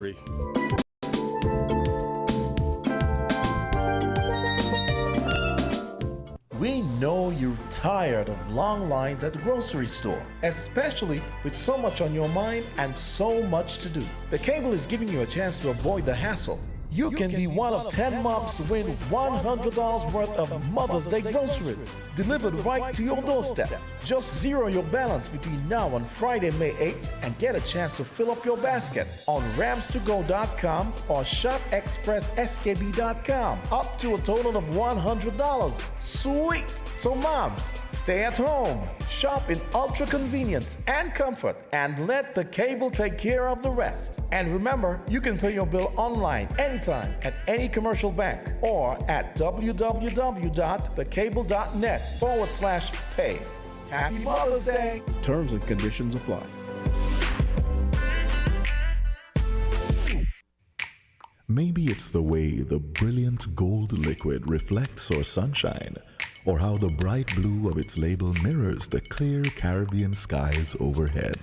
We know you're tired of long lines at the grocery store, especially with so much on your mind and so much to do. The Cable is giving you a chance to avoid the hassle. You can be one of 10 moms to win $100 worth of Mother's Day groceries delivered right to your doorstep. Just zero your balance between now and Friday, May 8th and get a chance to fill up your basket on ramstogo.com or shopexpresskb.com up to a total of $100. Sweet! So moms, stay at home, shop in ultra convenience and comfort, and let the Cable take care of the rest. And remember, you can pay your bill online anytime at any commercial bank or at www.thecable.net/pay. Happy Mother's Day! Terms and conditions apply. Maybe it's the way the brilliant gold liquid reflects our sunshine, or how the bright blue of its label mirrors the clear Caribbean skies overhead.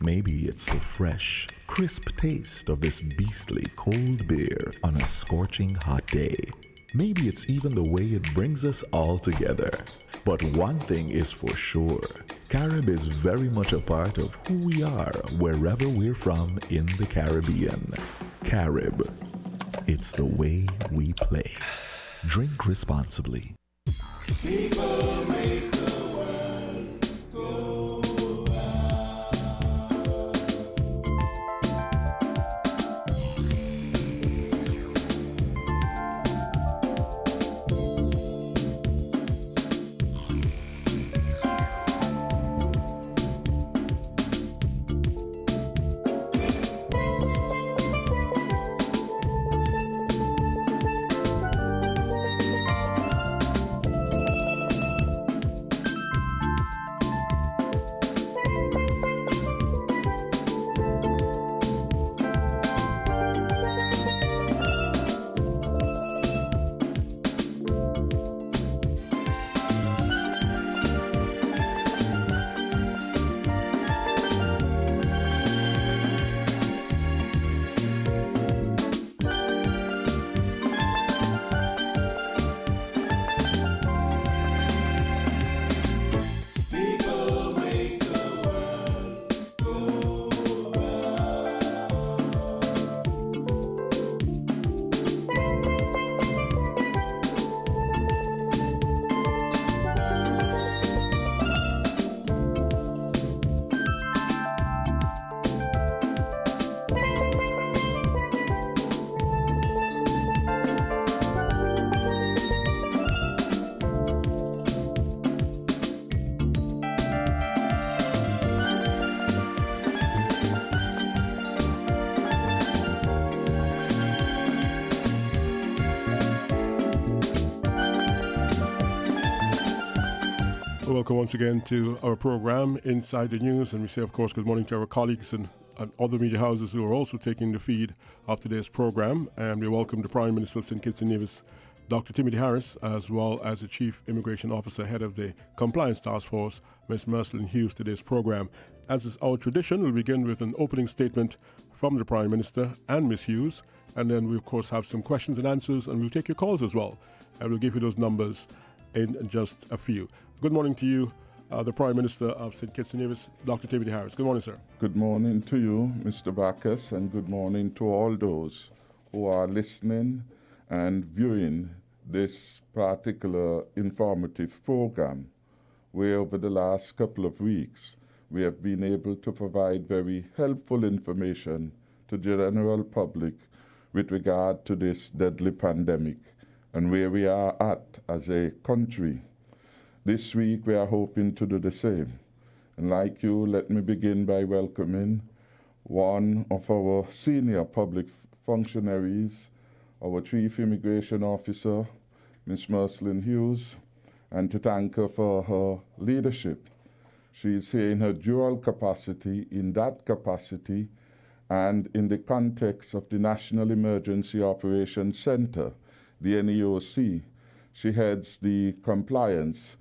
Maybe it's the fresh, crisp taste of this beastly cold beer on a scorching hot day. Maybe it's even the way it brings us all together. But one thing is for sure, Carib is very much a part of who we are wherever we're from in the Caribbean. Carib, it's the way we play. Drink responsibly. People make the world go Welcome once again to our program, Inside the News, and we say, of course, good morning to our colleagues and other media houses who are also taking the feed of today's program. And we welcome the Prime Minister of St. Kitts and Nevis, Dr. Timothy Harris, as well as the Chief Immigration Officer, head of the Compliance Task Force, Ms. Mercelyn Hughes, to today's program. As is our tradition, we'll begin with an opening statement from the Prime Minister and Ms. Hughes, and then we, of course, have some questions and answers, and we'll take your calls as well. And we'll give you those numbers in just a few. Good morning to you, the Prime Minister of St. Kitts and Nevis, Dr. Timothy Harris. Good morning, sir. Good morning to you, Mr. Bacchus, and good morning to all those who are listening and viewing this particular informative program, where over the last couple of weeks we have been able to provide very helpful information to the general public with regard to this deadly pandemic and where we are at as a country. This week we are hoping to do the same. And like you, let me begin by welcoming one of our senior public functionaries, our Chief Immigration Officer, Ms. Mercelyn Hughes, and to thank her for her leadership. She is here in her dual capacity, in that capacity, and in the context of the National Emergency Operations Center, the NEOC. She heads the compliance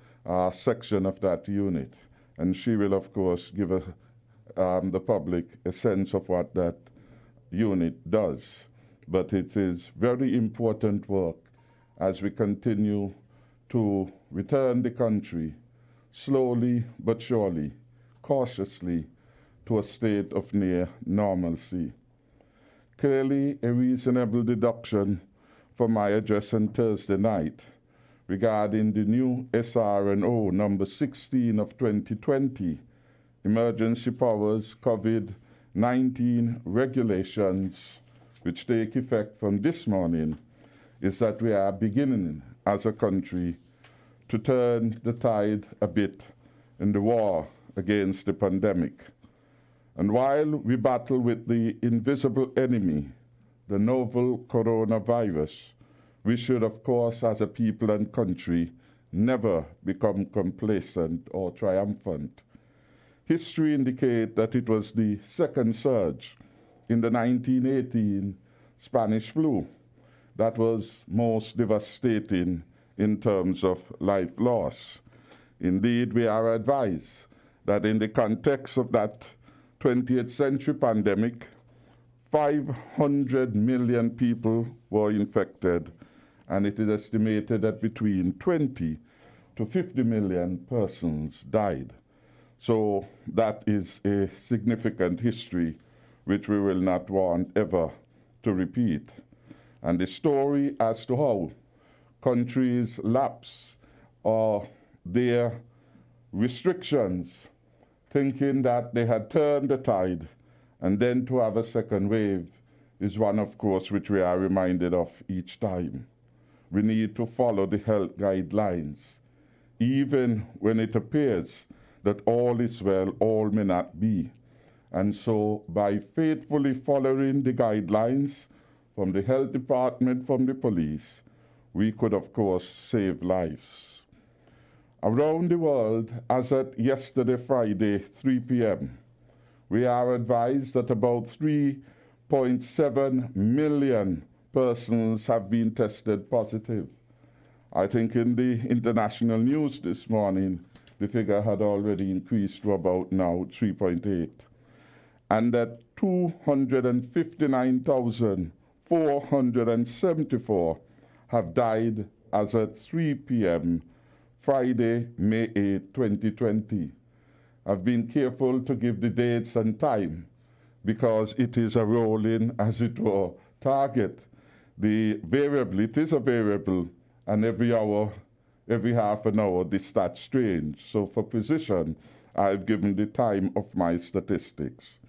section of that unit, and she will, of course, give the public a sense of what that unit does. But it is very important work as we continue to return the country slowly but surely, cautiously, to a state of near normalcy. Clearly, a reasonable deduction from my address on Thursday night regarding the new SRNO number 16 of 2020, Emergency Powers COVID-19 regulations, which take effect from this morning, is that we are beginning as a country to turn the tide a bit in the war against the pandemic. And while we battle with the invisible enemy, the novel coronavirus, we should, of course, as a people and country, never become complacent or triumphant. History indicates that it was the second surge in the 1918 Spanish flu that was most devastating in terms of life loss. Indeed, we are advised that in the context of that 20th century pandemic, 500 million people were infected, and it is estimated that between 20 to 50 million persons died. So that is a significant history which we will not want ever to repeat. And the story as to how countries lapse or their restrictions, thinking that they had turned the tide, and then to have a second wave is one, of course, which we are reminded of each time. We need to follow the health guidelines, even when it appears that all is well, all may not be. And so by faithfully following the guidelines from the health department, from the police, we could, of course, save lives. Around the world, as at yesterday, Friday, 3 p.m., we are advised that about 3.7 million persons have been tested positive. I think in the international news this morning, the figure had already increased to about now 3.8. And that 259,474 have died as at 3 p.m. Friday, May 8, 2020. I've been careful to give the dates and time because it is a rolling, as it were, target. The variable, it is a variable, and every hour, every half an hour, the stats change. So for precision, I've given the time of my statistics.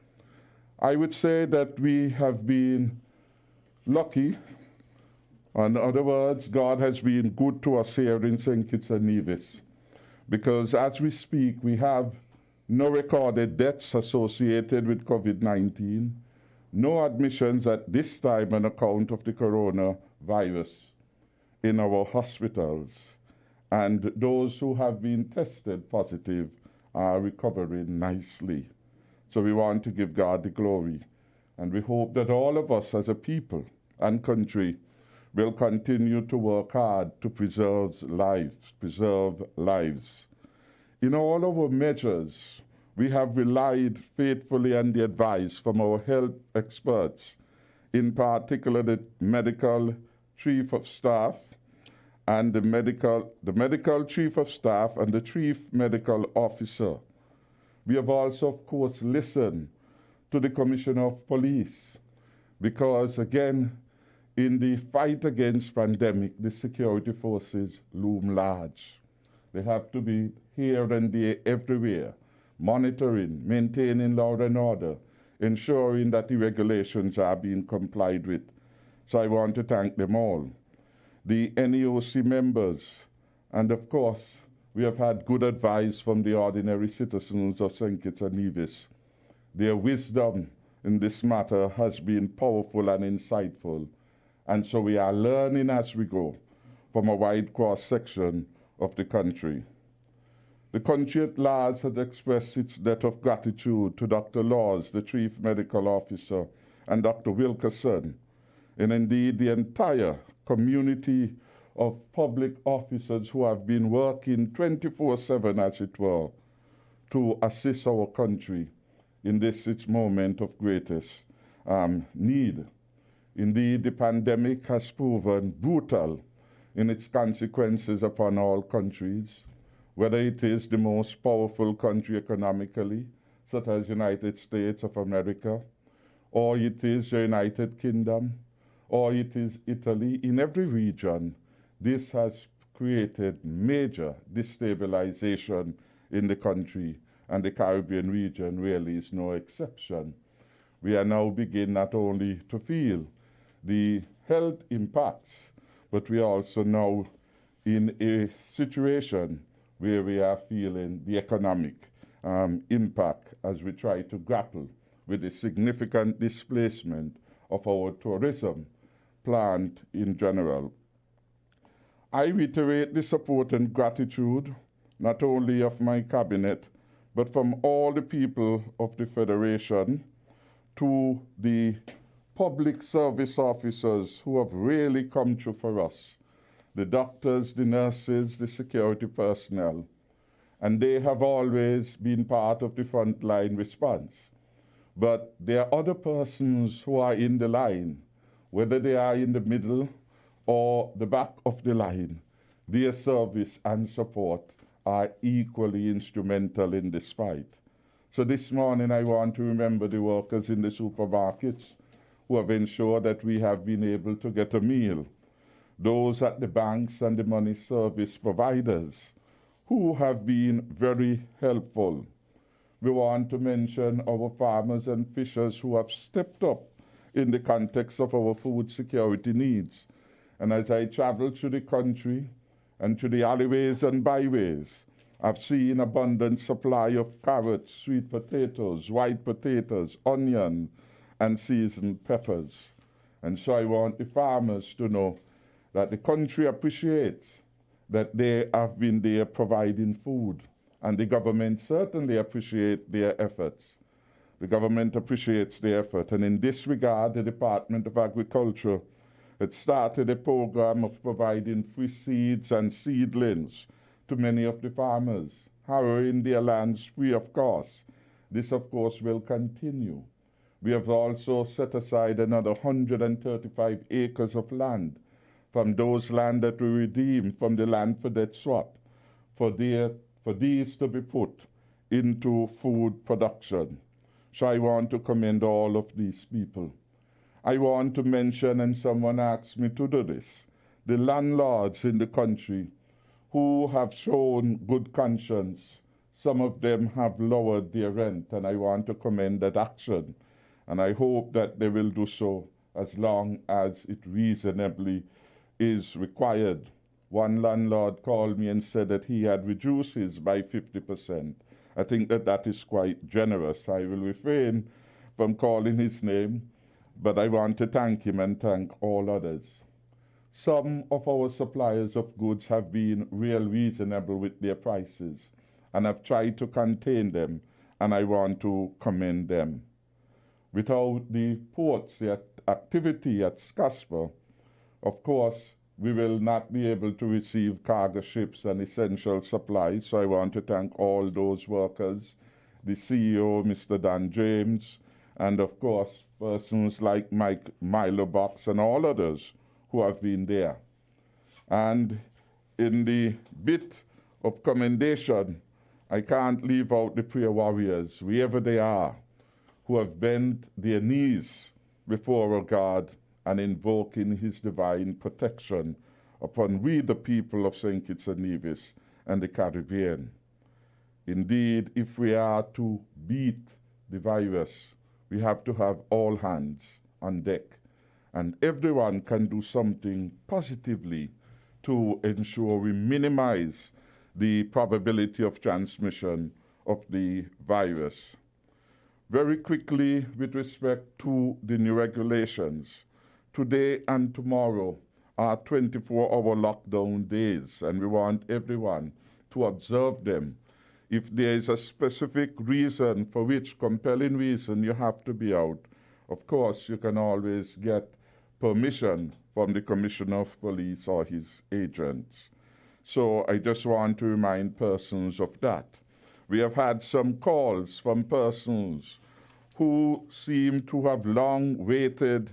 I would say that we have been lucky. In other words, God has been good to us here in St. Kitts and Nevis, because as we speak, we have no recorded deaths associated with COVID-19, no admissions at this time on account of the coronavirus in our hospitals, and those who have been tested positive are recovering nicely. So we want to give God the glory, and we hope that all of us as a people and country will continue to work hard to preserve lives. In all our measures, we have relied faithfully on the advice from our health experts, in particular the medical chief of staff and the medical chief of staff and the chief medical officer. We have also, of course, listened to the Commissioner of Police, because again, in the fight against pandemic, the security forces loom large. They have to be here and there, everywhere, monitoring, maintaining law and order, ensuring that the regulations are being complied with. So I want to thank them all. The NEOC members, and of course, we have had good advice from the ordinary citizens of St. Kitts and Nevis. Their wisdom in this matter has been powerful and insightful. And so we are learning as we go from a wide cross-section of the country. The country at large has expressed its debt of gratitude to Dr. Laws, the Chief Medical Officer, and Dr. Wilkerson, and indeed the entire community of public officers who have been working 24/7, as it were, to assist our country in this its moment of greatest need. Indeed, the pandemic has proven brutal in its consequences upon all countries, whether it is the most powerful country economically, such as United States of America, or it is the United Kingdom, or it is Italy. In every region, this has created major destabilization in the country, and the Caribbean region really is no exception. We are now beginning not only to feel the health impacts, but we are also now in a situation where we are feeling the economic impact as we try to grapple with the significant displacement of our tourism plant in general. I reiterate the support and gratitude not only of my cabinet, but from all the people of the Federation, to the public service officers who have really come through for us, the doctors, the nurses, the security personnel, and they have always been part of the frontline response. But there are other persons who are in the line, whether they are in the middle or the back of the line. Their service and support are equally instrumental in this fight. So this morning I want to remember the workers in the supermarkets who have ensured that we have been able to get a meal, those at the banks and the money service providers who have been very helpful. We want to mention our farmers and fishers who have stepped up in the context of our food security needs. And as I travel through the country and through the alleyways and byways, I've seen abundant supply of carrots, sweet potatoes, white potatoes, onion, and seasoned peppers. And so I want the farmers to know that the country appreciates that they have been there providing food, and the government certainly appreciates their efforts. The government appreciates their effort, and in this regard, the Department of Agriculture had started a program of providing free seeds and seedlings to many of the farmers, harrowing their lands free of cost. This, of course, will continue. We have also set aside another 135 acres of land from those land that we redeemed from the land for debt swap for these to be put into food production. So I want to commend all of these people. I want to mention, and someone asked me to do this, the landlords in the country who have shown good conscience. Some of them have lowered their rent, and I want to commend that action. And I hope that they will do so as long as it reasonably is required. One landlord called me and said that he had reduced his by 50%. I think that that is quite generous. I will refrain from calling his name, but I want to thank him and thank all others. Some of our suppliers of goods have been real reasonable with their prices and have tried to contain them, and I want to commend them. Without the ports, the activity at Scasper, of course, we will not be able to receive cargo ships and essential supplies, so I want to thank all those workers, the CEO, Mr. Dan James, and of course, persons like Milo Box and all others who have been there. And in the bit of commendation, I can't leave out the prayer warriors, wherever they are, who have bent their knees before our God and invoking his divine protection upon we the people of St. Kitts and Nevis and the Caribbean. Indeed, if we are to beat the virus, we have to have all hands on deck, and everyone can do something positively to ensure we minimize the probability of transmission of the virus. Very quickly, with respect to the new regulations, today and tomorrow are 24-hour lockdown days, and we want everyone to observe them. If there is a specific reason for which, compelling reason, you have to be out, of course, you can always get permission from the Commissioner of Police or his agents. So I just want to remind persons of that. We have had some calls from persons who seem to have long waited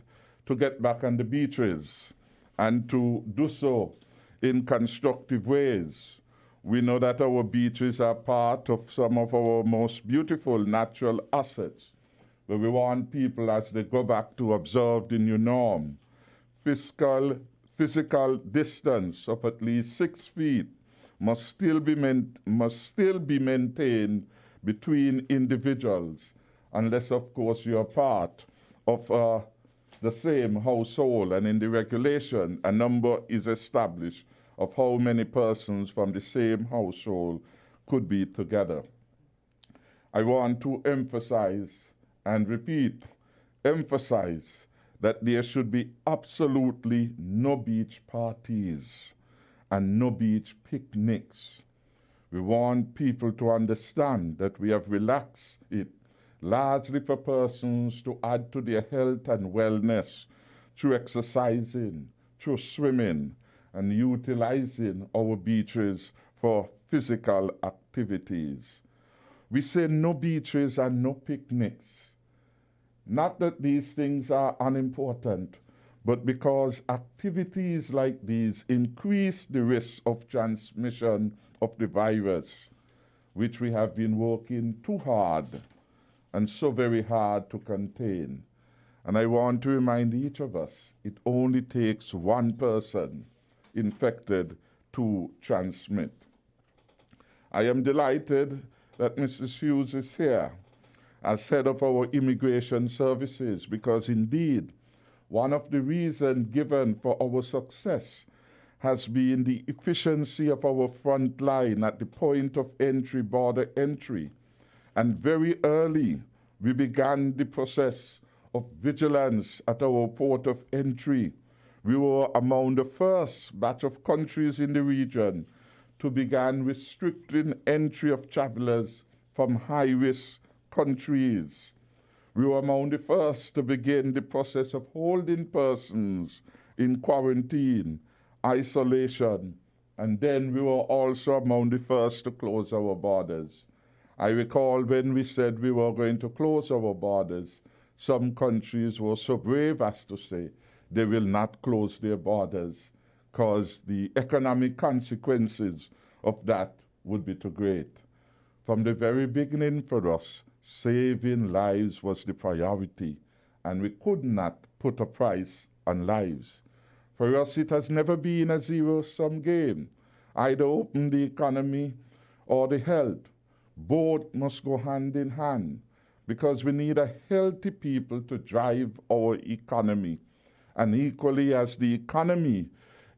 to get back on the beaches and to do so in constructive ways. We know that our beaches are part of some of our most beautiful natural assets, but we want people, as they go back, to observe the new norm. Physical distance of at least 6 feet must still be maintained between individuals, unless, of course, you are part of the same household, and in the regulation, a number is established of how many persons from the same household could be together. I want to emphasize and emphasize that there should be absolutely no beach parties and no beach picnics. We want people to understand that we have relaxed it largely for persons to add to their health and wellness through exercising, through swimming, and utilizing our beaches for physical activities. We say no beaches and no picnics. Not that these things are unimportant, but because activities like these increase the risk of transmission of the virus, which we have been working too hard and so very hard to contain. And I want to remind each of us, it only takes one person infected to transmit. I am delighted that Mrs. Hughes is here as head of our immigration services, because indeed, one of the reasons given for our success has been the efficiency of our front line at the point of entry, border entry. And very early, we began the process of vigilance at our port of entry. We were among the first batch of countries in the region to begin restricting entry of travelers from high-risk countries. We were among the first to begin the process of holding persons in quarantine, isolation, and then we were also among the first to close our borders. I recall when we said we were going to close our borders, some countries were so brave as to say they will not close their borders because the economic consequences of that would be too great. From the very beginning for us, saving lives was the priority, and we could not put a price on lives. For us, it has never been a zero-sum game. Either open the economy or the health. Both must go hand in hand, because we need a healthy people to drive our economy. And equally, as the economy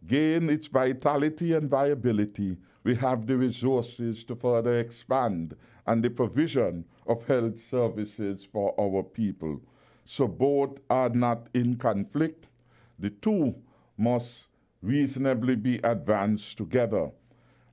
gain its vitality and viability, we have the resources to further expand and the provision of health services for our people. So both are not in conflict. The two must reasonably be advanced together.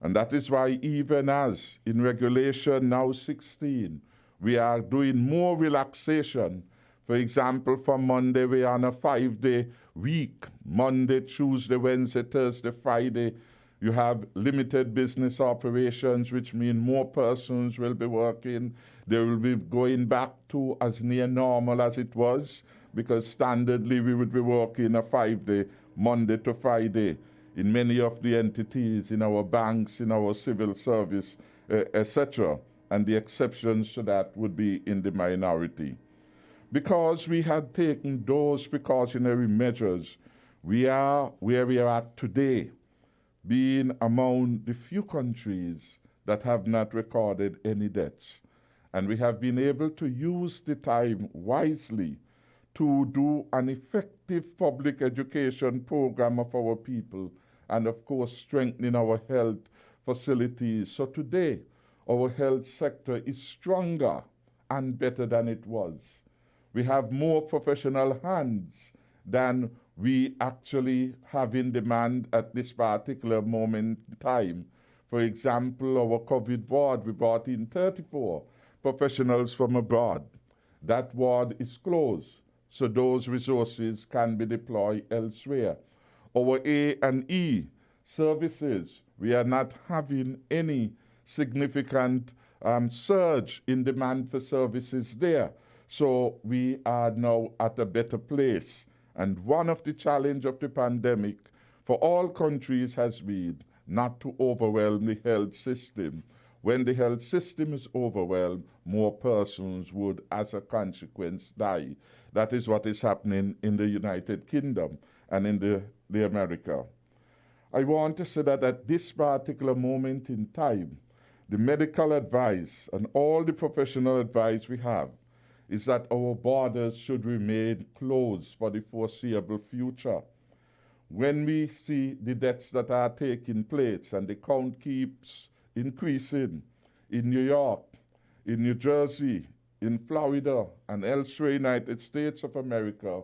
And that is why, even as in Regulation now 16, we are doing more relaxation. For example, from Monday, we are on a 5-day week. Monday, Tuesday, Wednesday, Thursday, Friday. You have limited business operations, which mean more persons will be working. They will be going back to as near normal as it was, because standardly we would be working a 5-day, Monday to Friday, in many of the entities, in our banks, in our civil service, etc. And the exceptions to that would be in the minority. Because we had taken those precautionary measures, we are where we are at today, being among the few countries that have not recorded any deaths. And we have been able to use the time wisely to do an effective public education program of our people, and of course strengthening our health facilities. So today, our health sector is stronger and better than it was. We have more professional hands than we actually have in demand at this particular moment in time. For example, our COVID ward, we brought in 34 professionals from abroad. That ward is closed, so those resources can be deployed elsewhere. Our A&E services, we are not having any significant surge in demand for services there. So we are now at a better place. And one of the challenge of the pandemic for all countries has been not to overwhelm the health system. When the health system is overwhelmed, more persons would, as a consequence, die. That is what is happening in the United Kingdom and in the America. I want to say that at this particular moment in time, the medical advice and all the professional advice we have is that our borders should remain closed for the foreseeable future. When we see the deaths that are taking place and the count keeps increasing in New York, in New Jersey, in Florida, and elsewhere in the United States of America,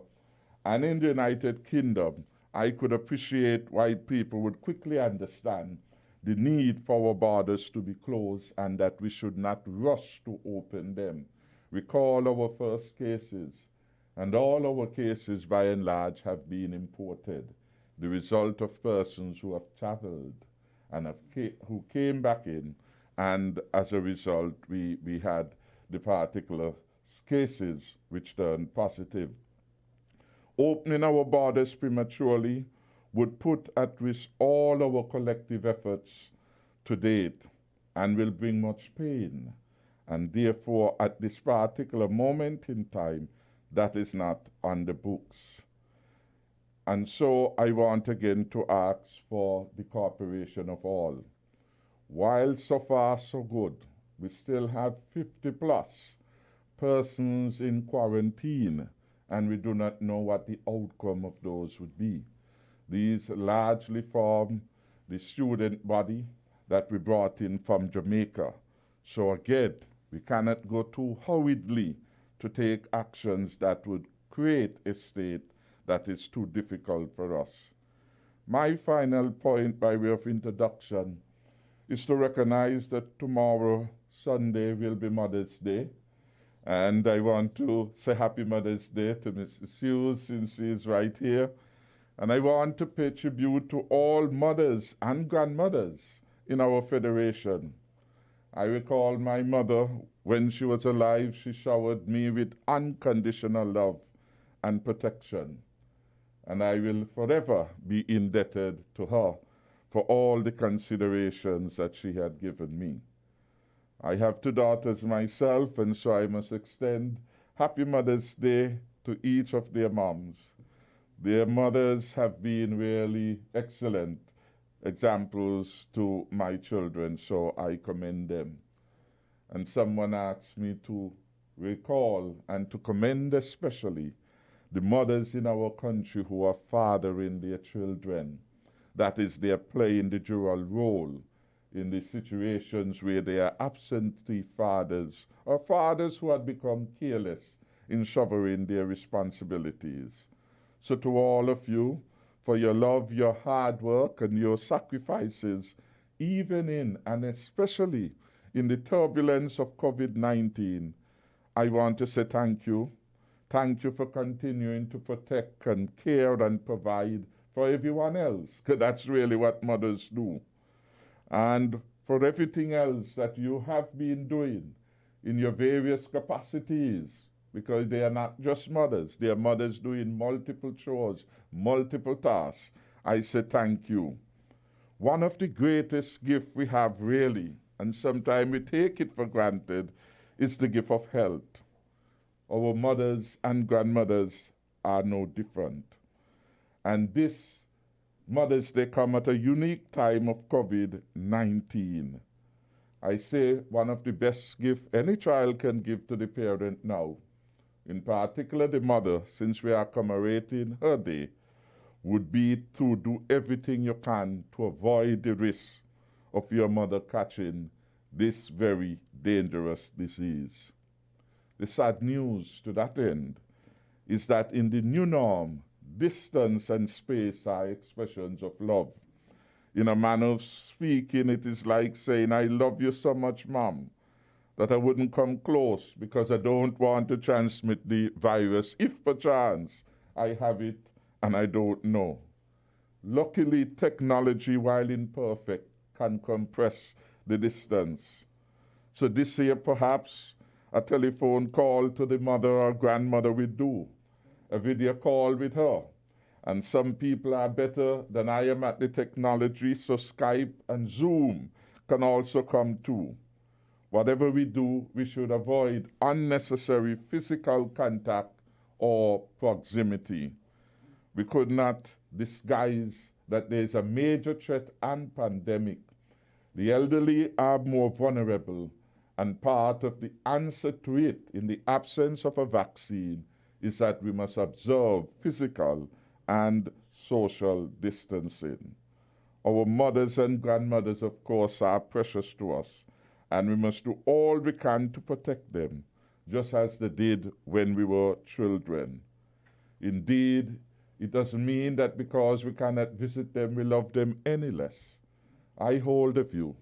and in the United Kingdom, I could appreciate why people would quickly understand the need for our borders to be closed and that we should not rush to open them. Recall our first cases, and all our cases by and large have been imported, the result of persons who have traveled and who came back in, and as a result we had the particular cases which turned positive. Opening our borders prematurely would put at risk all our collective efforts to date and will bring much pain. And therefore, at this particular moment in time, that is not on the books. And so I want again to ask for the cooperation of all. While so far so good, we still have 50 plus persons in quarantine, and we do not know what the outcome of those would be. These largely form the student body that we brought in from Jamaica. So again, we cannot go too hurriedly to take actions that would create a state that is too difficult for us. My final point by way of introduction is to recognize that tomorrow, Sunday, will be Mother's Day. And I want to say Happy Mother's Day to Mrs. Hughes since she is right here. And I want to pay tribute to all mothers and grandmothers in our federation. I recall my mother, when she was alive, she showered me with unconditional love and protection. And I will forever be indebted to her for all the considerations that she had given me. I have two daughters myself, and so I must extend Happy Mother's Day to each of their moms. Their mothers have been really excellent examples to my children, so I commend them. And someone asked me to recall and to commend especially the mothers in our country who are fathering their children. That is, they are playing the dual role in the situations where they are absentee fathers or fathers who had become careless in shouldering their responsibilities. So to all of you, for your love, your hard work, and your sacrifices, even in and especially in the turbulence of COVID-19, I want to say thank you. Thank you for continuing to protect and care and provide for everyone else, because that's really what mothers do. And for everything else that you have been doing in your various capacities, because they are not just mothers, they are mothers doing multiple chores, multiple tasks. I say thank you. One of the greatest gifts we have really, and sometimes we take it for granted, is the gift of health. Our mothers and grandmothers are no different. And this Mother's Day come at a unique time of COVID-19. I say one of the best gifts any child can give to the parent now, in particular the mother, since we are commemorating her day, would be to do everything you can to avoid the risk of your mother catching this very dangerous disease. The sad news to that end is that in the new norm, distance and space are expressions of love. In a manner of speaking, it is like saying, I love you so much, Mom, that I wouldn't come close because I don't want to transmit the virus if perchance I have it and I don't know. Luckily, technology, while imperfect, can compress the distance. So this year, perhaps, a telephone call to the mother or grandmother we do, a video call with her. And some people are better than I am at the technology, so Skype and Zoom can also come too. Whatever we do, we should avoid unnecessary physical contact or proximity. We could not disguise that there is a major threat and pandemic. The elderly are more vulnerable, and part of the answer to it in the absence of a vaccine is that we must observe physical and social distancing. Our mothers and grandmothers, of course, are precious to us, and we must do all we can to protect them, just as they did when we were children. Indeed, it doesn't mean that because we cannot visit them, we love them any less. I hold the view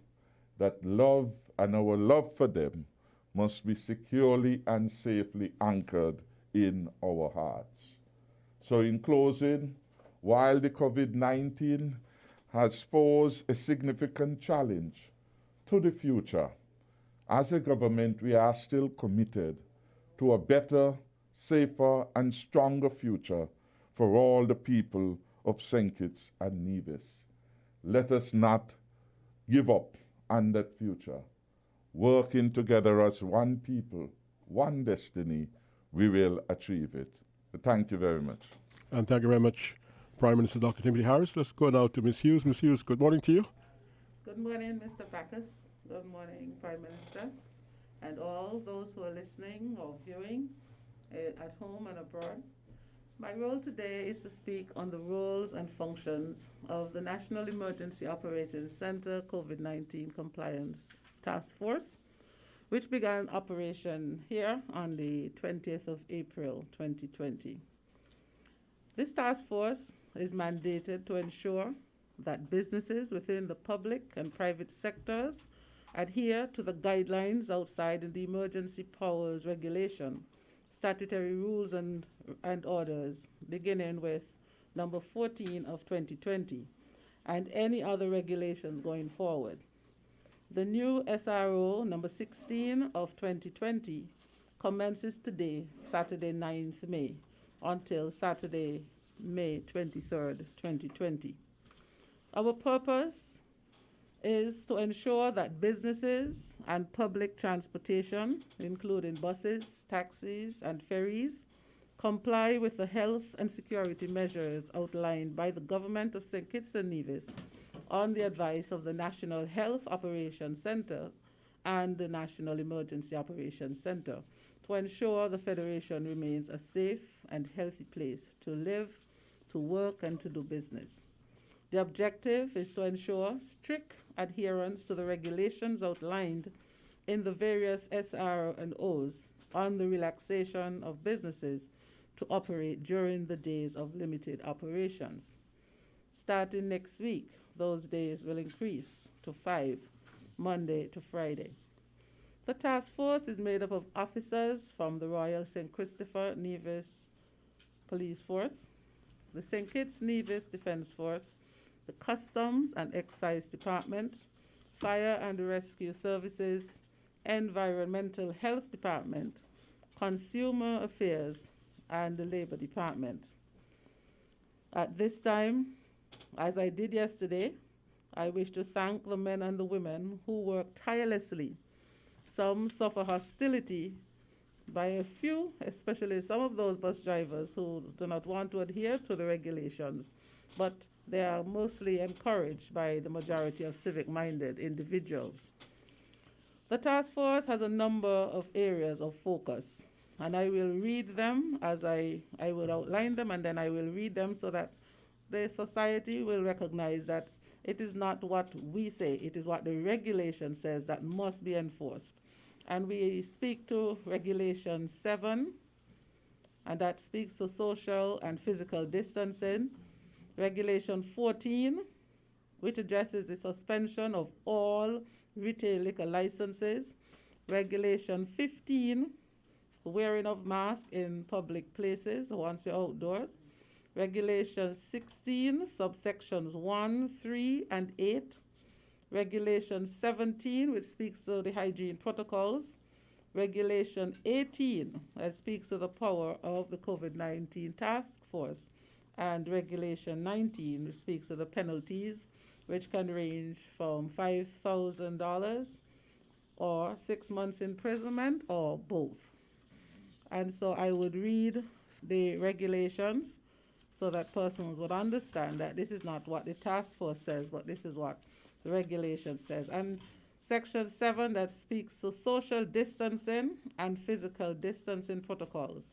that love and our love for them must be securely and safely anchored in our hearts. So in closing, while the COVID-19 has posed a significant challenge to the future, as a government we are still committed to a better, safer and stronger future for all the people of St. Kitts and Nevis. Let us not give up on that future. Working together as one people, one destiny, we will achieve it. Thank you very much. And thank you very much, Prime Minister Dr. Timothy Harris. Let's go now to Ms. Hughes. Ms. Hughes, good morning to you. Good morning, Mr. Bacchus. Good morning, Prime Minister, and all those who are listening or viewing at home and abroad. My role today is to speak on the roles and functions of the National Emergency Operations Center COVID-19 Compliance Task Force, which began operation here on the 20th of April 2020. This task force is mandated to ensure that businesses within the public and private sectors adhere to the guidelines outside in the Emergency Powers Regulation, statutory rules and orders, beginning with number 14 of 2020, and any other regulations going forward. The new SRO number 16 of 2020 commences today, Saturday 9th May, until Saturday, May 23rd, 2020. Our purpose is to ensure that businesses and public transportation, including buses, taxis, and ferries, comply with the health and security measures outlined by the Government of St. Kitts and Nevis on the advice of the National Health Operations Center and the National Emergency Operations Center to ensure the Federation remains a safe and healthy place to live, to work, and to do business. The objective is to ensure strict adherence to the regulations outlined in the various SROs on the relaxation of businesses to operate during the days of limited operations. Starting next week, those days will increase to 5, Monday to Friday. The task force is made up of officers from the Royal St. Christopher Nevis Police Force, the St. Kitts Nevis Defence Force, the Customs and Excise Department, Fire and Rescue Services, Environmental Health Department, Consumer Affairs, and the Labor Department. At this time, as I did yesterday, I wish to thank the men and the women who work tirelessly. Some suffer hostility by a few, especially some of those bus drivers who do not want to adhere to the regulations, but they are mostly encouraged by the majority of civic-minded individuals. The task force has a number of areas of focus, and I will read them as I will outline them, and then I will read them so that the society will recognize that it is not what we say, it is what the regulation says that must be enforced. And we speak to Regulation 7, and that speaks to social and physical distancing. Regulation 14, which addresses the suspension of all retail liquor licenses. Regulation 15, wearing of masks in public places once you're outdoors. Regulation 16, subsections 1, 3, and 8. Regulation 17, which speaks to the hygiene protocols Regulation 18, that speaks to the power of the COVID-19 task force, and Regulation 19, which speaks to the penalties, which can range from $5,000 or 6 months imprisonment or both. And so I would read the regulations so that persons would understand that this is not what the task force says, but this is what the regulation says. And Section 7, that speaks to social distancing and physical distancing protocols.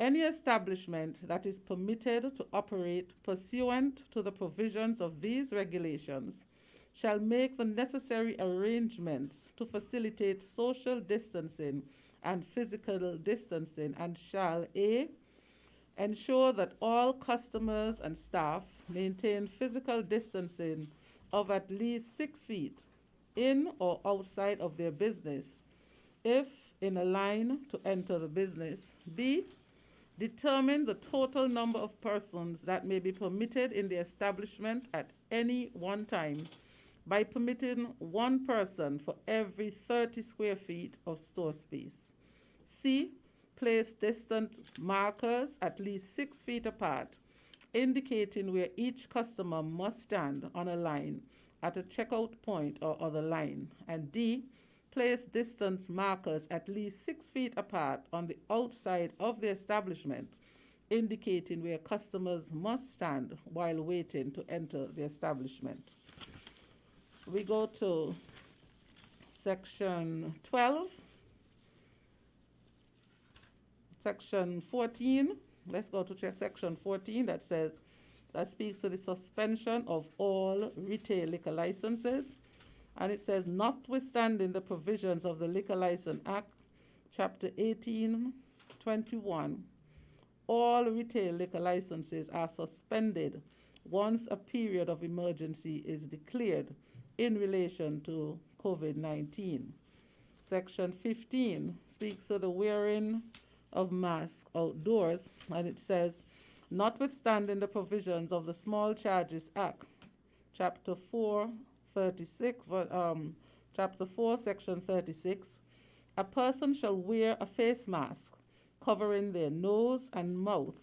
Any establishment that is permitted to operate pursuant to the provisions of these regulations shall make the necessary arrangements to facilitate social distancing and physical distancing, and shall A, ensure that all customers and staff maintain physical distancing of at least 6 feet in or outside of their business, if in a line to enter the business. B, determine the total number of persons that may be permitted in the establishment at any one time by permitting one person for every 30 square feet of store space. C, place distant markers at least 6 feet apart, indicating where each customer must stand on a line at a checkout point or other line. And D, place distance markers at least 6 feet apart on the outside of the establishment, indicating where customers must stand while waiting to enter the establishment. We go to Section 12. Section 14, let's go to Section 14, that speaks to the suspension of all retail liquor licenses. And it says, notwithstanding the provisions of the Liquor License Act, Chapter 1821, all retail liquor licenses are suspended once a period of emergency is declared in relation to COVID-19. Section 15 speaks to the wearing of masks outdoors, and it says, notwithstanding the provisions of the Small Charges Act, Chapter 4, Section 36, a person shall wear a face mask covering their nose and mouth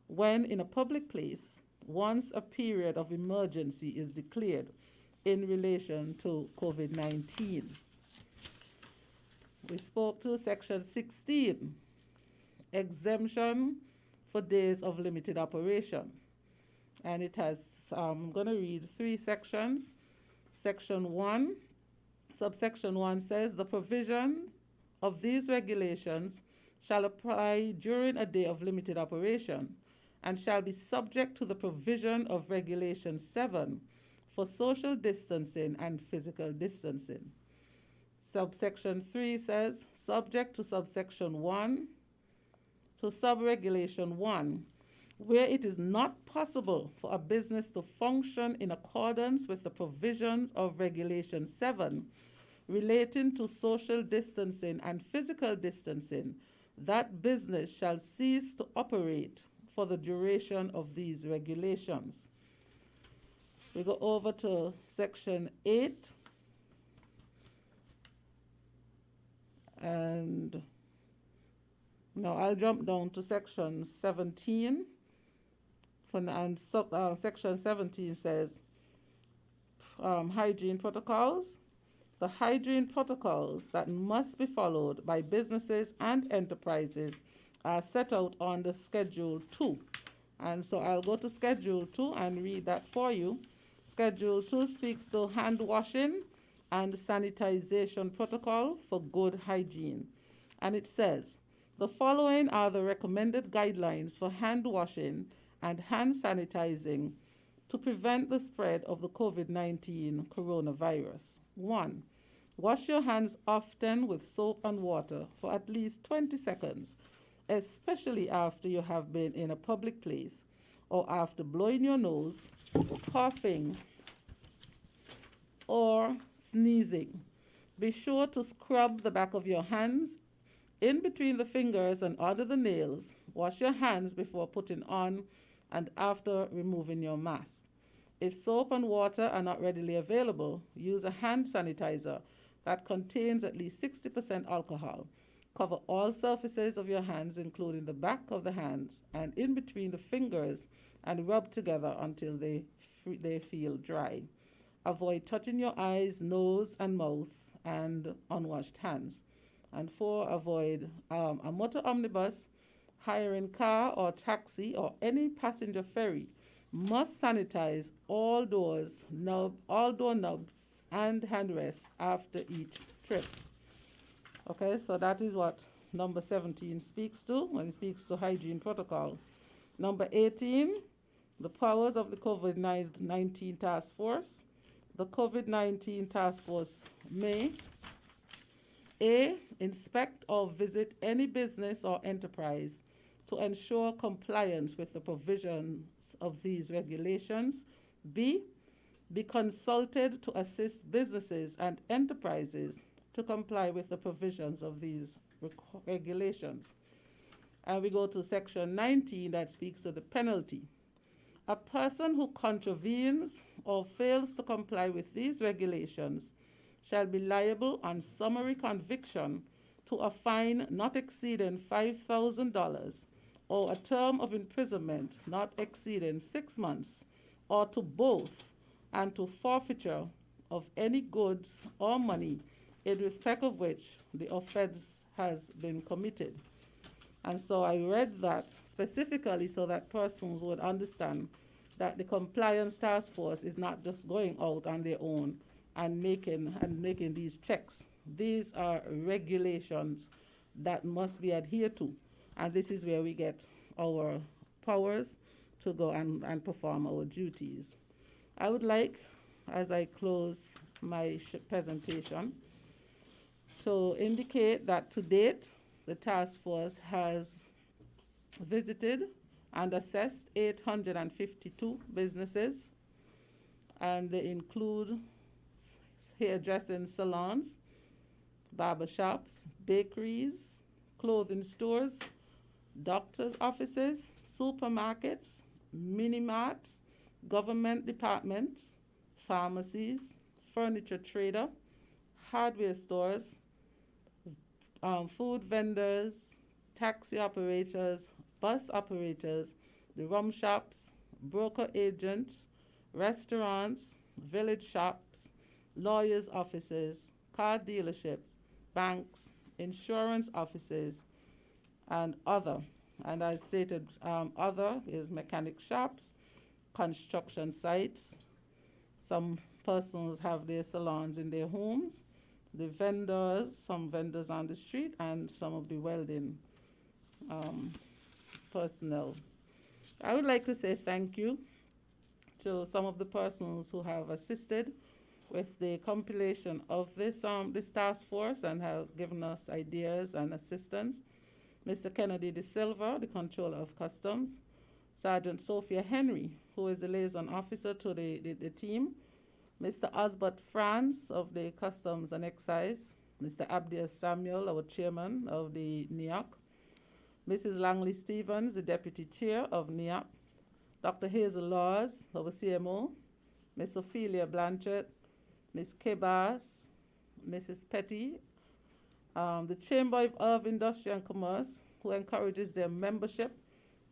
when in a public place once a period of emergency is declared in relation to COVID-19. We spoke to Section 16, exemption for days of limited operation. And it has, I'm going to read 3 sections. Section 1, subsection 1 says, the provision of these regulations shall apply during a day of limited operation and shall be subject to the provision of Regulation 7 for social distancing and physical distancing. Subsection 3 says, subject to subsection 1, to subregulation 1, where it is not possible for a business to function in accordance with the provisions of Regulation 7 relating to social distancing and physical distancing, that business shall cease to operate for the duration of these regulations. We go over to Section 8, and now I'll jump down to Section 17. Section 17 says hygiene protocols. The hygiene protocols that must be followed by businesses and enterprises are set out on the Schedule 2. And so I'll go to Schedule 2 and read that for you. Schedule 2 speaks to hand washing and sanitization protocol for good hygiene. And it says, the following are the recommended guidelines for hand washing and hand sanitizing to prevent the spread of the COVID-19 coronavirus. 1. Wash your hands often with soap and water for at least 20 seconds, especially after you have been in a public place or after blowing your nose, coughing, or sneezing. Be sure to scrub the back of your hands in between the fingers and under the nails. Wash your hands before putting on and after removing your mask. If soap and water are not readily available, use a hand sanitizer that contains at least 60% alcohol. Cover all surfaces of your hands, including the back of the hands and in between the fingers, and rub together until they feel dry. Avoid touching your eyes, nose, and mouth and unwashed hands. And 4, avoid a motor omnibus, hiring car or taxi or any passenger ferry. Must sanitize all door knobs and handrests after each trip. Okay, so that is what number 17 speaks to when it speaks to hygiene protocol. Number 18, the powers of the COVID-19 task force. The COVID-19 task force may A, inspect or visit any business or enterprise to ensure compliance with the provisions of these regulations. B, be consulted to assist businesses and enterprises to comply with the provisions of these regulations. And we go to section 19 that speaks to the penalty. A person who contravenes or fails to comply with these regulations shall be liable on summary conviction to a fine not exceeding $5,000 or a term of imprisonment not exceeding 6 months, or to both, and to forfeiture of any goods or money in respect of which the offense has been committed. And so I read that specifically so that persons would understand that the compliance task force is not just going out on their own and making these checks. These are regulations that must be adhered to, and this is where we get our powers to go and perform our duties. I would like, as I close my presentation, to indicate that to date, the task force has visited and assessed 852 businesses, and they include hairdressing salons, barber shops, bakeries, clothing stores, doctors' offices, supermarkets, mini-marts, government departments, pharmacies, furniture trader, hardware stores, food vendors, taxi operators, bus operators, the rum shops, broker agents, restaurants, village shops, lawyers' offices, car dealerships, banks, insurance offices, and other. And as stated, other is mechanic shops, construction sites. Some persons have their salons in their homes, the vendors, some vendors on the street, and some of the welding personnel. I would like to say thank you to some of the persons who have assisted with the compilation of this task force and have given us ideas and assistance. Mr. Kennedy De Silva, the Controller of Customs, Sergeant Sophia Henry, who is the liaison officer to the team, Mr. Osbert Franz of the Customs and Excise, Mr. Abdias Samuel, our chairman of the NIAC, Mrs. Langley Stevens, the deputy chair of NIAC, Dr. Hazel Laws, our CMO, Ms. Ophelia Blanchett, Ms. Kebas, Mrs. Petty, the Chamber of Industry and Commerce, who encourages their membership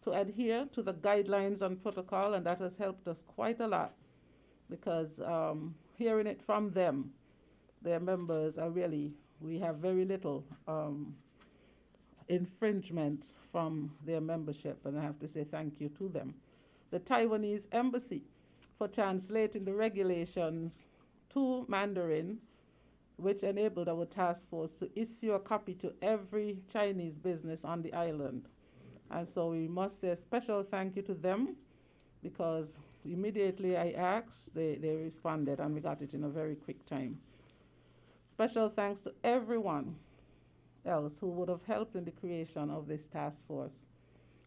to adhere to the guidelines and protocol, and that has helped us quite a lot because hearing it from them, their members are really, we have very little infringements from their membership, and I have to say thank you to them. The Taiwanese Embassy for translating the regulations to Mandarin, which enabled our task force to issue a copy to every Chinese business on the island. And so we must say a special thank you to them because immediately I asked, they responded, and we got it in a very quick time. Special thanks to everyone else who would have helped in the creation of this task force.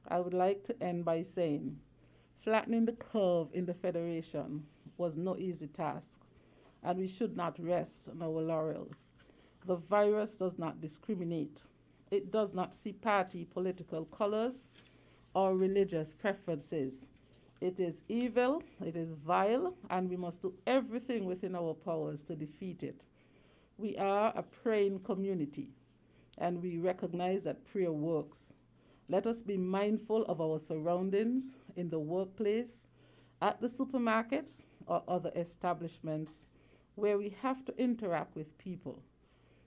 I would like to end by saying, flattening the curve in the Federation was no easy task, and we should not rest on our laurels. The virus does not discriminate. It does not see party, political colors, or religious preferences. It is evil, it is vile, and we must do everything within our powers to defeat it. We are a praying community, and we recognize that prayer works. Let us be mindful of our surroundings in the workplace, at the supermarkets, or other establishments where we have to interact with people.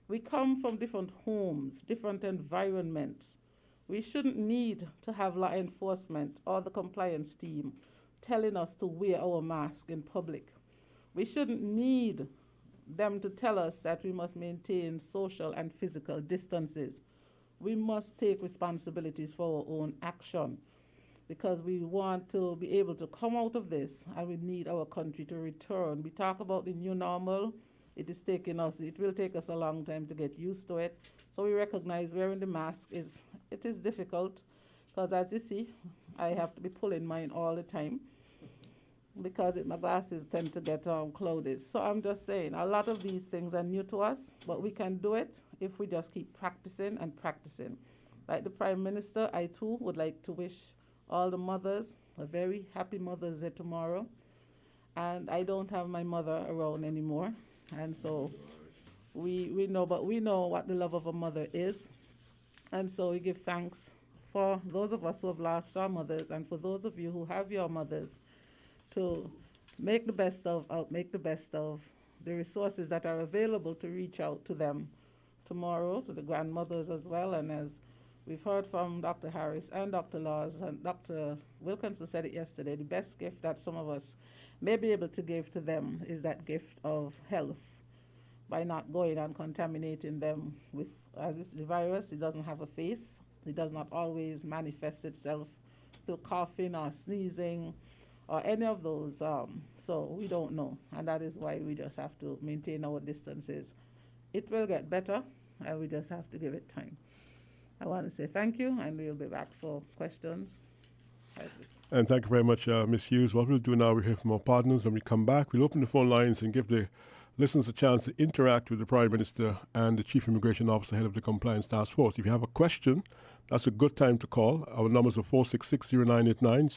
We come from different homes, different environments. We shouldn't need to have law enforcement or the compliance team telling us to wear our mask in public. We shouldn't need them to tell us that we must maintain social and physical distances. We must take responsibilities for our own action because we want to be able to come out of this, and we need our country to return. We talk about the new normal. It will take us a long time to get used to it. So we recognize wearing the mask is difficult because, as you see, I have to be pulling mine all the time because my glasses tend to get clouded. So I'm just saying, a lot of these things are new to us, but we can do it if we just keep practicing and practicing. Like the Prime Minister, I too would like to wish all the mothers a very happy Mother's Day tomorrow. And I don't have my mother around anymore. And so we know what the love of a mother is. And so we give thanks for those of us who have lost our mothers, and for those of you who have your mothers, to make the best of the resources that are available to reach out to them tomorrow, to the grandmothers as well. And as we've heard from Dr. Harris and Dr. Laws, and Dr. Wilkinson said it yesterday, the best gift that some of us may be able to give to them is that gift of health, by not going and contaminating them with, as this, the virus, it doesn't have a face. It does not always manifest itself through coughing or sneezing or any of those. So we don't know, and that is why we just have to maintain our distances. It will get better, and we just have to give it time. I want to say thank you, and we'll be back for questions. And thank you very much, Ms. Hughes. What we'll do now, we'll hear from our partners. When we come back, we'll open the phone lines and give the listeners a chance to interact with the Prime Minister and the Chief Immigration Officer, head of the Compliance Task Force. If you have a question, that's a good time to call. Our numbers are 466-0989,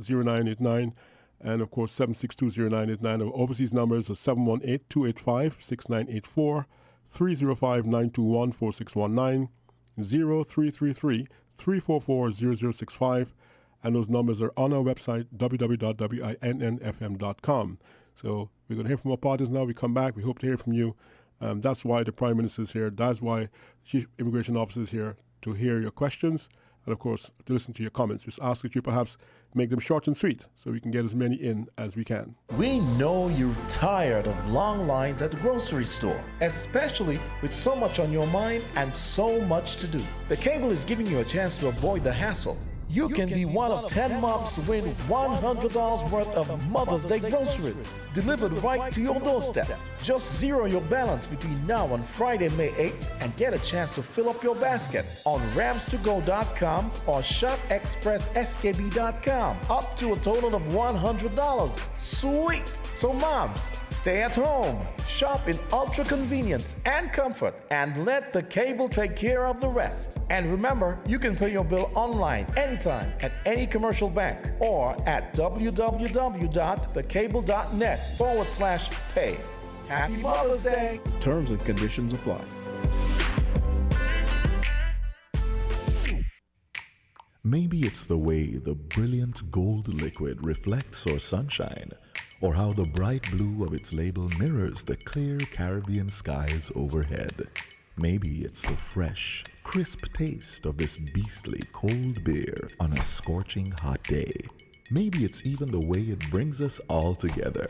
662-0989, and of course 762-0989. Our overseas numbers are 718-285-6984, 305-921-4619, 0333-344-0065, and those numbers are on our website, www.winnfm.com. So we're going to hear from our partners now. We come back. We hope to hear from you. That's why the Prime Minister is here. That's why the Chief Immigration Officer is here, to hear your questions and, of course, to listen to your comments. Just ask that you perhaps make them short and sweet so we can get as many in as we can. We know you're tired of long lines at the grocery store, especially with so much on your mind and so much to do. The Cable is giving you a chance to avoid the hassle. You can be one of 10 moms to win $100 worth of Mother's Day groceries delivered right to your doorstep. Just zero your balance between now and Friday, May 8th, and get a chance to fill up your basket on ramstogo.com or shopexpresskb.com up to a total of $100. Sweet! So moms, stay at home, shop in ultra convenience and comfort, and let the Cable take care of the rest. And remember, you can pay your bill online anytime at any commercial bank or at www.thecable.net/pay. Happy Mother's Day! Terms and conditions apply. Maybe it's the way the brilliant gold liquid reflects our sunshine, or how the bright blue of its label mirrors the clear Caribbean skies overhead. Maybe it's the fresh, crisp taste of this beastly cold beer on a scorching hot day. Maybe it's even the way it brings us all together.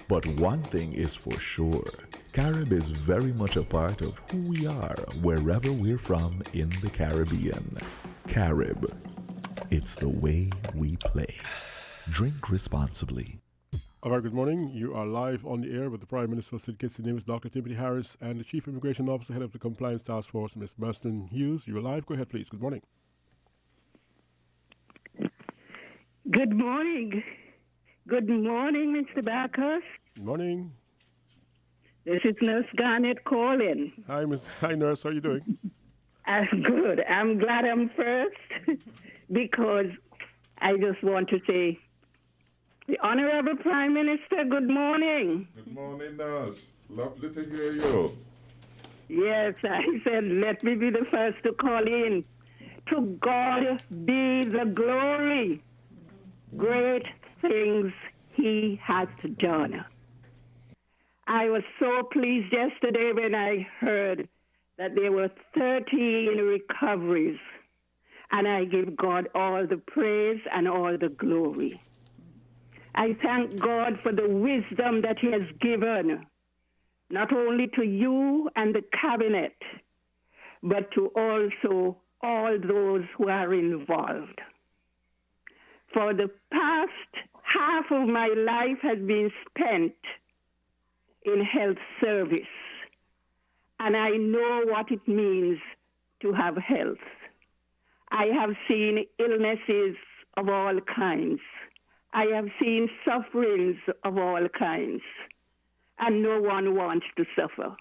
But one thing is for sure, Carib is very much a part of who we are wherever we're from in the Caribbean. Carib, it's the way we play. Drink responsibly. All right, good morning. You are live on the air with the Prime Minister of St. Kitts and Nevis, Dr. Timothy Harris, and the Chief Immigration Officer, head of the Compliance Task Force, Ms. Mercelyn Hughes. You are live. Go ahead, please. Good morning. Good morning. Good morning, Mr. Bacchus. Good morning. This is Nurse Garnett calling. Hi, Nurse. How are you doing? I'm good. I'm glad I'm first because I just want to say, the Honorable Prime Minister, good morning. Good morning, Nurse. Lovely to hear you. Yes, I said, let me be the first to call in. To God be the glory. Great things he has done. I was so pleased yesterday when I heard that there were 13 recoveries. And I give God all the praise and all the glory. I thank God for the wisdom that he has given, not only to you and the cabinet, but to also all those who are involved. For the past half of my life has been spent in health service, and I know what it means to have health. I have seen illnesses of all kinds. I have seen sufferings of all kinds, and no one wants to suffer.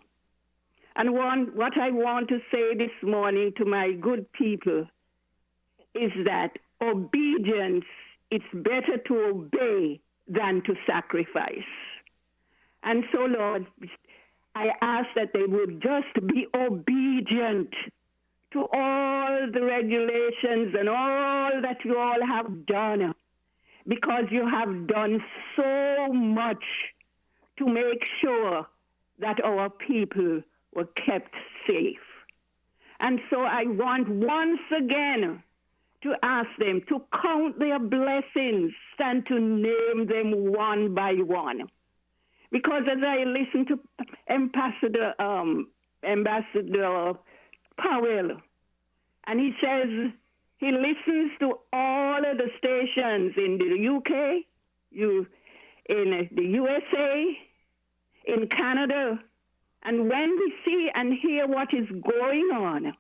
And what I want to say this morning to my good people is that obedience, it's better to obey than to sacrifice. And so, Lord, I ask that they would just be obedient to all the regulations and all that you all have done, because you have done so much to make sure that our people were kept safe. And so I want once again to ask them to count their blessings and to name them one by one. Because as I listen to Ambassador Powell, and he says he listens to all of the stations in the UK, in the USA, in Canada, and when we see and hear what is going on,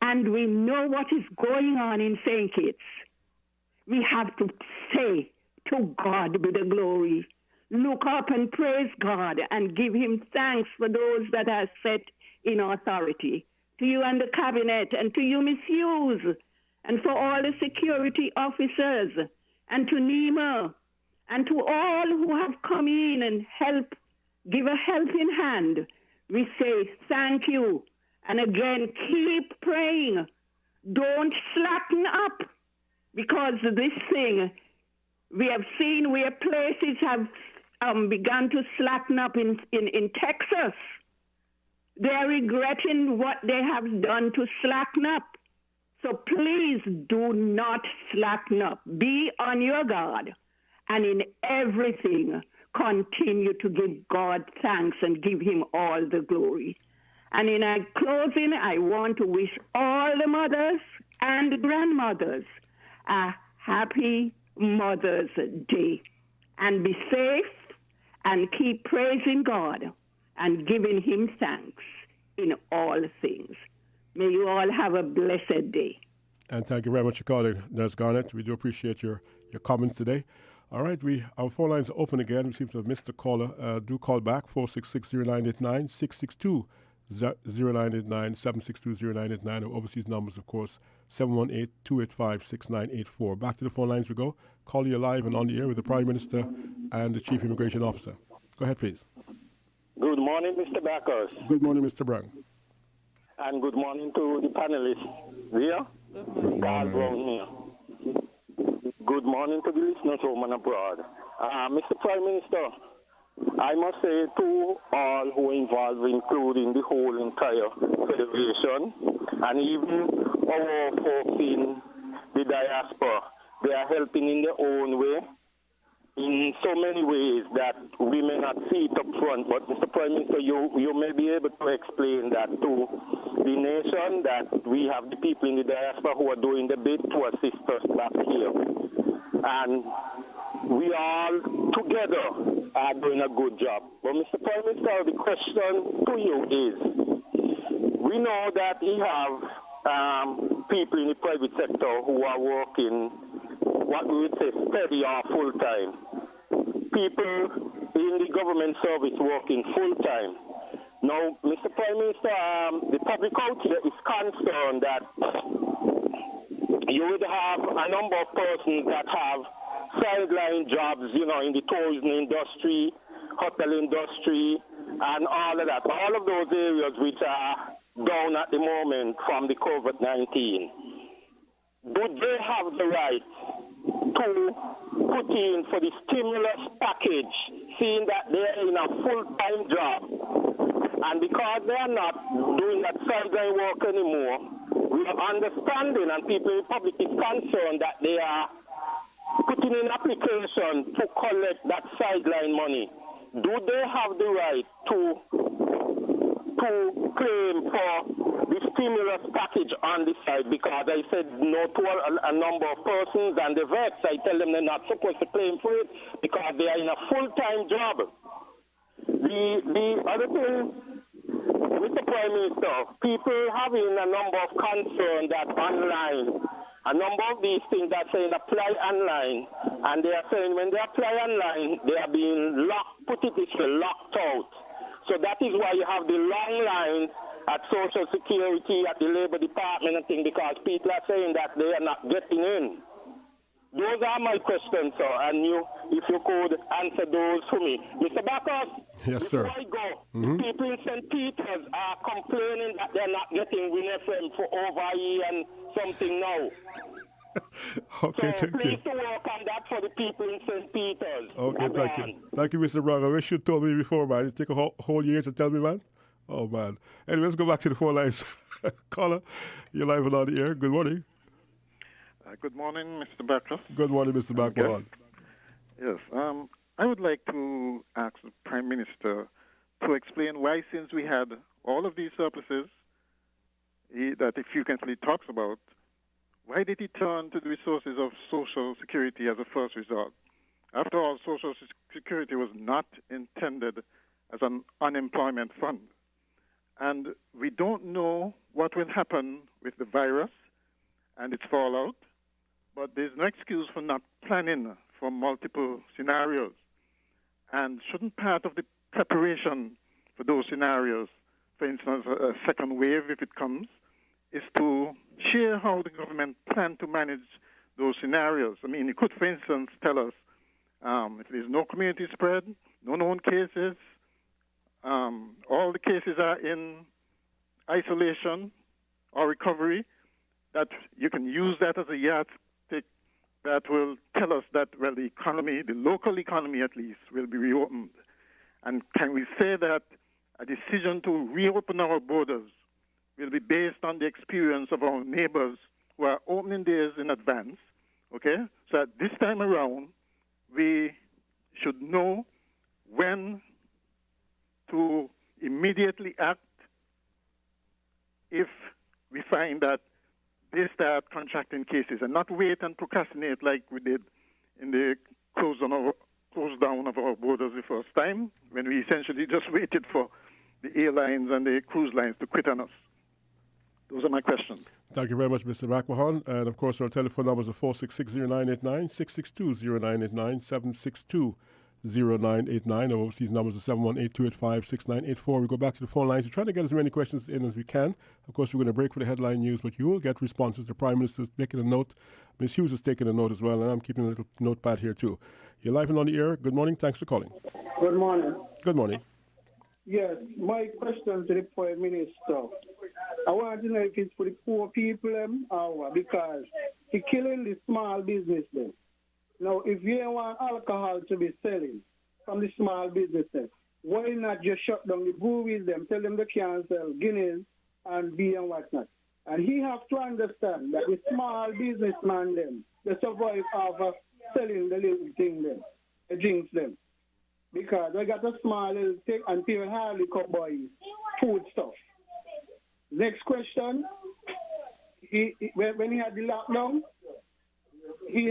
and we know what is going on in St. Kitts, we have to say, to God be the glory. Look up and praise God and give him thanks for those that are set in authority. To you and the cabinet, and to you, Miss Hughes, and for all the security officers, and to Nima, and to all who have come in and give a helping hand. We say thank you. And again, keep praying. Don't slacken up, because this thing, we have seen where places have begun to slacken up in Texas. They're regretting what they have done to slacken up. So please do not slacken up. Be on your guard. And in everything, continue to give God thanks and give him all the glory. And in closing, I want to wish all the mothers and grandmothers a happy Mother's Day. And be safe and keep praising God and giving him thanks in all things. May you all have a blessed day. And thank you very much for calling, Nurse Garnett. We do appreciate your comments today. All right, our phone lines are open again. We seem to have missed the caller. Do call back, 466-0989, 662-0989, 762-0989. Our overseas numbers, of course, 718-285-6984. Back to the phone lines we go. Call you live and on the air with the Prime Minister and the Chief Immigration Officer. Go ahead, please. Good morning, Mr. Bacchus. Good morning, Mr. Brown. And good morning to the panelists here. Good morning. Carl Brown here. Good morning to the listeners home and abroad. Mr. Prime Minister, I must say to all who are involved, including the whole entire federation, and even our folks in the diaspora, they are helping in their own way, in so many ways that we may not see it up front. But Mr. Prime Minister, you may be able to explain that to the nation, that we have the people in the diaspora who are doing the bit to assist us back here. And we all together are doing a good job. But Mr. Prime Minister, the question to you is, we know that we have people in the private sector who are working what we would say steady or full-time. People in the government service working full-time. Now, Mr. Prime Minister, the public out here is concerned that you would have a number of persons that have sideline jobs, in the tourism industry, hotel industry, and all of that. All of those areas which are down at the moment from the COVID-19. Do they have the right to put in for the stimulus package, seeing that they're in a full-time job? And because they are not doing that sideline work anymore, we are understanding, and people in the public is concerned that they are putting in application to collect that sideline money. Do they have the right to claim for the stimulus package on the side? Because I said no to a number of persons, and the vets, I tell them they're not supposed to claim for it because they are in a full-time job. The other thing, Mr. Prime Minister, people having a number of concerns that online, a number of these things that saying apply online, and they are saying when they apply online, they are being locked, put it this way, locked out. So that is why you have the long lines at Social Security, at the Labor Department and things, because people are saying that they are not getting in. Those are my questions, sir, and if you could answer those for me. Mr. Bacchus, yes, sir. Before I go, the people in St. Peter's are complaining that they're not getting Win FM for over a year and something now. Okay, so thank you. please to work on that for the people in St. Peter's. Okay, thank you. Thank you, Mr. Brown. I wish you told me before, man. It took a whole year to tell me, man. Oh, man. Anyway, let's go back to the phone lines. Caller, you're live and on the air. Good morning. Good morning, Mr. Bacchus. Good morning, Mr. Bacchus. Yes, I would like to ask the Prime Minister to explain why, since we had all of these surpluses that he frequently talks about, why did he turn to the resources of Social Security as a first resort? After all, Social Security was not intended as an unemployment fund. And we don't know what will happen with the virus and its fallout, but there's no excuse for not planning for multiple scenarios. And shouldn't part of the preparation for those scenarios, for instance, a second wave if it comes, is to share how the government plan to manage those scenarios? I mean, you could, for instance, tell us if there's no community spread, no known cases, all the cases are in isolation or recovery, that you can use that as a yardstick that will tell us that, well, the economy, the local economy at least, will be reopened. And can we say that a decision to reopen our borders will be based on the experience of our neighbors who are opening theirs in advance, okay? So at this time around, we should know when to immediately act if we find that they start contracting cases, and not wait and procrastinate like we did in the close down of our borders the first time, when we essentially just waited for the airlines and the cruise lines to quit on us. Those are my questions. Thank you very much, Mr. McMahon. And of course, our telephone numbers are 466-0989, 662-0989, 762-0989. Our overseas numbers are 718-285-6984. We go back to the phone lines. We're trying to get as many questions in as we can. Of course, we're going to break for the headline news, but you will get responses. The Prime Minister's taking a note. Ms. Hughes is taking a note as well, and I'm keeping a little notepad here too. You're live and on the air. Good morning. Thanks for calling. Good morning. Good morning. Yes, my question to the Prime Minister. I want to know if it's for the poor people or because he's killing the small businessmen. Now, if you want alcohol to be selling from the small businesses, why not just shut down the breweries, them, tell them they can't sell Guinness and beer and whatnot? And he has to understand that the small businessman, them, they survive off of selling the little thing, them, the drinks, them. Because they got a small little thing and people hardly come buy food stuff. Next question, when he had the lockdown, he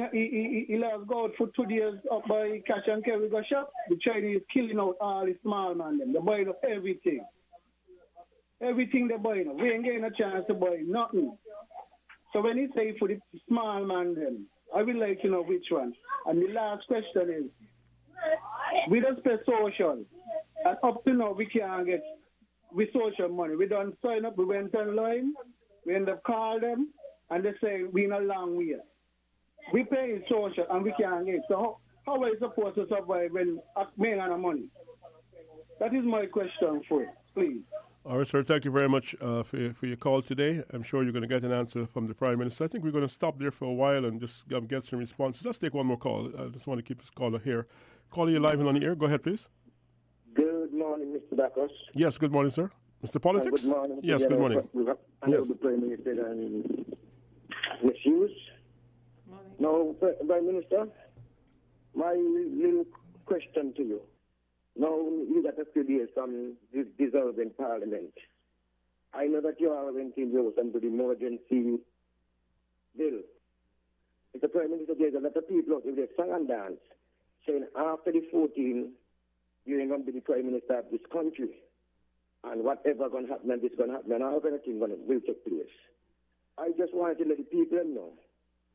let us go out for 2 days up by cash and carry go shop. The Chinese killing out all the small man them. They're buying up everything. Everything they're buying up. We ain't getting a chance to buy nothing. So when he say for the small man them, I would like to know which one. And the last question is, we don't pay social. And up to now we can't get with social money. We don't sign up, we went online, we end up calling them, and they say we're in a long way. We pay social and we can't get. So how are you supposed to survive when men have no money? That is my question for please. All right, sir. Thank you very much for your call today. I'm sure you're going to get an answer from the Prime Minister. I think we're going to stop there for a while and just get some responses. Let's take one more call. I just want to keep this caller here. Caller, you live and on the air. Go ahead, please. Good morning, Mr. Bacchus. Yes, good morning, sir. Mr. Politics? Good morning. Yes, good morning. Yes. The Prime Minister and Ms. Hughes. Morning. Now, Prime Minister, my little question to you. Now, you got a few days from this dissolving Parliament. I know that you are renting yours under the emergency bill. Mr. Prime Minister, there's a lot of people out there song and dance saying after the 14th, you ain't going to be the Prime Minister of this country. And whatever going to happen and this going to happen and all everything will take place. I just wanted to let the people know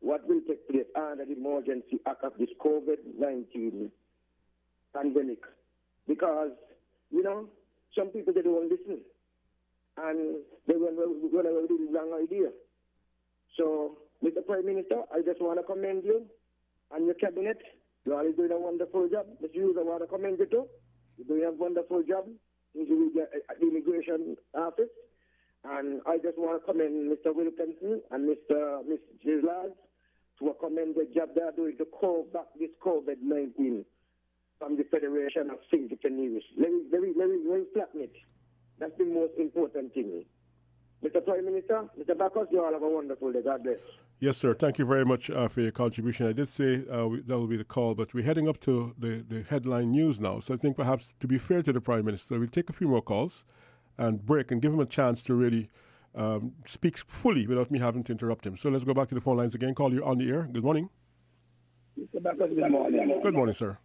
what will take place under the emergency act of this COVID-19 pandemic. Because, you know, some people, they don't listen. And they went with a really wrong idea. So, Mr. Prime Minister, I just want to commend you and your cabinet. You are doing a wonderful job. Mr. Hughes, I want to commend you too. You're doing a wonderful job in the immigration office. And I just want to commend Mr. Wilkinson and Miss Gislard to commend the job they are doing to combat this COVID-19 from the Federation of Syndicated News. Very flatten it. That's the most important thing. Mr. Prime Minister, Mr. Bacchus, you all have a wonderful day. God bless. Yes, sir. Thank you very much for your contribution. I did say that will be the call, but we're heading up to the headline news now. So I think perhaps to be fair to the Prime Minister, we'll take a few more calls and break and give him a chance to really speak fully without me having to interrupt him. So let's go back to the phone lines again. Call you on the air. Good morning. Mr. Bacchus, good morning. Good morning, sir.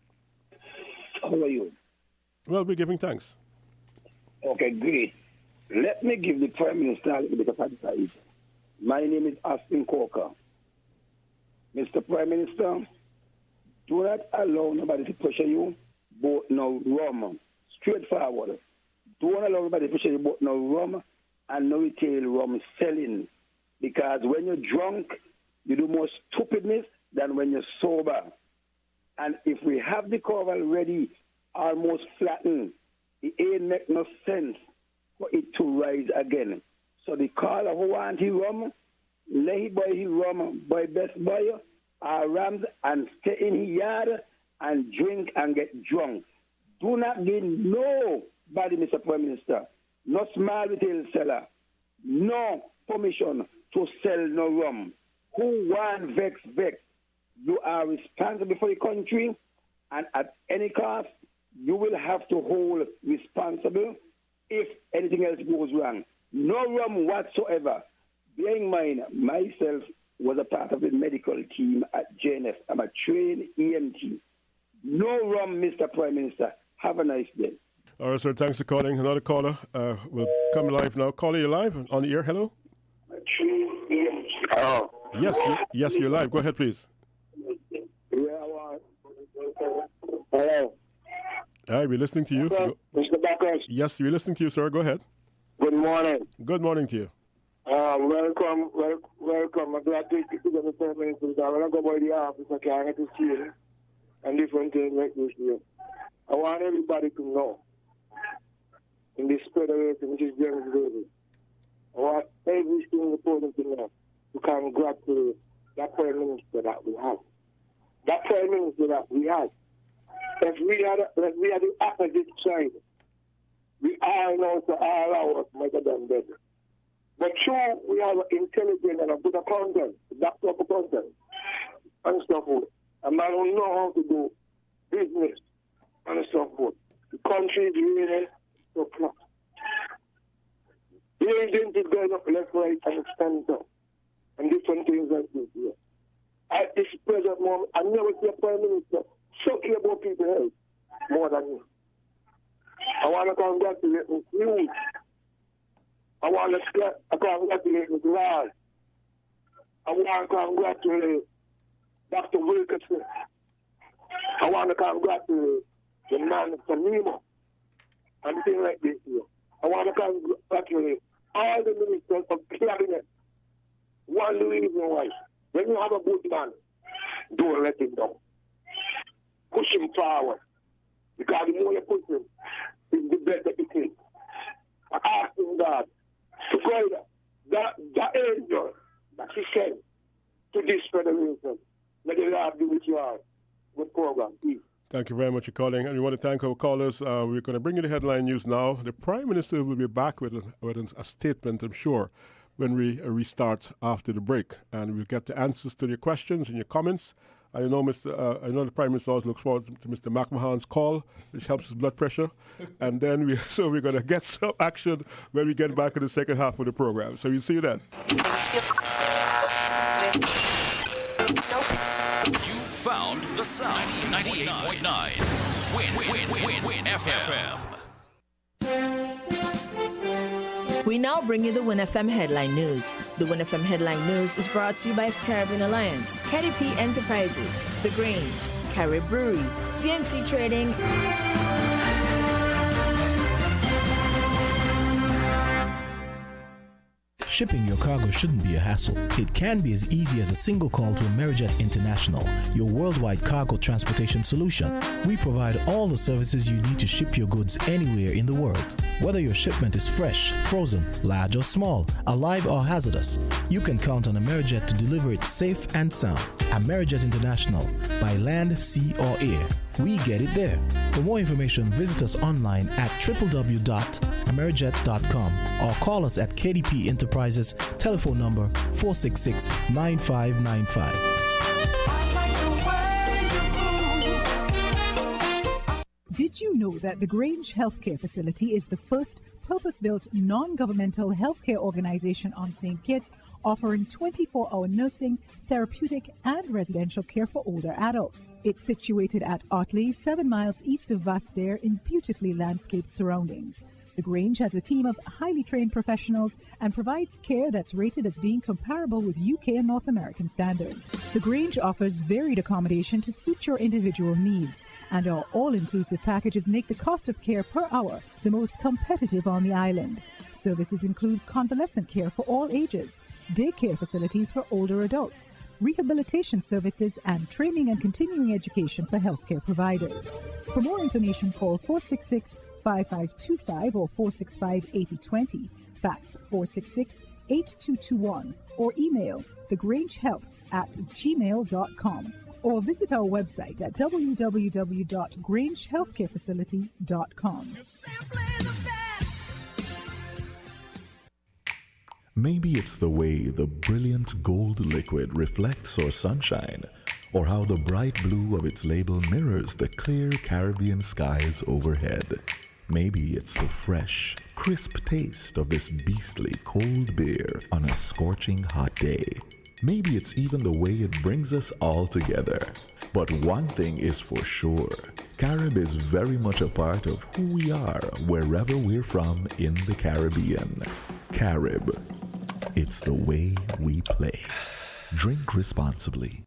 How are you? Well, we're giving thanks. Okay, great. Let me give the Prime Minister a little bit of advice. My name is Austin Coker. Mr. Prime Minister, do not allow nobody to pressure you, but no rum. Straightforward. Do not allow nobody to pressure you, but no rum and no retail rum selling. Because when you're drunk, you do more stupidness than when you're sober. And if we have the curve already almost flattened, it ain't make no sense for it to rise again. So the caller who want his rum, let him buy his rum, buy best buy rams and stay in his yard and drink and get drunk. Do not give nobody, Mr. Prime Minister, no small retail seller, no permission to sell no rum. Who want vex? You are responsible for the country, and at any cost, you will have to hold responsible if anything else goes wrong. No rum whatsoever. Bear in mind, myself was a part of the medical team at JNF. I'm a trained EMT. No rum, Mr. Prime Minister. Have a nice day. All right, sir. Thanks for calling. Another caller will come live now. Caller, you live on the air. Hello? Hello. Yes, you're live. Go ahead, please. Hello. Hi, we're listening to you. Mr. Bacchus. Yes, we're listening to you, sir. Go ahead. Good morning. Good morning to you. Welcome. I'm glad to speak to the Prime Minister. I want to go by the office. I can't get to see you and different things like this here. I want everybody to know in this federation, which is James Davis, I want every single person to know to congratulate that Prime Minister that we have. That Prime Minister that we have. If we are the opposite side, we all know to all ours might have done better. But sure, we have intelligent and a good accountant, doctor of accountant, and so forth. A man who know how to do business and so forth. The country is really so close. The agent is going up left, right, and stand up, and different things like this. Yeah. At this present moment, I never see a Prime Minister so care about people's health more than you. I want to congratulate Ms. Hughes. I want to congratulate Ms. Lars. I want to congratulate Dr. Wilkinson. I want to congratulate the man from Nemo and things like this here. I want to congratulate all the ministers of cabinet. One reason why. When you have a good man, don't let him down. Push him forward. Because the more you push him, the better it is. I ask him God to guide that angel that he sent to this federation. Let the Lord be with you all. Good program, please. Thank you very much for calling. And we want to thank our callers. We're going to bring you the headline news now. The Prime Minister will be back with a statement, I'm sure, when we restart after the break. And we'll get the answers to your questions and your comments. I know the Prime Minister always looks forward to Mr. McMahon's call, which helps his blood pressure. And then we're going to get some action when we get back in the second half of the program. So we'll see you then. You found the sound. 98.9. Win FM. We now bring you the Win FM Headline News. The Win FM Headline News is brought to you by Caribbean Alliance, KDP Enterprises, The Grange, Carib Brewery, CNC Trading. Shipping your cargo shouldn't be a hassle. It can be as easy as a single call to Amerijet International, your worldwide cargo transportation solution. We provide all the services you need to ship your goods anywhere in the world. Whether your shipment is fresh, frozen, large or small, alive or hazardous, you can count on Amerijet to deliver it safe and sound. Amerijet International, by land, sea or air. We get it there. For more information, visit us online at www.amerijet.com or call us at KDP Enterprises, telephone number 466-9595. Did you know that the Grange Healthcare Facility is the first purpose-built non-governmental healthcare organization on St. Kitts, offering 24-hour nursing, therapeutic, and residential care for older adults? It's situated at Otley, 7 miles east of Vastair in beautifully landscaped surroundings. The Grange has a team of highly trained professionals and provides care that's rated as being comparable with UK and North American standards. The Grange offers varied accommodation to suit your individual needs, and our all-inclusive packages make the cost of care per hour the most competitive on the island. Services include convalescent care for all ages, daycare facilities for older adults, rehabilitation services, and training and continuing education for healthcare providers. For more information, call 466-5525 or 465-8020, fax 466-8221, or email thegrangehealth@gmail.com, or visit our website at www.grangehealthcarefacility.com. Maybe it's the way the brilliant gold liquid reflects our sunshine, or how the bright blue of its label mirrors the clear Caribbean skies overhead. Maybe it's the fresh, crisp taste of this beastly cold beer on a scorching hot day. Maybe it's even the way it brings us all together. But one thing is for sure, Carib is very much a part of who we are wherever we're from in the Caribbean. Carib. It's the way we play. Drink responsibly.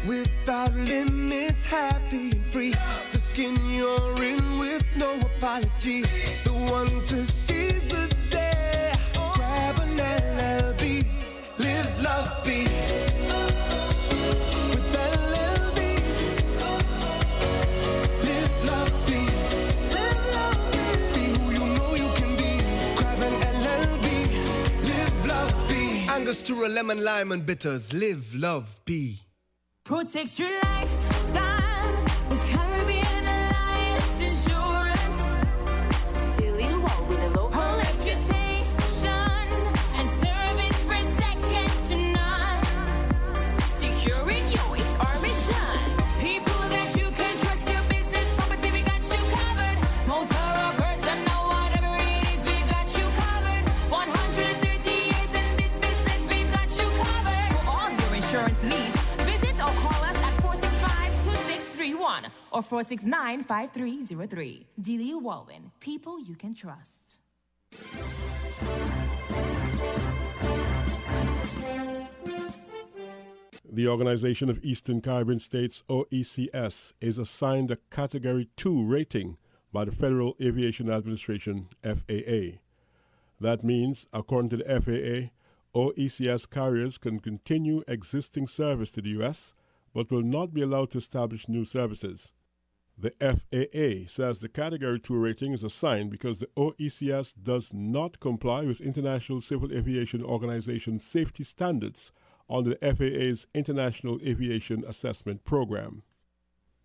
Without limits, happy and free. The skin you're in with no apology. The one to seize the day. Grab an LLB. Live, love, be. With LLB. Live, love, be. Live, love, be. Be who you know you can be. Grab an LLB. Live, love, be. Angostura, lemon, lime, and bitters. Live, love, be. Protect your lifestyle with Caribbean Alliance Insurance. Dealing well with a low reputation and service for second to none. Securing you is our mission. People that you can trust, your business, property, we got you covered. Motor or personal, whatever it is, we got you covered. 130 years in this business, we got you covered. For all your insurance needs, or call us at 465-2631 or 469-5303. Dealey Walwyn, people you can trust. The Organization of Eastern Caribbean States, OECS, is assigned a Category 2 rating by the Federal Aviation Administration, FAA. That means, according to the FAA, OECS carriers can continue existing service to the U.S., but will not be allowed to establish new services. The FAA says the Category 2 rating is assigned because the OECS does not comply with International Civil Aviation Organization safety standards under the FAA's International Aviation Assessment Program.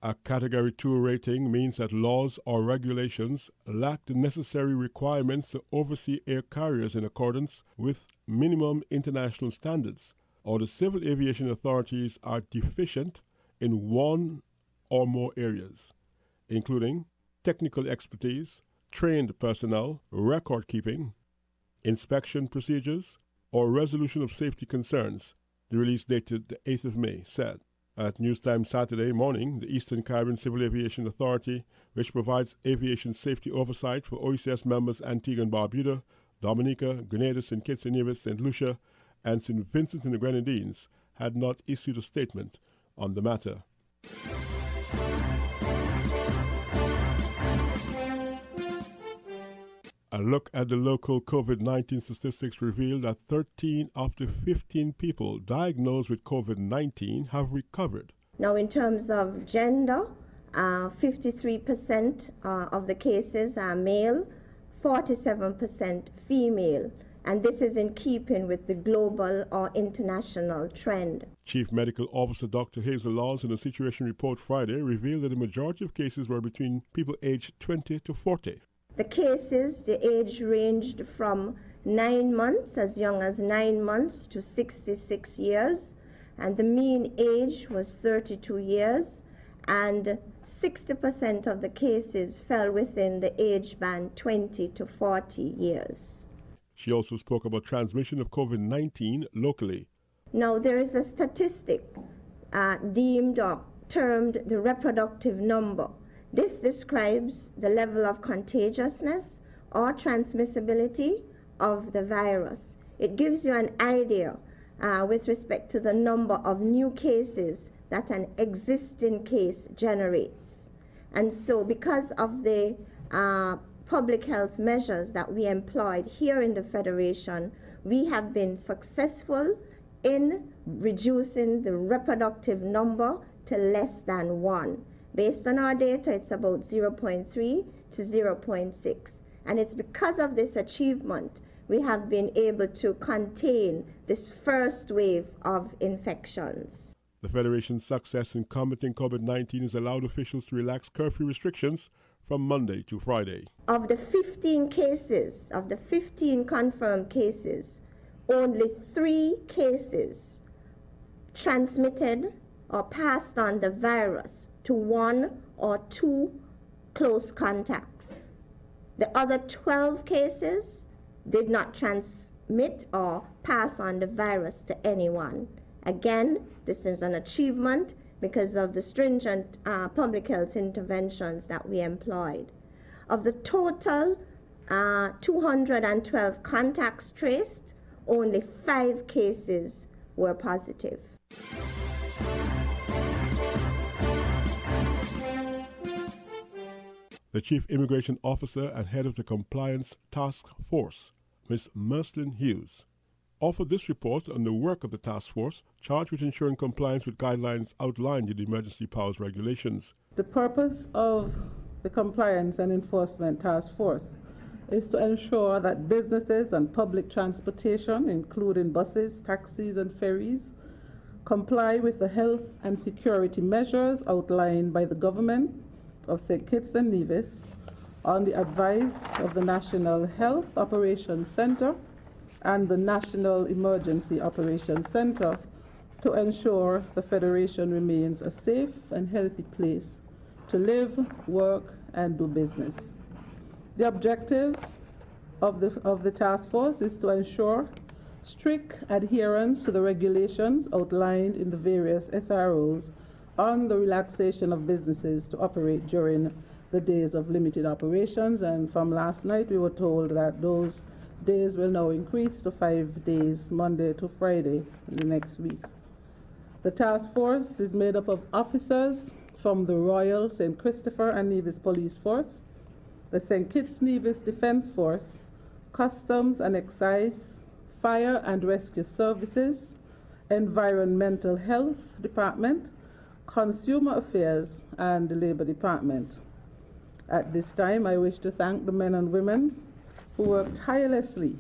A Category 2 rating means that laws or regulations lack the necessary requirements to oversee air carriers in accordance with minimum international standards, or the civil aviation authorities are deficient in one or more areas, including technical expertise, trained personnel, record keeping, inspection procedures, or resolution of safety concerns, the release dated the 8th of May said. At Newstime Saturday morning, the Eastern Caribbean Civil Aviation Authority, which provides aviation safety oversight for OECS members Antigua and Barbuda, Dominica, Grenada, St. Kitts and Nevis, St. Lucia, and St. Vincent and the Grenadines, had not issued a statement on the matter. A look at the local COVID-19 statistics revealed that 13 of the 15 people diagnosed with COVID-19 have recovered. Now, in terms of gender, 53% of the cases are male, 47% female, and this is in keeping with the global or international trend. Chief Medical Officer Dr. Hazel Laws in a situation report Friday revealed that the majority of cases were between people aged 20 to 40. The cases, the age ranged from 9 months, as young as 9 months, to 66 years, and the mean age was 32 years, and 60% of the cases fell within the age band 20 to 40 years. She also spoke about transmission of COVID-19 locally. Now, there is a statistic deemed or termed the reproductive number. This describes the level of contagiousness or transmissibility of the virus. It gives you an idea with respect to the number of new cases that an existing case generates. And so because of the public health measures that we employed here in the Federation, we have been successful in reducing the reproductive number to less than 1. Based on our data, it's about 0.3 to 0.6. And it's because of this achievement we have been able to contain this first wave of infections. The Federation's success in combating COVID-19 has allowed officials to relax curfew restrictions from Monday to Friday. Of the 15 cases, of the 15 confirmed cases, only 3 cases transmitted or passed on the virus to 1 or 2 close contacts. The other 12 cases did not transmit or pass on the virus to anyone. Again, this is an achievement because of the stringent public health interventions that we employed. Of the total 212 contacts traced, only 5 cases were positive. The Chief Immigration Officer and Head of the Compliance Task Force, Ms. Mercelyn Hughes, offered this report on the work of the task force charged with ensuring compliance with guidelines outlined in the Emergency Powers Regulations. The purpose of the Compliance and Enforcement Task Force is to ensure that businesses and public transportation, including buses, taxis, and ferries, comply with the health and security measures outlined by the government of St. Kitts and Nevis on the advice of the National Health Operations Center and the National Emergency Operations Center to ensure the Federation remains a safe and healthy place to live, work, and do business. The objective of the task force is to ensure strict adherence to the regulations outlined in the various SROs on the relaxation of businesses to operate during the days of limited operations, and from last night we were told that those days will now increase to 5 days, Monday to Friday, in the next week. The task force is made up of officers from the Royal St. Christopher and Nevis Police Force, the St. Kitts Nevis Defense Force, Customs and Excise, Fire and Rescue Services, Environmental Health Department, Consumer Affairs, and the Labor Department. At this time, I wish to thank the men and women who work tirelessly,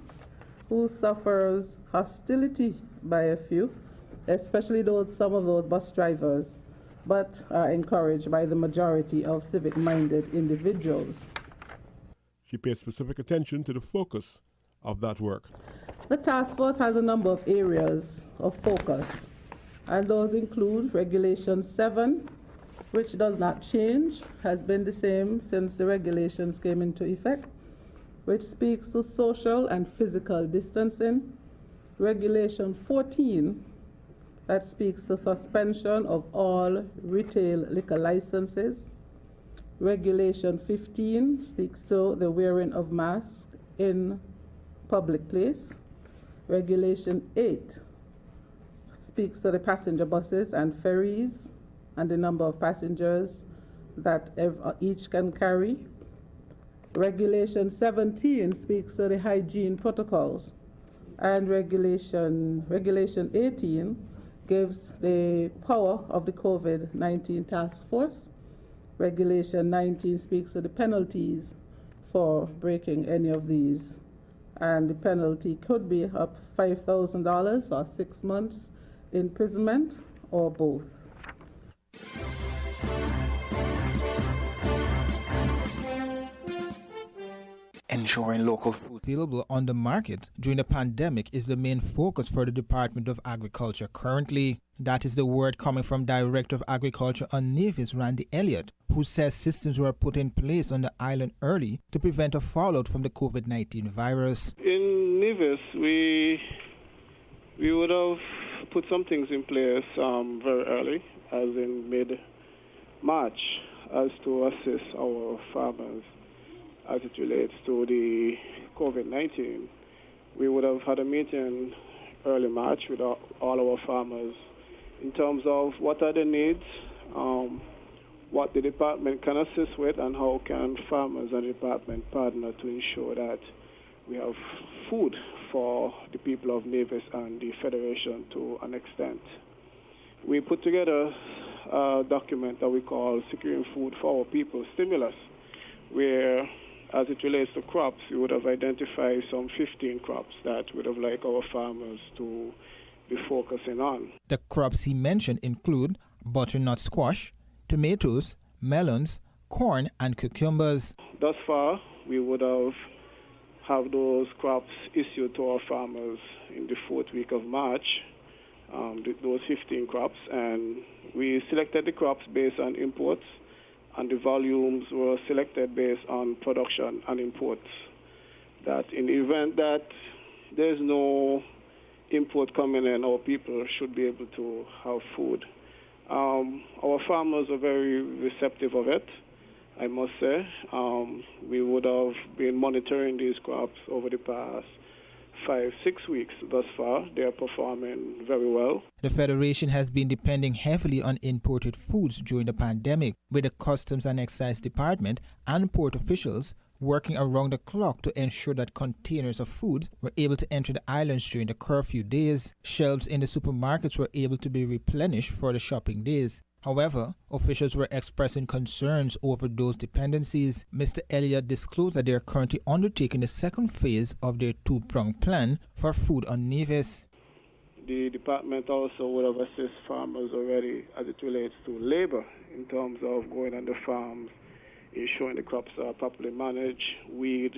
who suffers hostility by a few, especially some of those bus drivers, but are encouraged by the majority of civic-minded individuals. She paid specific attention to the focus of that work. The task force has a number of areas of focus, and those include Regulation 7, which does not change, has been the same since the regulations came into effect, which speaks to social and physical distancing. Regulation 14, that speaks to suspension of all retail liquor licenses. Regulation 15 speaks to the wearing of masks in public place. Regulation 8 speaks to the passenger buses and ferries and the number of passengers that each can carry. Regulation 17 speaks to the hygiene protocols. And Regulation 18 gives the power of the COVID-19 task force. Regulation 19 speaks to the penalties for breaking any of these. And the penalty could be up $5,000 or 6 months imprisonment or both. Ensuring local food available on the market during the pandemic is the main focus for the Department of Agriculture currently. That is the word coming from Director of Agriculture on Nevis, Randy Elliott, who says systems were put in place on the island early to prevent a fallout from the COVID-19 virus. In Nevis, we would have put some things in place very early, as in mid-March, as to assist our farmers as it relates to the COVID-19. We would have had a meeting early March with all our farmers in terms of what are the needs, what the department can assist with, and how can farmers and the department partner to ensure that we have food for the people of Nevis and the Federation to an extent. We put together a document that we call Securing Food for Our People Stimulus, where, as it relates to crops, we would have identified some 15 crops that would have like our farmers to be focusing on. The crops he mentioned include butternut squash, tomatoes, melons, corn, and cucumbers. Thus far, we would have those crops issued to our farmers in the 4th week of March, those 15 crops, and we selected the crops based on imports, and the volumes were selected based on production and imports. That in the event that there's no import coming in, our people should be able to have food. Our farmers are very receptive of it, I must say. We would have been monitoring these crops over the past 5-6 weeks thus far. They are performing very well. The Federation has been depending heavily on imported foods during the pandemic, with the Customs and Excise Department and port officials working around the clock to ensure that containers of food were able to enter the islands during the curfew days. Shelves in the supermarkets were able to be replenished for the shopping days. However, officials were expressing concerns over those dependencies. Mr. Elliott disclosed that they are currently undertaking the second phase of their two-pronged plan for food on Nevis. The department also would have assisted farmers already as it relates to labor in terms of going on the farms, ensuring the crops are properly managed, weed,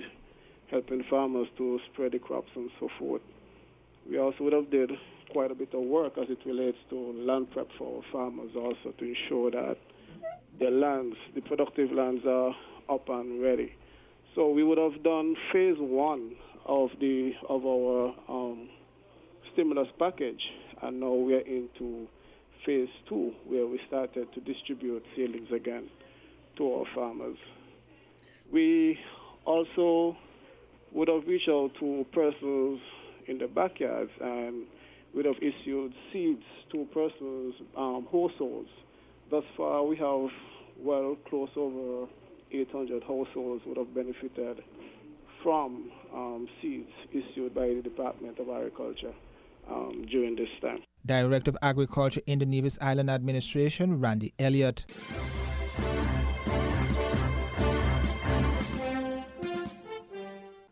helping farmers to spread the crops and so forth. We also would have did quite a bit of work as it relates to land prep for our farmers also to ensure that their lands, the productive lands, are up and ready. So we would have done phase 1 of our stimulus package, and now we are into phase 2, where we started to distribute seedlings again to our farmers. We also would have reached out to persons in the backyards and would have issued seeds to persons' households. Thus far, we have close over 800 households would have benefited from seeds issued by the Department of Agriculture during this time. Director of Agriculture in the Nevis Island Administration, Randy Elliott.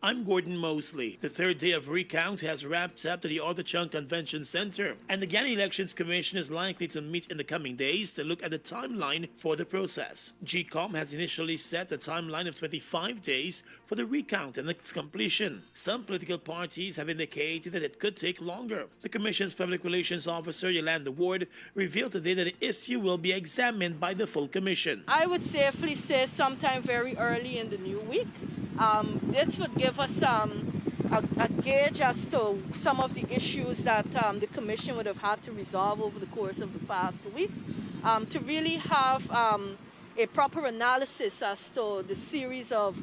I'm Gordon Mosley. The third day of recount has wrapped up at the Ortachunk Convention Center, and the Ghana Elections Commission is likely to meet in the coming days to look at the timeline for the process. GCOM has initially set a timeline of 25 days for the recount and its completion. Some political parties have indicated that it could take longer. The Commission's Public Relations Officer, Yolanda Ward, revealed today that the issue will be examined by the full Commission. I would safely say sometime very early in the new week. This would give us a gauge as to some of the issues that the Commission would have had to resolve over the course of the past week, to really have a proper analysis as to the series of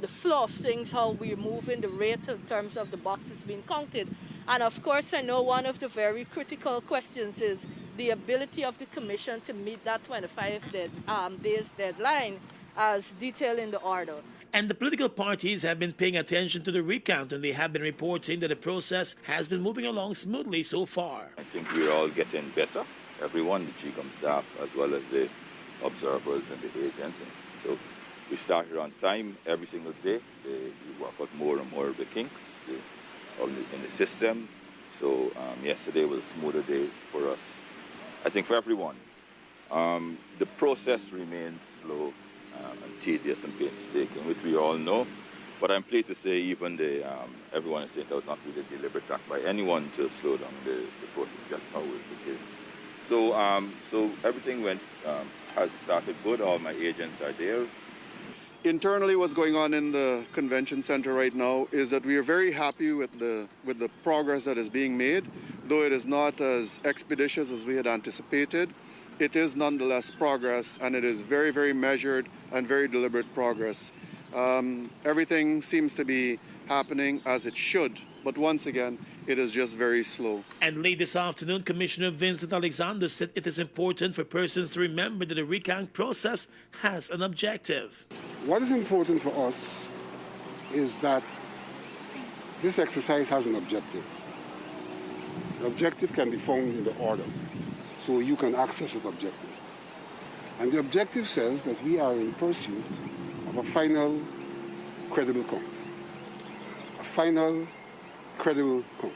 the flow of things, how we're moving, the rate in terms of the boxes being counted. And of course, I know one of the very critical questions is the ability of the Commission to meet that 25 days deadline as detailed in the order. And the political parties have been paying attention to the recount, and they have been reporting that the process has been moving along smoothly so far. I think we're all getting better, everyone, the GCOM staff as well as the observers and the agents. So we started on time every single day. We work out more and more of the kinks in the system. So yesterday was a smoother day for us, I think for everyone. The process remains slow and tedious and painstaking, which we all know. But I'm pleased to say even everyone is saying that was not really a deliberate act by anyone to slow down the process, just how it was the case. So everything has started good. All my agents are there. Internally, what's going on in the convention center right now is that we are very happy with the progress that is being made, though it is not as expeditious as we had anticipated. It is nonetheless progress, and it is very, very measured and very deliberate progress. Everything seems to be happening as it should, but once again, it is just very slow. And late this afternoon, Commissioner Vincent Alexander said it is important for persons to remember that the recount process has an objective. What is important for us is that this exercise has an objective. The objective can be found in the order, so you can access that objective. And the objective says that we are in pursuit of a final credible count. A final credible count.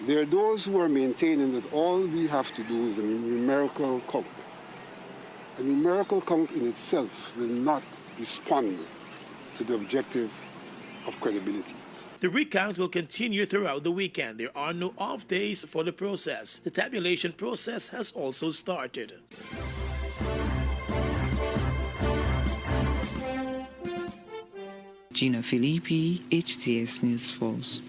There are those who are maintaining that all we have to do is a numerical count. A numerical count in itself will not respond to the objective of credibility. The recount will continue throughout the weekend. There are no off days for the process. The tabulation process has also started. Gina Filippi, HTS News Force.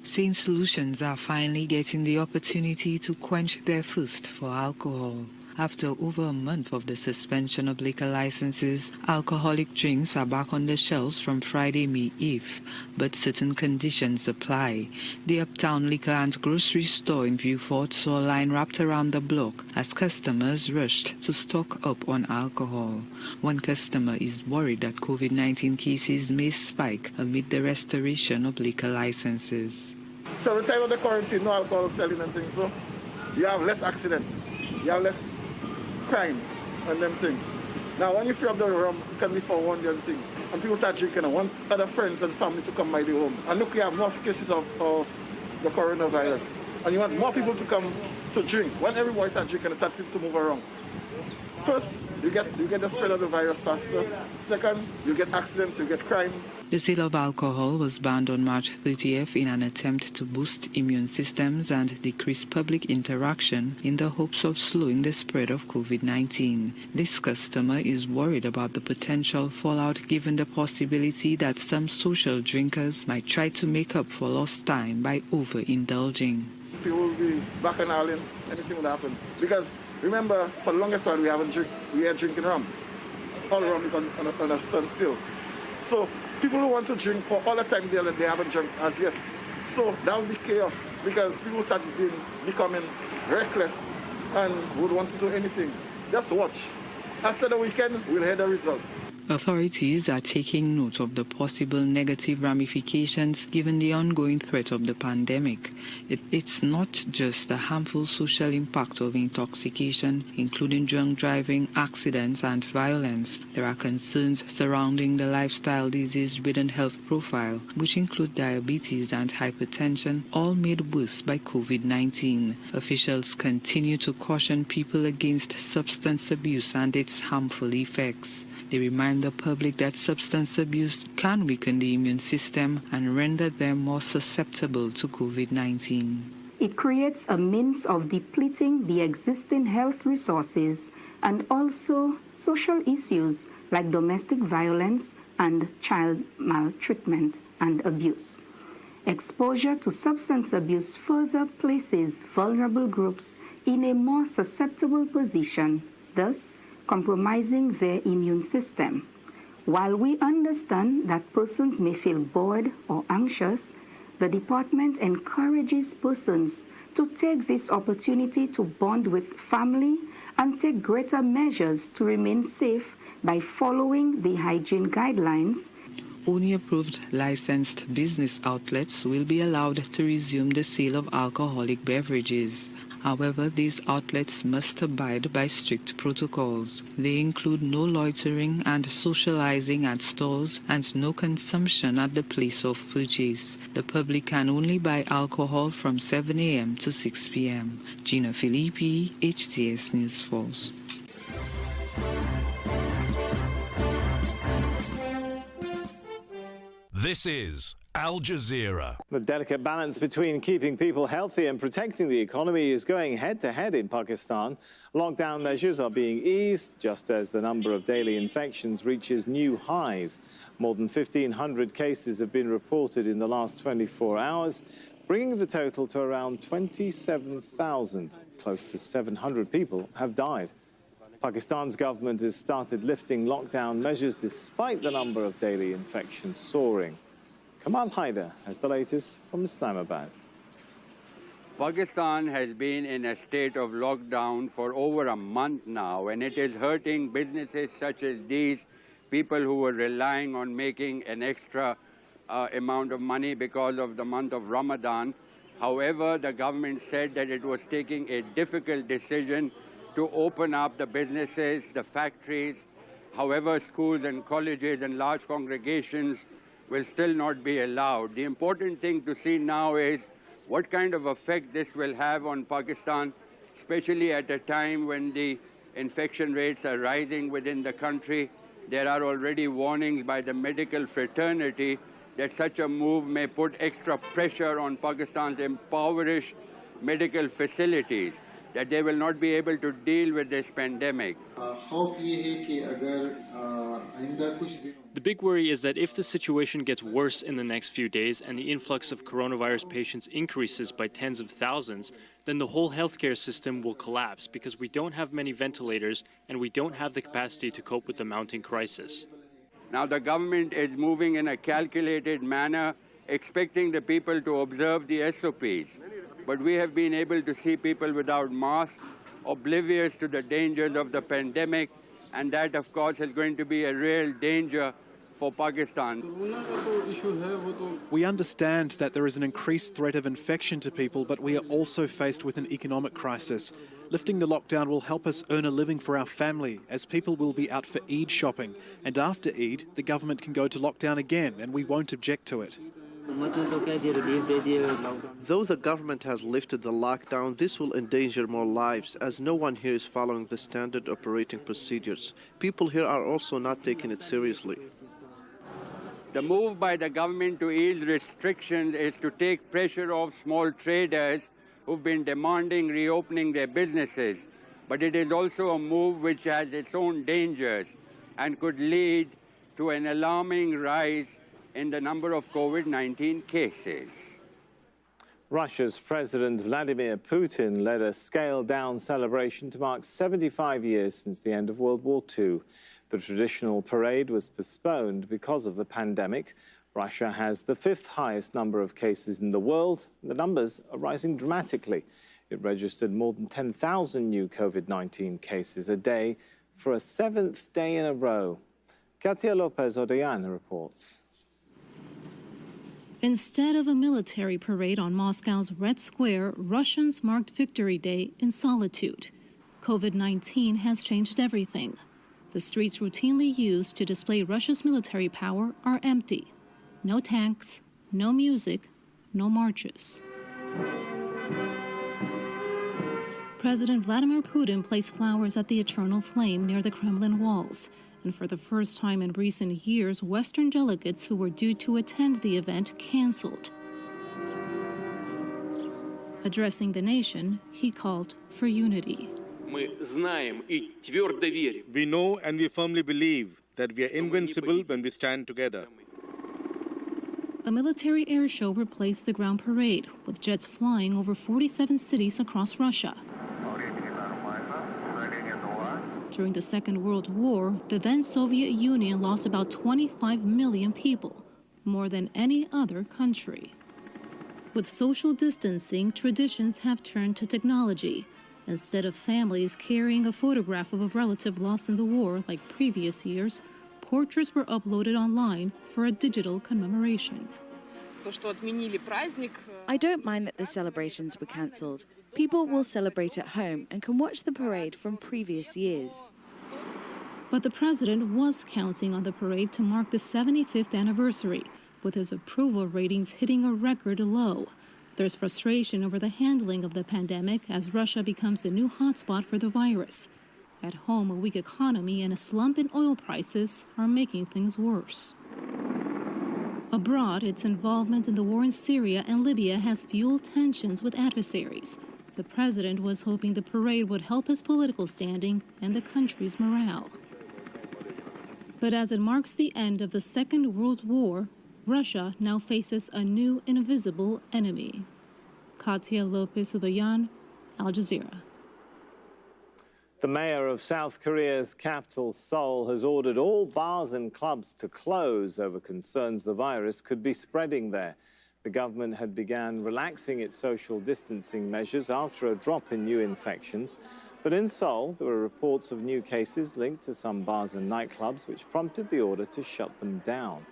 Saint Solutions are finally getting the opportunity to quench their thirst for alcohol. After over a month of the suspension of liquor licenses, alcoholic drinks are back on the shelves from Friday, May 8th, but certain conditions apply. The Uptown Liquor and Grocery Store in Vieux-Fort saw a line wrapped around the block as customers rushed to stock up on alcohol. One customer is worried that COVID-19 cases may spike amid the restoration of liquor licenses. From the time of the quarantine, no alcohol selling and things, so you have less accidents, you have less crime and them things. Now, when you free up the rum, it can be for one young thing. And people start drinking and want other friends and family to come by the home. And look, you have more cases of the coronavirus. And you want more people to come to drink. When everybody starts drinking, they start to move around. First, you get the spread of the virus faster. Second, you get accidents, you get crime. The sale of alcohol was banned on March 30th in an attempt to boost immune systems and decrease public interaction in the hopes of slowing the spread of COVID-19. This customer is worried about the potential fallout given the possibility that some social drinkers might try to make up for lost time by overindulging. People will be back and all in, anything will happen. Because remember, for the longest while we are drinking rum. All rum is on a standstill. So people who want to drink for all the time they haven't drunk as yet. So that will be chaos because people start becoming reckless and would want to do anything. Just watch. After the weekend, we'll hear the results. Authorities are taking note of the possible negative ramifications given the ongoing threat of the pandemic. It's not just the harmful social impact of intoxication, including drunk driving, accidents and violence. There are concerns surrounding the lifestyle disease-ridden health profile, which include diabetes and hypertension, all made worse by COVID-19. Officials continue to caution people against substance abuse and its harmful effects. They remind the public that substance abuse can weaken the immune system and render them more susceptible to COVID-19. It creates a means of depleting the existing health resources and also social issues like domestic violence and child maltreatment and abuse. Exposure to substance abuse further places vulnerable groups in a more susceptible position, thus compromising their immune system. While we understand that persons may feel bored or anxious, the department encourages persons to take this opportunity to bond with family and take greater measures to remain safe by following the hygiene guidelines. Only approved licensed business outlets will be allowed to resume the sale of alcoholic beverages. However, these outlets must abide by strict protocols. They include no loitering and socializing at stores and no consumption at the place of purchase. The public can only buy alcohol from 7 a.m. to 6 p.m. Gina Filippi, HTS News Force. This is Al Jazeera. The delicate balance between keeping people healthy and protecting the economy is going head-to-head in Pakistan. Lockdown measures are being eased just as the number of daily infections reaches new highs. More than 1,500 cases have been reported in the last 24 hours, bringing the total to around 27,000. Close to 700 people have died. Pakistan's government has started lifting lockdown measures despite the number of daily infections soaring. Kamal Haider has the latest from Islamabad. Pakistan has been in a state of lockdown for over a month now, and it is hurting businesses such as these, people who were relying on making an extra amount of money because of the month of Ramadan. However, the government said that it was taking a difficult decision to open up the businesses, the factories. However, schools and colleges and large congregations will still not be allowed. The important thing to see now is what kind of effect this will have on Pakistan, especially at a time when the infection rates are rising within the country. There are already warnings by the medical fraternity that such a move may put extra pressure on Pakistan's impoverished medical facilities, that they will not be able to deal with this pandemic. The big worry is that if the situation gets worse in the next few days and the influx of coronavirus patients increases by tens of thousands, then the whole healthcare system will collapse because we don't have many ventilators and we don't have the capacity to cope with the mounting crisis. Now the government is moving in a calculated manner, expecting the people to observe the SOPs. But we have been able to see people without masks, oblivious to the dangers of the pandemic, and that, of course, is going to be a real danger for Pakistan. We understand that there is an increased threat of infection to people, but we are also faced with an economic crisis. Lifting the lockdown will help us earn a living for our family, as people will be out for Eid shopping. And after Eid, the government can go to lockdown again, and we won't object to it. Though the government has lifted the lockdown, this will endanger more lives, as no one here is following the standard operating procedures. People here are also not taking it seriously. The move by the government to ease restrictions is to take pressure off small traders who've been demanding reopening their businesses. But it is also a move which has its own dangers and could lead to an alarming rise in the number of COVID-19 cases. Russia's President Vladimir Putin led a scaled-down celebration to mark 75 years since the end of World War II. The traditional parade was postponed because of the pandemic. Russia has the 5th highest number of cases in the world. The numbers are rising dramatically. It registered more than 10,000 new COVID-19 cases a day for a 7th day in a row. Katia Lopez-Orellana reports. Instead of a military parade on Moscow's Red Square, Russians marked Victory Day in solitude. COVID-19 has changed everything. The streets routinely used to display Russia's military power are empty. No tanks, no music, no marches. President Vladimir Putin placed flowers at the Eternal Flame near the Kremlin walls. And for the first time in recent years, Western delegates who were due to attend the event canceled. Addressing the nation, he called for unity. We know and we firmly believe that we are invincible when we stand together. A military air show replaced the ground parade, with jets flying over 47 cities across Russia. During the Second World War, the then Soviet Union lost about 25 million people, more than any other country. With social distancing, traditions have turned to technology. Instead of families carrying a photograph of a relative lost in the war like previous years, portraits were uploaded online for a digital commemoration. I don't mind that the celebrations were cancelled. People will celebrate at home and can watch the parade from previous years. But the president was counting on the parade to mark the 75th anniversary, with his approval ratings hitting a record low. There's frustration over the handling of the pandemic as Russia becomes the new hotspot for the virus. At home, a weak economy and a slump in oil prices are making things worse. Abroad, its involvement in the war in Syria and Libya has fueled tensions with adversaries. The president was hoping the parade would help his political standing and the country's morale. But as it marks the end of the Second World War, Russia now faces a new invisible enemy. Katia Lopez-Orellana, Al Jazeera. The mayor of South Korea's capital, Seoul, has ordered all bars and clubs to close over concerns the virus could be spreading there. The government had begun relaxing its social distancing measures after a drop in new infections. But in Seoul, there were reports of new cases linked to some bars and nightclubs, which prompted the order to shut them down.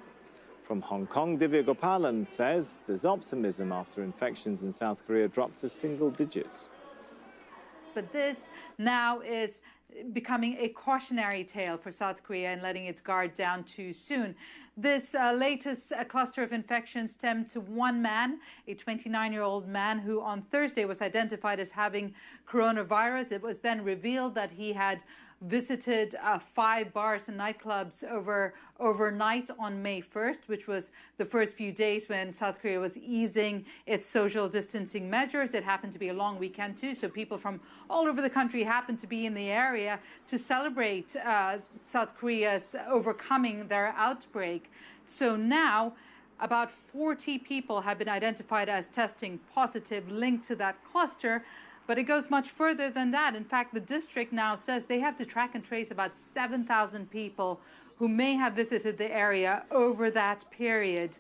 From Hong Kong, Divya Gopalan says there's optimism after infections in South Korea dropped to single digits. But this now is becoming a cautionary tale for South Korea and letting its guard down too soon. This latest cluster of infections stemmed to one man, a 29-year-old man who on Thursday was identified as having coronavirus. It was then revealed that he had visited 5 bars and nightclubs overnight on May 1st, which was the first few days when South Korea was easing its social distancing measures. It happened to be a long weekend too, so people from all over the country happened to be in the area to celebrate South Korea's overcoming their outbreak. So now about 40 people have been identified as testing positive linked to that cluster. But it goes much further than that. In fact, the district now says they have to track and trace about 7,000 people who may have visited the area over that period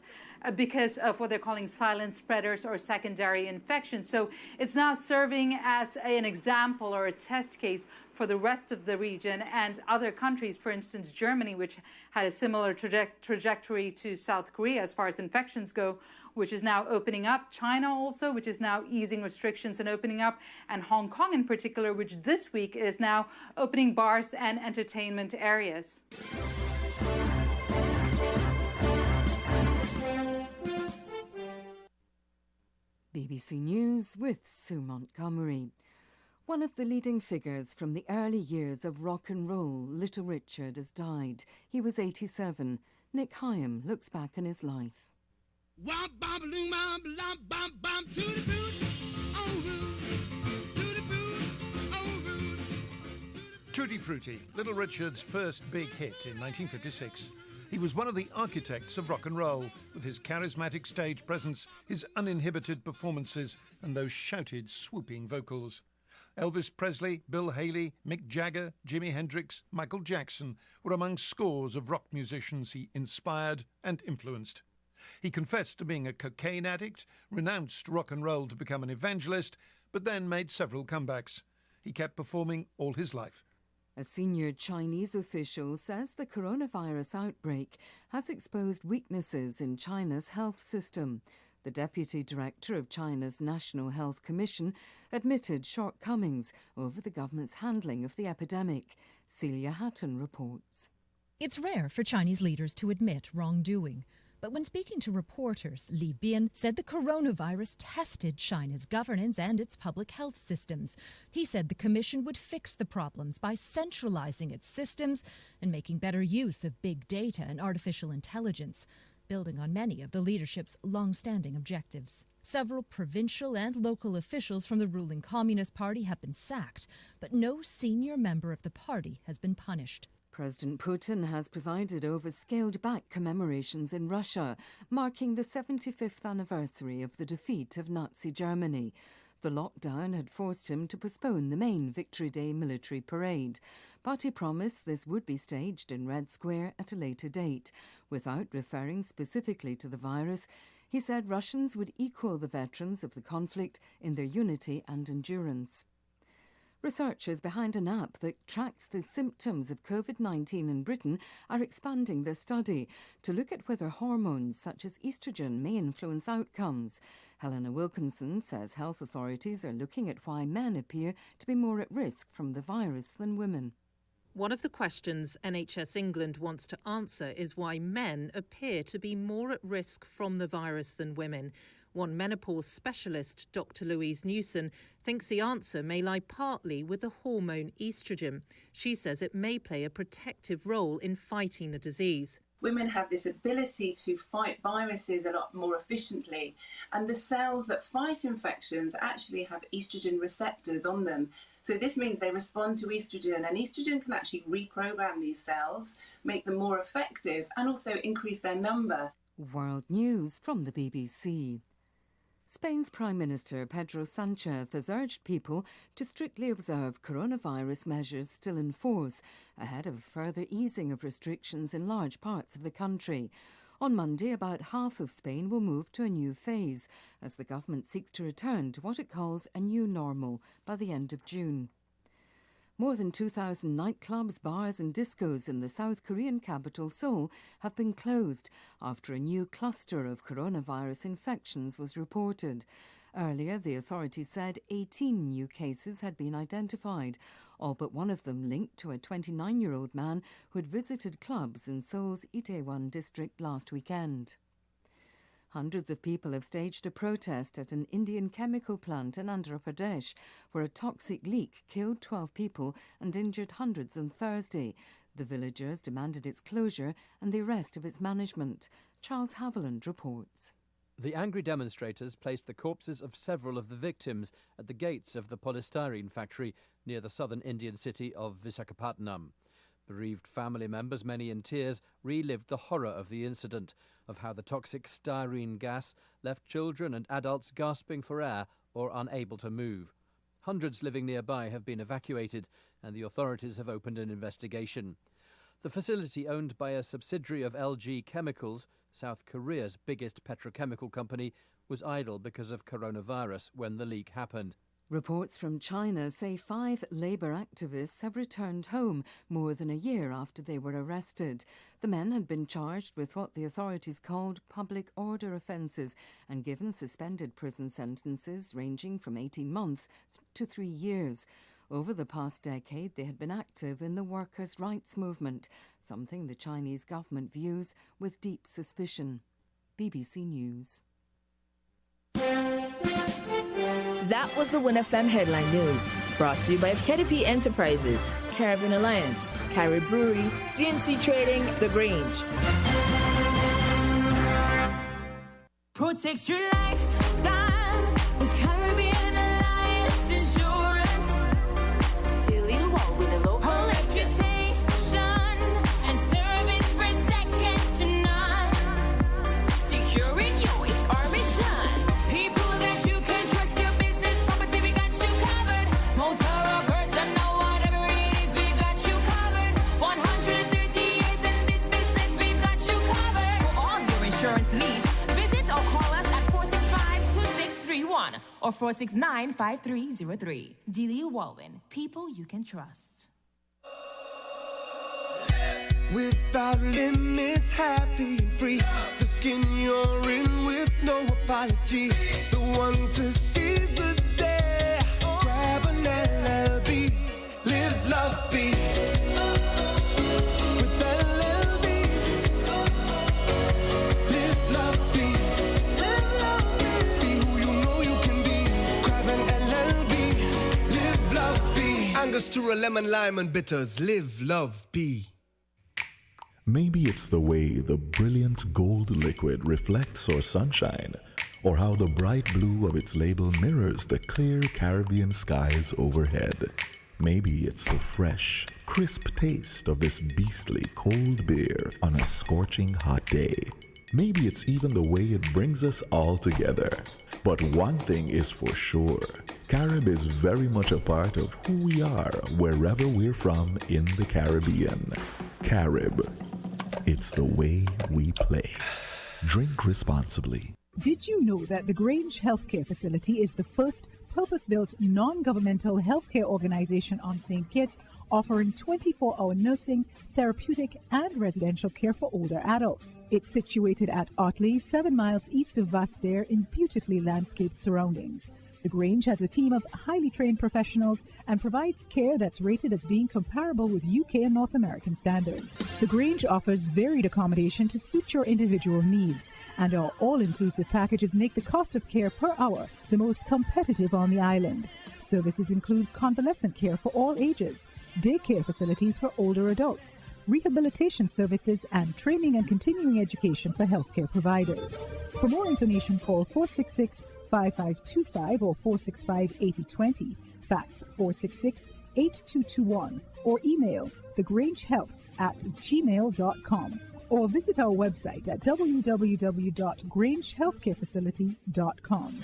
because of what they're calling silent spreaders or secondary infections. So it's now serving as an example or a test case for the rest of the region and other countries, for instance, Germany, which had a similar trajectory to South Korea as far as infections go, which is now opening up. China also, which is now easing restrictions and opening up. And Hong Kong in particular, which this week is now opening bars and entertainment areas. BBC News with Sue Montgomery. One of the leading figures from the early years of rock and roll, Little Richard, has died. He was 87. Nick Hyam looks back on his life. Tutti Frutti, Little Richard's first big hit in 1956. He was one of the architects of rock and roll, with his charismatic stage presence, his uninhibited performances, and those shouted, swooping vocals. Elvis Presley, Bill Haley, Mick Jagger, Jimi Hendrix, Michael Jackson were among scores of rock musicians he inspired and influenced. He confessed to being a cocaine addict, renounced rock and roll to become an evangelist, but then made several comebacks. He kept performing all his life. A senior Chinese official says the coronavirus outbreak has exposed weaknesses in China's health system. The deputy director of China's National Health Commission admitted shortcomings over the government's handling of the epidemic. Celia Hatton reports. It's rare for Chinese leaders to admit wrongdoing. But when speaking to reporters, Li Bian said the coronavirus tested China's governance and its public health systems. He said the commission would fix the problems by centralizing its systems and making better use of big data and artificial intelligence, building on many of the leadership's long-standing objectives. Several provincial and local officials from the ruling Communist Party have been sacked, but no senior member of the party has been punished. President Putin has presided over scaled-back commemorations in Russia, marking the 75th anniversary of the defeat of Nazi Germany. The lockdown had forced him to postpone the main Victory Day military parade, but he promised this would be staged in Red Square at a later date. Without referring specifically to the virus, he said Russians would equal the veterans of the conflict in their unity and endurance. Researchers behind an app that tracks the symptoms of COVID-19 in Britain are expanding their study to look at whether hormones such as estrogen may influence outcomes. Helena Wilkinson says health authorities are looking at why men appear to be more at risk from the virus than women. One of the questions NHS England wants to answer is why men appear to be more at risk from the virus than women. One menopause specialist, Dr. Louise Newson, thinks the answer may lie partly with the hormone estrogen. She says it may play a protective role in fighting the disease. Women have this ability to fight viruses a lot more efficiently, and the cells that fight infections actually have estrogen receptors on them. So this means they respond to estrogen, and estrogen can actually reprogram these cells, make them more effective, and also increase their number. World News from the BBC. Spain's Prime Minister Pedro Sánchez has urged people to strictly observe coronavirus measures still in force ahead of further easing of restrictions in large parts of the country. On Monday, about half of Spain will move to a new phase as the government seeks to return to what it calls a new normal by the end of June. More than 2,000 nightclubs, bars and discos in the South Korean capital Seoul have been closed after a new cluster of coronavirus infections was reported. Earlier, the authorities said 18 new cases had been identified, all but one of them linked to a 29-year-old man who had visited clubs in Seoul's Itaewon district last weekend. Hundreds of people have staged a protest at an Indian chemical plant in Andhra Pradesh, where a toxic leak killed 12 people and injured hundreds on Thursday. The villagers demanded its closure and the arrest of its management. Charles Haviland reports. The angry demonstrators placed the corpses of several of the victims at the gates of the polystyrene factory near the southern Indian city of Visakhapatnam. Bereaved family members, many in tears, relived the horror of the incident, of how the toxic styrene gas left children and adults gasping for air or unable to move. Hundreds living nearby have been evacuated, and the authorities have opened an investigation. The facility, owned by a subsidiary of LG Chemicals, South Korea's biggest petrochemical company, was idle because of coronavirus when the leak happened. Reports from China say 5 labour activists have returned home more than a year after they were arrested. The men had been charged with what the authorities called public order offences and given suspended prison sentences ranging from 18 months to 3 years. Over the past decade, they had been active in the workers' rights movement, something the Chinese government views with deep suspicion. BBC News. That was the Win FM headline news, brought to you by KDP Enterprises, Caribbean Alliance, Carrie Brewery, CNC Trading, The Grange. Protect your lifestyle with Caribbean Alliance Insurance. Dealing well with a local reputation and service for second to none. Securing you is our mission. People that you can trust, your business, property, we got you covered. Motor or personal, whatever it is, we got you covered. 130 years in this business, we've got you covered. For all your insurance needs, visit or call us at 465-2631 or 469-5303. Dealey Walwyn, people you can trust. Without limits, happy and free. The skin you're in with no apology. The one to seize the day. Grab an LLB. Live, love, be. With LLB. Live, love, be. Live, love, be. Be who you know you can be. Grab an LLB. Live, love, be. Angostura, lemon, lime, and bitters. Live, love, be. Maybe it's the way the brilliant gold liquid reflects our sunshine, or how the bright blue of its label mirrors the clear Caribbean skies overhead. Maybe it's the fresh, crisp taste of this beastly cold beer on a scorching hot day. Maybe it's even the way it brings us all together. But one thing is for sure, Carib is very much a part of who we are wherever we're from in the Caribbean. Carib. It's the way we play. Drink responsibly. Did you know that the Grange Healthcare Facility is the first purpose-built non-governmental healthcare organization on St. Kitts, offering 24-hour nursing, therapeutic, and residential care for older adults? It's situated at Otley, 7 miles east of Vastair in beautifully landscaped surroundings. The Grange has a team of highly trained professionals and provides care that's rated as being comparable with UK and North American standards. The Grange offers varied accommodation to suit your individual needs, and our all-inclusive packages make the cost of care per hour the most competitive on the island. Services include convalescent care for all ages, daycare facilities for older adults, rehabilitation services, and training and continuing education for healthcare providers. For more information, call 466-5525 or 465-8020, fax 466-8221, or email thegrangehealth@gmail.com, or visit our website at www.grangehealthcarefacility.com.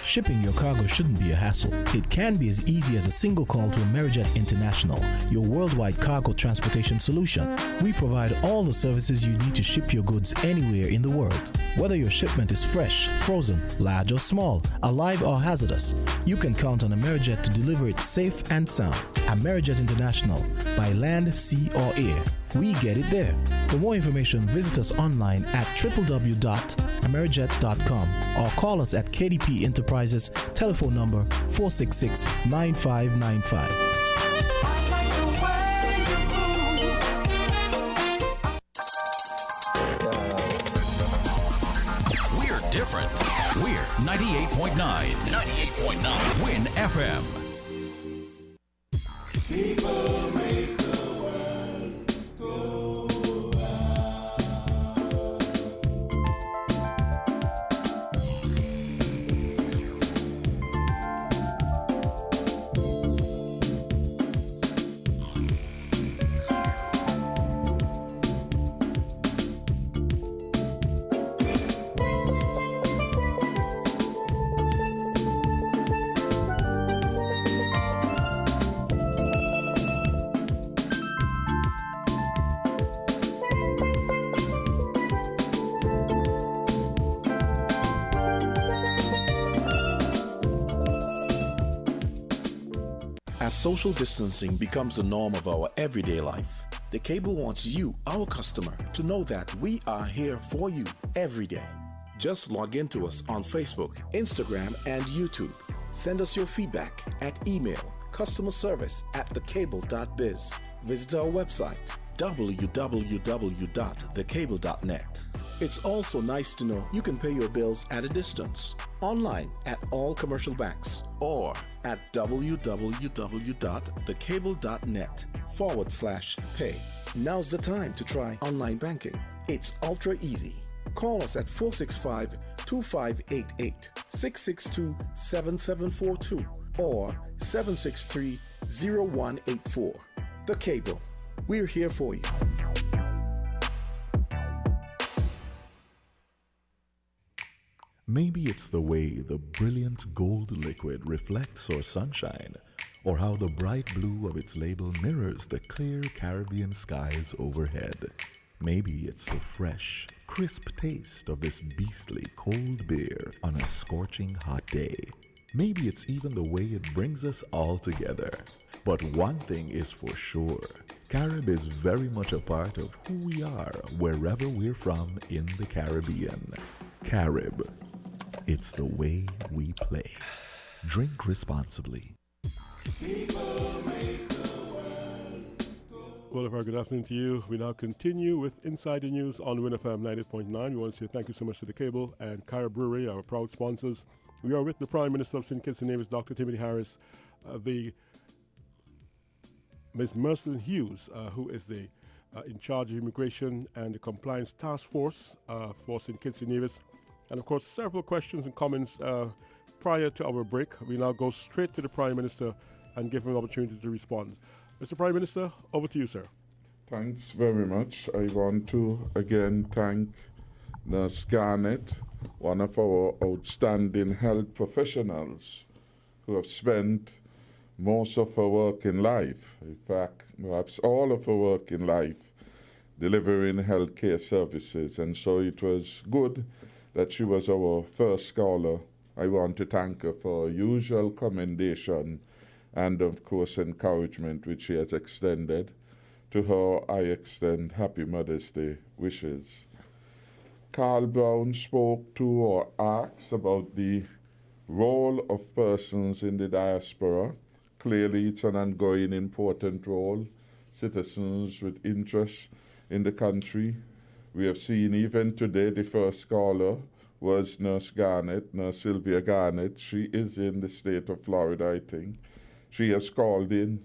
Shipping your cargo shouldn't be a hassle. It can be as easy as a single call to Amerijet International, your worldwide cargo transportation solution. We provide all the services you need to ship your goods anywhere in the world. Whether your shipment is fresh, frozen, large or small, alive or hazardous, you can count on Amerijet to deliver it safe and sound. Amerijet International, by land, sea or air. We get it there. For more information, visit us online at www.amerijet.com or call us at KDP Enterprises, telephone number 466-9595. We're different. We're 98.9. 98.9. Win FM. People make As social distancing becomes the norm of our everyday life, the Cable wants you, our customer, to know that we are here for you every day. Just log in to us on Facebook, Instagram, and YouTube. Send us your feedback at email customerservice@thecable.biz. Visit our website www.thecable.net. It's also nice to know you can pay your bills at a distance, online at all commercial banks, or at www.thecable.net/pay. Now's the time to try online banking. It's ultra easy. Call us at 465-2588, 662-7742, or 763-0184. The Cable. We're here for you. Maybe it's the way the brilliant gold liquid reflects our sunshine, or how the bright blue of its label mirrors the clear Caribbean skies overhead. Maybe it's the fresh, crisp taste of this beastly cold beer on a scorching hot day. Maybe it's even the way it brings us all together. But one thing is for sure, Carib is very much a part of who we are wherever we're from in the Caribbean. Carib, it's the way we play. Drink responsibly. Well, a very good afternoon to you. We now continue with Inside the News on Win FM 98.9. We want to say thank you so much to the Cable and Carib Brewery, our proud sponsors. We are with the Prime Minister of St. Kitts and Nevis, Dr. Timothy Harris, the Ms. Mercelyn Hughes, who is the in charge of Immigration and the Compliance Task Force for St. Kitts and Nevis. And of course, several questions and comments prior to our break. We now go straight to the Prime Minister and give him an opportunity to respond. Mr. Prime Minister, over to you, sir. Thanks very much. I want to again thank Nurse Garnett, one of our outstanding health professionals who have spent most of her working life, in fact, perhaps all of her working life, delivering healthcare services. And so it was good that she was our first scholar. I want to thank her for her usual commendation and, of course, encouragement which she has extended. To her, I extend Happy Mother's Day wishes. Carl Brown spoke to or asked about the role of persons in the diaspora. Clearly, it's an ongoing important role. Citizens with interest in the country. We have seen even today the first scholar was Nurse Garnett, Nurse Sylvia Garnett. She is in the state of Florida, I think. She has called in.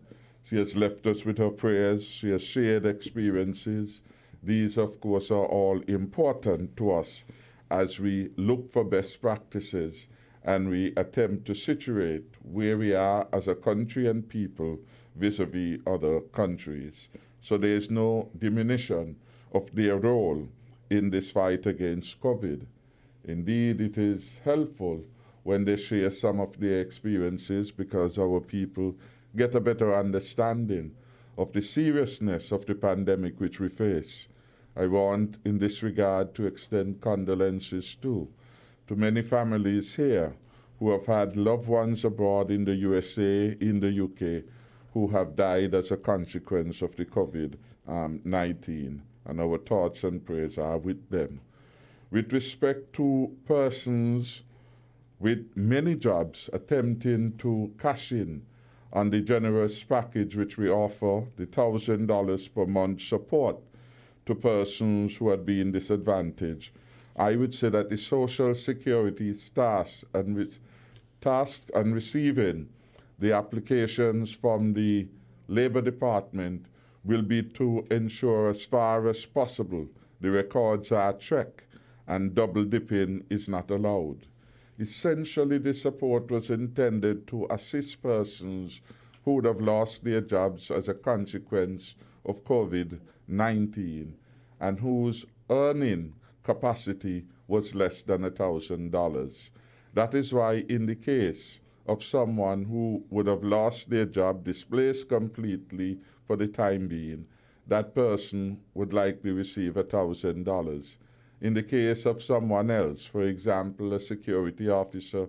She has left us with her prayers. She has shared experiences. These, of course, are all important to us as we look for best practices and we attempt to situate where we are as a country and people vis-a-vis other countries. So there is no diminution of their role in this fight against COVID. Indeed, it is helpful when they share some of their experiences because our people get a better understanding of the seriousness of the pandemic which we face. I want, in this regard, to extend condolences too to many families here who have had loved ones abroad in the USA, in the UK, who have died as a consequence of the COVID-19. And our thoughts and prayers are with them. With respect to persons with many jobs attempting to cash in on the generous package which we offer, the $1,000 per month support to persons who are being disadvantaged, I would say that the Social Security is tasked and receiving the applications from the Labor Department will be to ensure as far as possible the records are checked and double dipping is not allowed. Essentially, the support was intended to assist persons who would have lost their jobs as a consequence of COVID-19 and whose earning capacity was less than $1,000. That is why in the case of someone who would have lost their job, displaced completely for the time being, that person would likely receive $1,000. In the case of someone else, for example, a security officer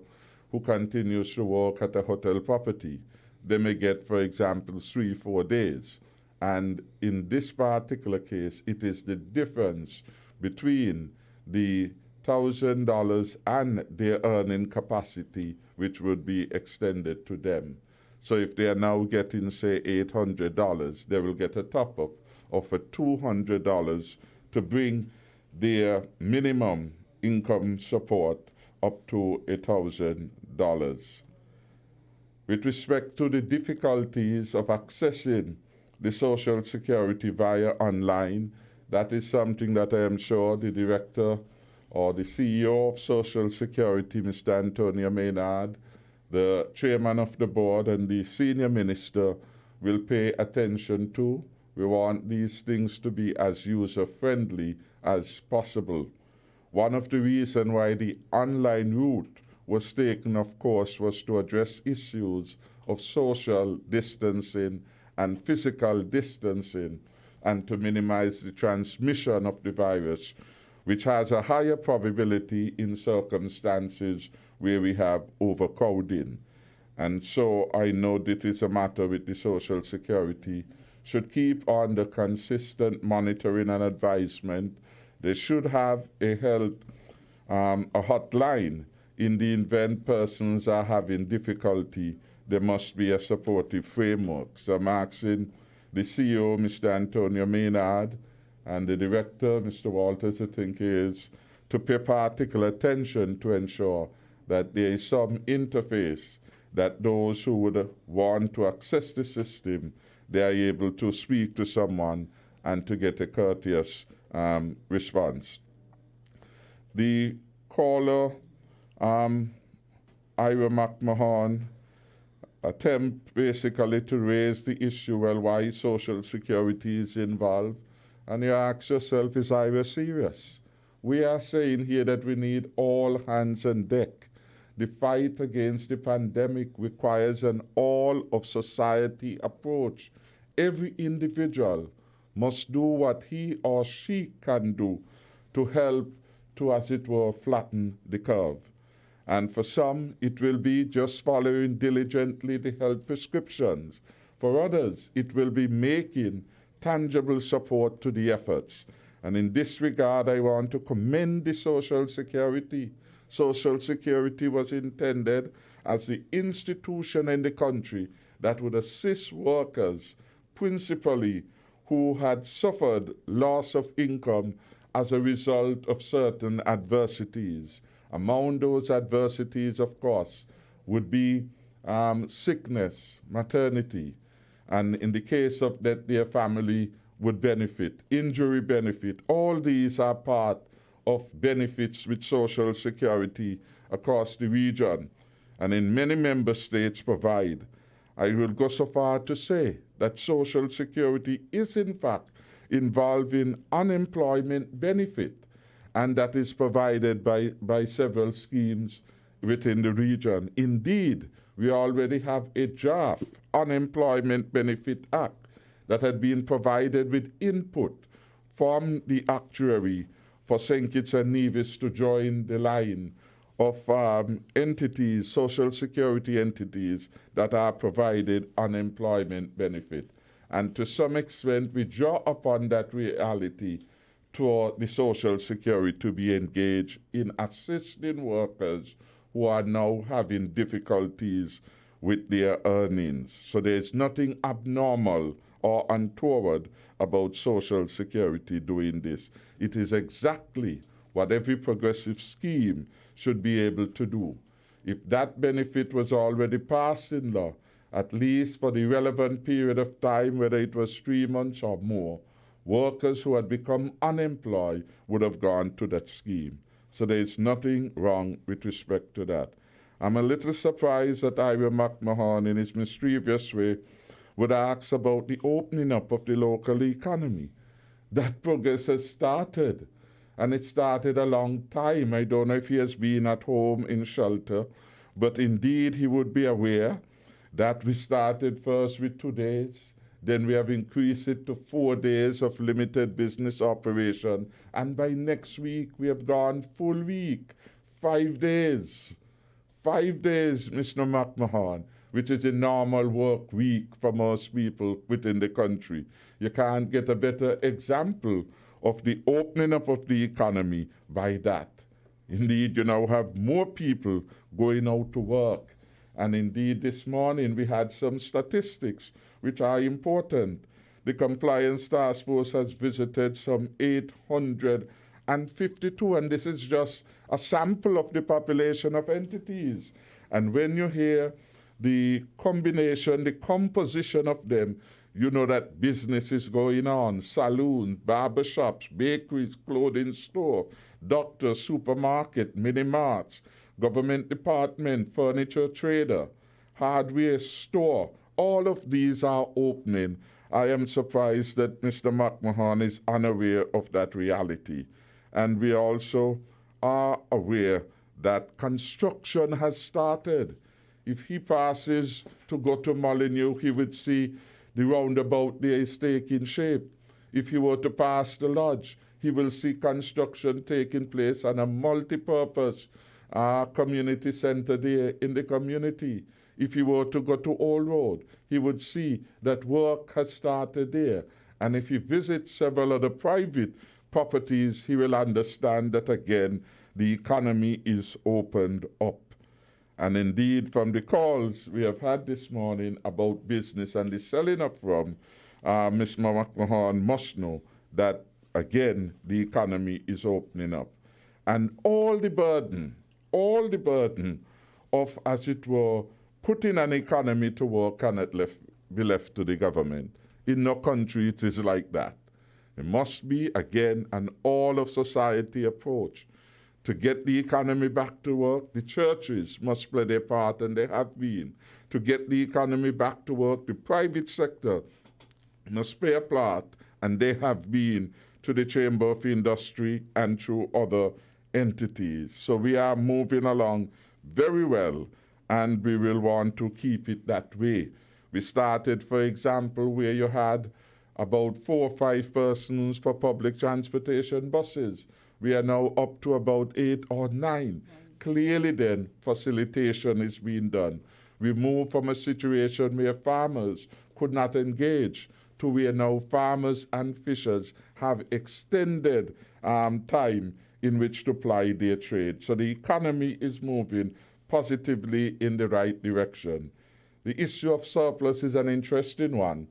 who continues to work at a hotel property, they may get, for example, 3-4 days. And in this particular case, it is the difference between the $1,000 and their earning capacity which would be extended to them. So if they are now getting, say, $800, they will get a top-up of $200 to bring their minimum income support up to $1,000. With respect to the difficulties of accessing the Social Security via online, that is something that I am sure the Director or the CEO of Social Security, Mr. Antonio Maynard, the Chairman of the Board, and the Senior Minister will pay attention to. We want these things to be as user-friendly as possible. One of the reasons why the online route was taken, of course, was to address issues of social distancing and physical distancing and to minimize the transmission of the virus, which has a higher probability in circumstances where we have overcrowding. And so I know that is a matter with the Social Security should keep on the consistent monitoring and advisement. They should have a health a hotline in the event persons are having difficulty. There must be a supportive framework. So I'm asking the CEO, Mr. Antonio Maynard, and the director, Mr. Walters, I think is, to pay particular attention to ensure that there is some interface that those who would want to access the system, they are able to speak to someone and to get a courteous response. The caller, Ira McMahon, attempt basically to raise the issue, well, why Social Security is involved. And you ask yourself, is Ira serious? We are saying here that we need all hands on deck. The fight against the pandemic requires an all-of-society approach. Every individual must do what he or she can do to help to, as it were, flatten the curve. And for some, it will be just following diligently the health prescriptions. For others, it will be making tangible support to the efforts. And in this regard, I want to commend the Social Security. Social Security was intended as the institution in the country that would assist workers, principally who had suffered loss of income as a result of certain adversities. Among those adversities, of course, would be sickness, maternity, and in the case of that, their family would benefit, injury benefit. All these are part of benefits with Social Security across the region, and in many member states provide. I will go so far to say that Social Security is in fact involved in unemployment benefit, and that is provided by several schemes within the region. Indeed, we already have a draft Unemployment Benefit Act that had been provided with input from the actuary for St. Kitts and Nevis to join the line of entities, Social Security entities, that are provided unemployment benefit. And to some extent, we draw upon that reality for the Social Security to be engaged in assisting workers who are now having difficulties with their earnings. So there's nothing abnormal or untoward about Social Security doing this. It is exactly what every progressive scheme should be able to do. If that benefit was already passed in law, at least for the relevant period of time, whether it was 3 months or more, workers who had become unemployed would have gone to that scheme. So there is nothing wrong with respect to that. I'm a little surprised that Ira McMahon, in his mischievous way, would ask about the opening up of the local economy. That progress has started, and it started a long time. I don't know if he has been at home in shelter, but indeed he would be aware that we started first with 2 days, then we have increased it to 4 days of limited business operation, and by next week we have gone full week, 5 days. 5 days, Mr. McMahon, which is a normal work week for most people within the country. You can't get a better example of the opening up of the economy by that. Indeed, you now have more people going out to work. And indeed, this morning we had some statistics which are important. The Compliance Task Force has visited some 852, and this is just a sample of the population of entities. And when you hear the combination, the composition of them, you know that business is going on. Saloons, barbershops, bakeries, clothing store, doctors, supermarket, mini-marts, government department, furniture trader, hardware store. All of these are opening. I am surprised that Mr. McMahon is unaware of that reality. And we also are aware that construction has started. If he passes to go to Molyneux, he would see the roundabout there is taking shape. If he were to pass the lodge, he will see construction taking place on a multi-purpose community center there in the community. If he were to go to Old Road, he would see that work has started there. And if he visits several other private properties, he will understand that again, the economy is opened up. And indeed, from the calls we have had this morning about business and the selling of rum, Ms. McMahon must know that, again, the economy is opening up. And all the burden of, as it were, putting an economy to work cannot be left to the government. In no country it is like that. It must be, again, an all-of-society approach. To get the economy back to work, the churches must play their part, and they have been. To get the economy back to work, the private sector must play a part, and they have been, to the Chamber of Industry and through other entities. So we are moving along very well, and we will want to keep it that way. We started, for example, where you had about 4 or 5 persons for public transportation buses. We are now up to about 8 or 9. Clearly then, facilitation is being done. We moved from a situation where farmers could not engage to where now farmers and fishers have extended time in which to ply their trade. So the economy is moving positively in the right direction. The issue of surplus is an interesting one,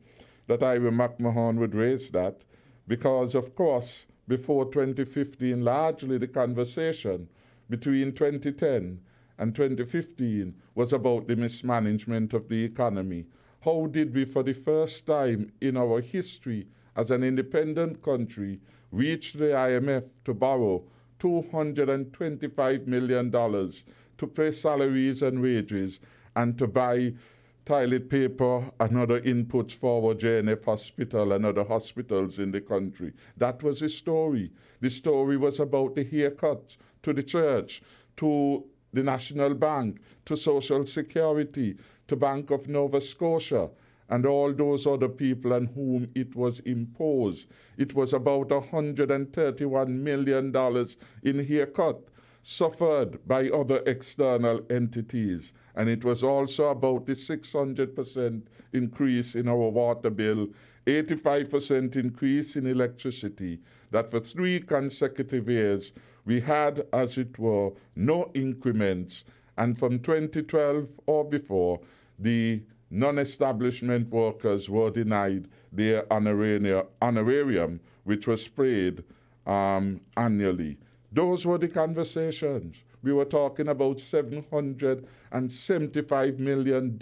that Ivy McMahon would raise that, because, of course, before 2015, largely the conversation between 2010 and 2015 was about the mismanagement of the economy. How did we, for the first time in our history as an independent country, reach the IMF to borrow $225 million to pay salaries and wages and to buy toilet paper and other inputs for our JNF hospital and other hospitals in the country? That was the story. The story was about the haircut to the church, to the National Bank, to Social Security, to Bank of Nova Scotia, and all those other people on whom it was imposed. It was about $131 million in haircut suffered by other external entities. And it was also about the 600% increase in our water bill, 85% increase in electricity, that for 3 consecutive years we had, as it were, no increments. And from 2012 or before, the non-establishment workers were denied their honorarium, which was paid annually. Those were the conversations. We were talking about $775 million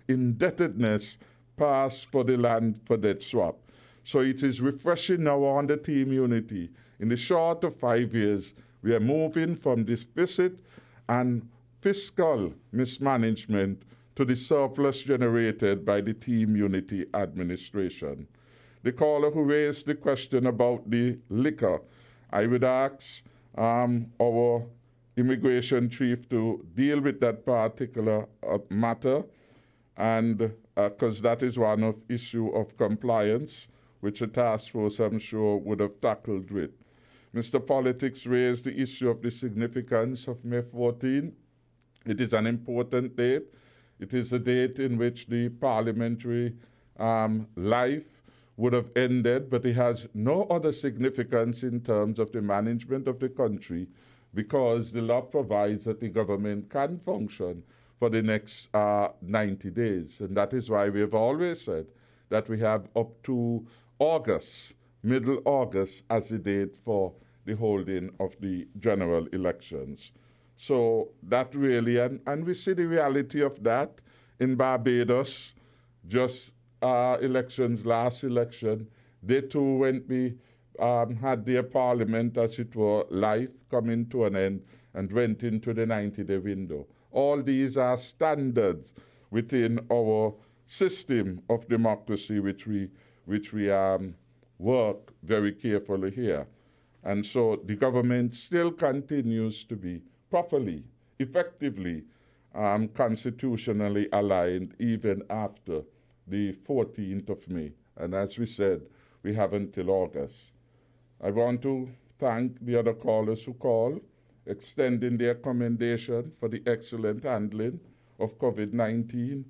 indebtedness passed for the land for debt swap. So it is refreshing now on the team unity. In the short of 5 years, we are moving from this deficit and fiscal mismanagement to the surplus generated by the team unity administration. The caller who raised the question about the liquor, I would ask our immigration chief to deal with that particular matter, and because that is one of issue of compliance, which a task force, I'm sure, would have tackled with. Mr. Politics raised the issue of the significance of May 14. It is an important date. It is a date in which the parliamentary life would have ended, but it has no other significance in terms of the management of the country, because the law provides that the government can function for the next 90 days. And that is why we have always said that we have up to August, middle August, as the date for the holding of the general elections. So that really, and we see the reality of that in Barbados, just elections, last election, they too had their parliament, as it were, life coming to an end and went into the 90-day window. All these are standards within our system of democracy, which we work very carefully here. And so the government still continues to be properly, effectively, constitutionally aligned even after the 14th of May. And as we said, we have until August. I want to thank the other callers who called, extending their commendation for the excellent handling of COVID-19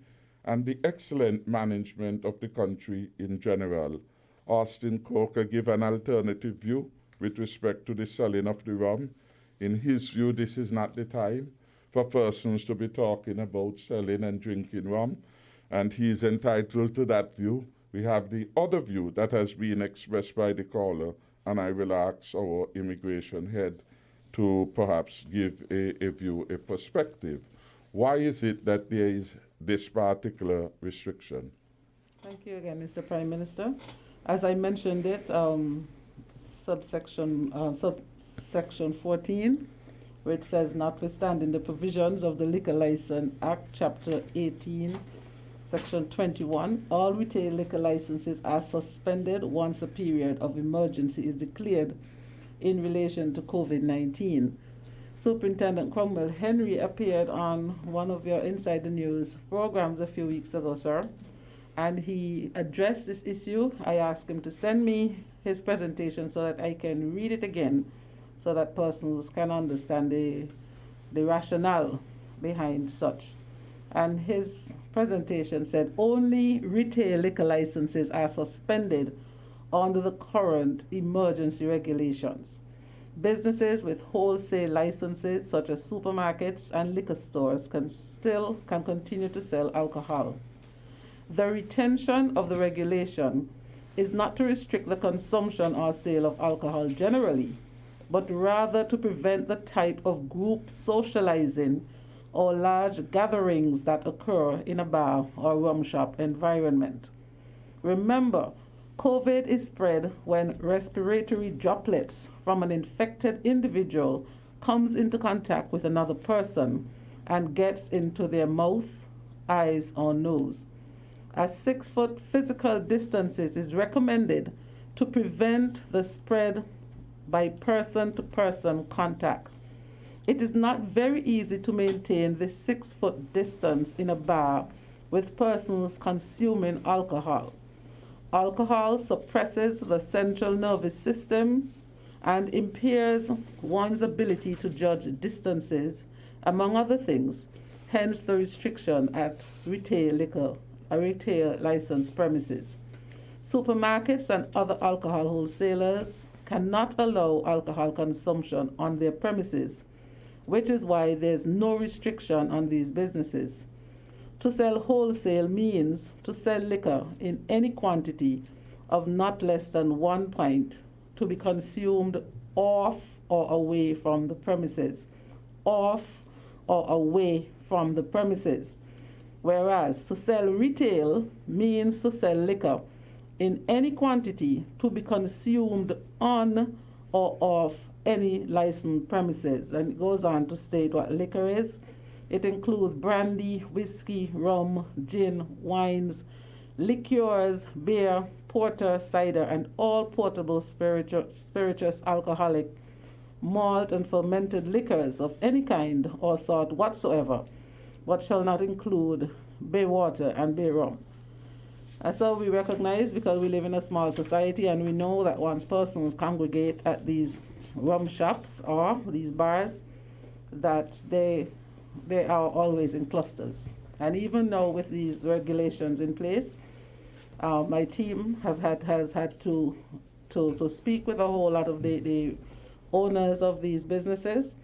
and the excellent management of the country in general. Austin Coker gave an alternative view with respect to the selling of the rum. In his view, this is not the time for persons to be talking about selling and drinking rum, and he is entitled to that view. We have the other view that has been expressed by the caller, and I will ask our immigration head to perhaps give a view, a perspective. Why is it that there is this particular restriction? Thank you again, Mr. Prime Minister. As I mentioned it, subsection 14, which says, notwithstanding the provisions of the Liquor License Act, Chapter 18, Section 21, all retail liquor licenses are suspended once a period of emergency is declared in relation to COVID-19. Superintendent Cromwell Henry appeared on one of your Inside the News programs a few weeks ago, sir, and he addressed this issue. I asked him to send me his presentation so that I can read it again, so that persons can understand the rationale behind such. And his presentation said only retail liquor licenses are suspended under the current emergency regulations. Businesses with wholesale licenses, such as supermarkets and liquor stores, can continue to sell alcohol. The retention of the regulation is not to restrict the consumption or sale of alcohol generally, but rather to prevent the type of group socializing or large gatherings that occur in a bar or rum shop environment. Remember, COVID is spread when respiratory droplets from an infected individual comes into contact with another person and gets into their mouth, eyes, or nose. A 6-foot physical distances is recommended to prevent the spread by person-to-person contact. It is not very easy to maintain this 6-foot distance in a bar with persons consuming alcohol. Alcohol suppresses the central nervous system and impairs one's ability to judge distances, among other things, hence the restriction at retail license premises. Supermarkets and other alcohol wholesalers cannot allow alcohol consumption on their premises, which is why there's no restriction on these businesses. To sell wholesale means to sell liquor in any quantity of not less than 1 pint to be consumed off or away from the premises. Off or away from the premises. Whereas to sell retail means to sell liquor in any quantity to be consumed on or off any licensed premises. And it goes on to state what liquor is. It includes brandy, whiskey, rum, gin, wines, liqueurs, beer, porter, cider, and all portable spirituous alcoholic, malt and fermented liquors of any kind or sort whatsoever, but shall not include bay water and bay rum. That's how we recognize, because we live in a small society and we know that once persons congregate at these rum shops or these bars, that they are always in clusters. And even now with these regulations in place, my team has had to speak with a whole lot of the owners of these businesses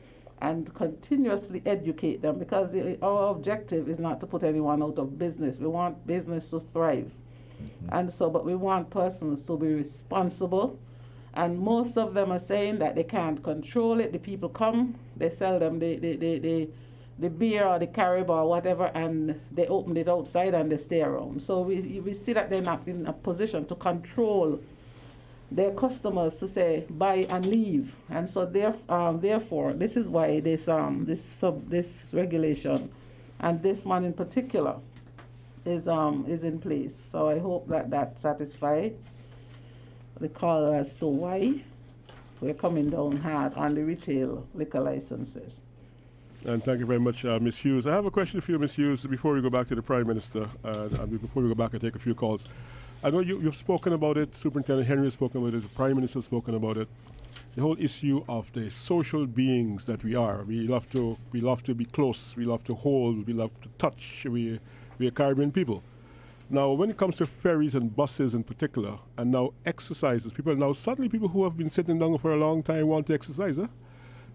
and continuously educate them, because our objective is not to put anyone out of business. We want business to thrive. And so, but we want persons to be responsible. And most of them are saying that they can't control it. The people come, they sell them the beer or the carib or whatever, and they open it outside and they stay around. So we see that they're not in a position to control their customers to say buy and leave. And so therefore, this is why this regulation and this one in particular is in place. So I hope that satisfies the call as to why we're coming down hard on the retail liquor licenses. And thank you very much, Ms. Hughes. I have a question for you, Ms. Hughes, before we go back to the Prime Minister, and before we go back and take a few calls. I know you've spoken about it, Superintendent Henry has spoken about it, the Prime Minister has spoken about it. the whole issue of the social beings that we are. We love to be close. We love to hold. We love to touch. We are Caribbean people. Now, when it comes to ferries and buses in particular, and now exercises, people who have been sitting down for a long time want to exercise. Huh?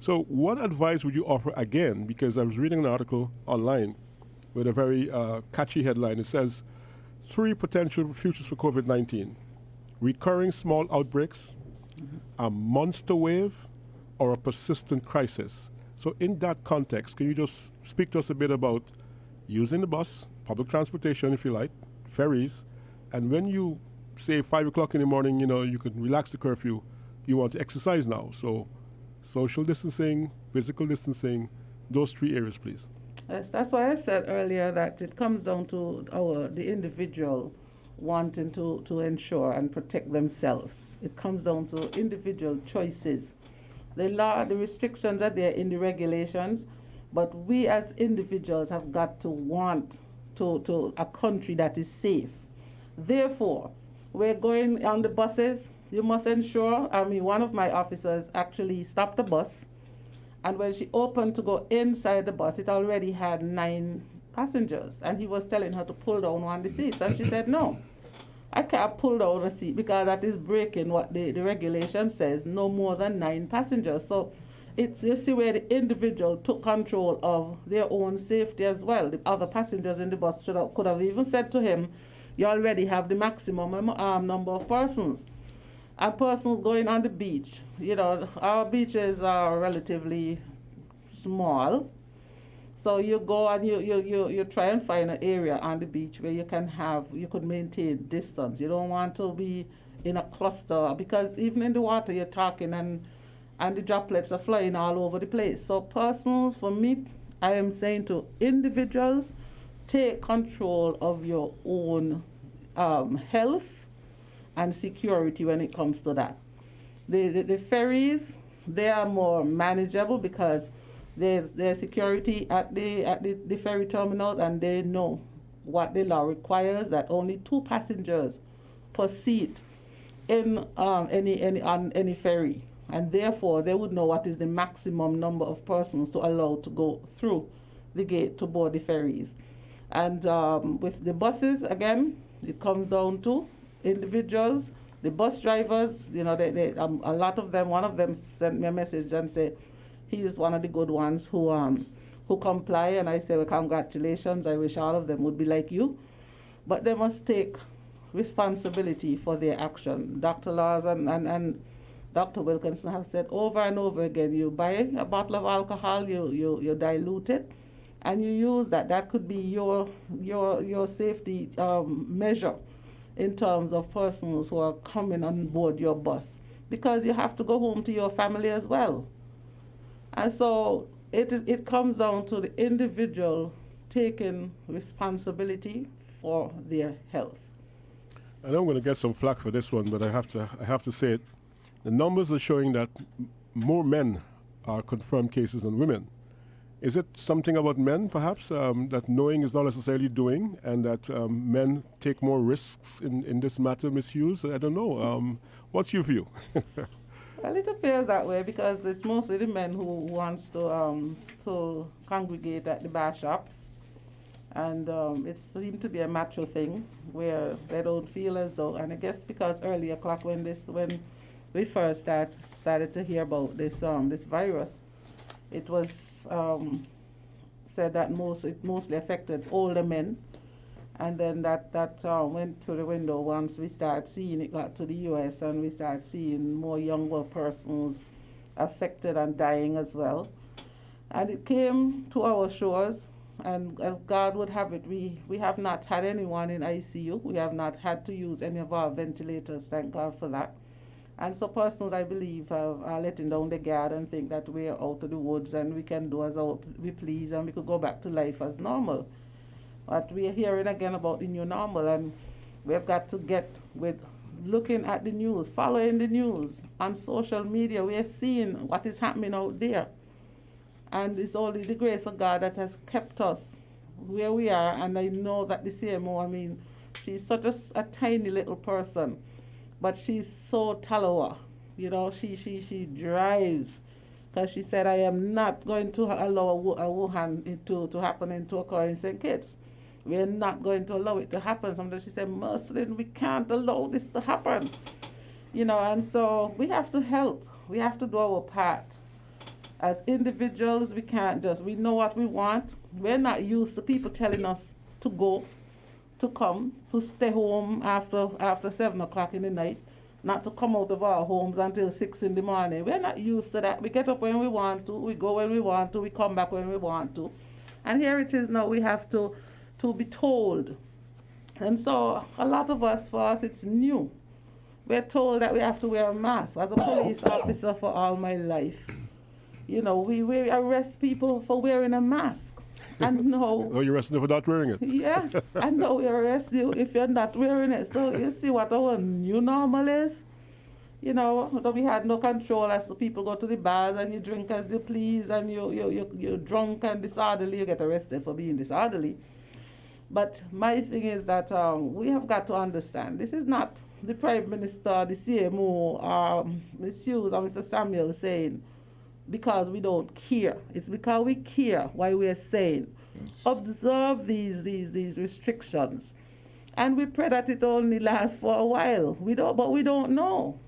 So, what advice would you offer again? Because I was reading an article online with a very catchy headline. It says 3 potential futures for COVID-19: recurring small outbreaks, a monster wave, or a persistent crisis. So in that context, can you just speak to us a bit about using the bus, public transportation if you like, ferries, and when you say 5 o'clock in the morning, you can relax the curfew, you want to exercise now. So social distancing, physical distancing, those 3 areas, please. Yes, that's why I said earlier that it comes down to the individual wanting to ensure and protect themselves. It comes down to individual choices. The law, the restrictions are there in the regulations, but we as individuals have got to want to a country that is safe. Therefore, we're going on the buses. You must ensure, one of my officers actually stopped the bus, and when she opened to go inside the bus, it already had 9 passengers, and he was telling her to pull down one of the seats, and she said, no, I can't pull down a seat because that is breaking what the regulation says, no more than 9 passengers. So you see where the individual took control of their own safety as well. The other passengers in the bus could have even said to him, you already have the maximum number of persons. And persons going on the beach, our beaches are relatively small. So you go and you try and find an area on the beach where you could maintain distance. You don't want to be in a cluster, because even in the water you're talking and the droplets are flying all over the place. So persons, for me, I am saying to individuals, take control of your own health and security when it comes to that. The ferries, they are more manageable because there's security at the ferry terminals, and they know what the law requires, that only 2 passengers per seat in on any ferry, and therefore they would know what is the maximum number of persons to allow to go through the gate to board the ferries. And with the buses, again, it comes down to individuals. The bus drivers, a lot of them, one of them sent me a message and said he is one of the good ones who comply, and I say, well, congratulations, I wish all of them would be like you. But they must take responsibility for their action. Dr. Laws and Dr. Wilkinson have said over and over again, you buy a bottle of alcohol, you dilute it, and you use that. That could be your safety measure in terms of persons who are coming on board your bus, because you have to go home to your family as well. And so it comes down to the individual taking responsibility for their health. I know I'm going to get some flack for this one, but I have to say it. The numbers are showing that more men are confirmed cases than women. Is it something about men, perhaps, that knowing is not necessarily doing, and that men take more risks in this matter, Ms. Hughes? I don't know. What's your view? Well, it appears that way because it's mostly the men who wants to congregate at the bar shops, and it seemed to be a macho thing where they don't feel as though. And I guess because earlier o'clock when we first started to hear about this virus, it was said that it mostly affected older men, and then that went to the window once we started seeing it got to the U.S. and we started seeing more younger persons affected and dying as well. And it came to our shores, and as God would have it, we have not had anyone in ICU. We have not had to use any of our ventilators, thank God for that. And so persons, I believe, are letting down the guard and think that we're out of the woods and we can do as we please and we could go back to life as normal. But we're hearing again about the new normal, and we've got to get with looking at the news, following the news on social media. We are seeing what is happening out there. And it's only the grace of God that has kept us where we are. And I know that the CMO, she's such a tiny little person, but she's so talawa. You know, she drives because she said, I am not going to allow a Wuhan to happen and to occur in St. Kitts. We are not going to allow it to happen. Sometimes she said, Mercelyn, we can't allow this to happen. You know, and so we have to help. We have to do our part. As individuals, we can't just, we know what we want. We're not used to people telling us to go, to come, to stay home after 7 o'clock in the night, not to come out of our homes until 6 in the morning. We're not used to that. We get up when we want to, we go when we want to, we come back when we want to. And here it is now, we have to be told. And so a lot of us, for us, it's new. We're told that we have to wear a mask. As a police officer for all my life, you know, we arrest people for wearing a mask. And no. Oh, you arrest them for not wearing it? Yes, and no, we arrest you if you're not wearing it. So you see what our new normal is? You know, we had no control as to people go to the bars and you drink as you please and you're drunk and disorderly, you get arrested for being disorderly. But my thing is that we have got to understand, this is not the Prime Minister, the CMO, Ms. Hughes or Mr. Samuel saying, because we don't care. It's because we care why we are saying, observe these restrictions. And we pray that it only lasts for a while. But we don't know.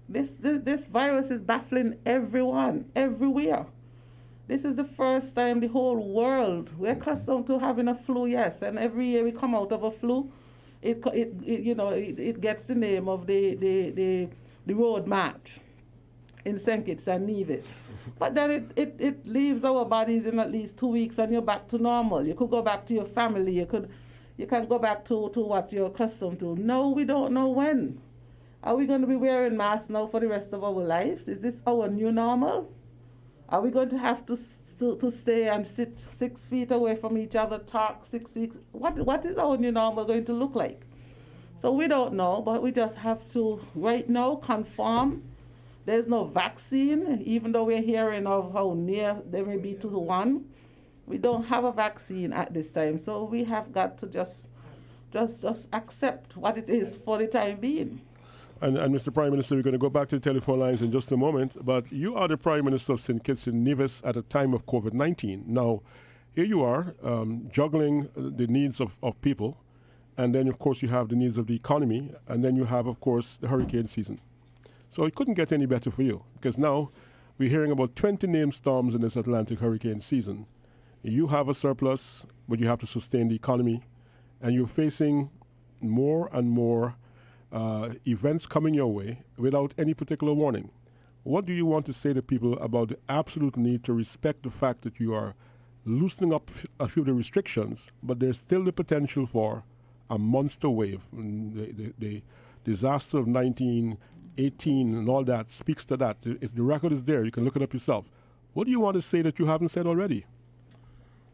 This virus is baffling everyone, everywhere. This is the first time the whole world, we're accustomed to having a flu, yes, and every year we come out of a flu, it gets the name of the road march in St. Kitts and Nevis. But then it leaves our bodies in at least 2 weeks and you're back to normal. You could go back to your family. You can go back to what you're accustomed to. No, we don't know when. Are we going to be wearing masks now for the rest of our lives? Is this our new normal? Are we going to have to stay and sit 6 feet away from each other, talk 6 weeks? What is our new normal going to look like? So we don't know, but we just have to, right now, conform. There's no vaccine, even though we're hearing of how near they may be to one. We don't have a vaccine at this time, so we have got to just accept what it is for the time being. And Mr. Prime Minister, we're going to go back to the telephone lines in just a moment, but you are the Prime Minister of St. Kitts and Nevis at a time of COVID-19. Now, here you are juggling the needs of people, and then, of course, you have the needs of the economy, and then you have, of course, the hurricane season. So it couldn't get any better for you, because now we're hearing about 20 named storms in this Atlantic hurricane season. You have a surplus, but you have to sustain the economy, and you're facing more and more events coming your way without any particular warning. What do you want to say to people about the absolute need to respect the fact that you are loosening up a few of the restrictions, but there's still the potential for a monster wave? The disaster of 1918 and all that speaks to that. If the record is there, you can look it up yourself. What do you want to say that you haven't said already?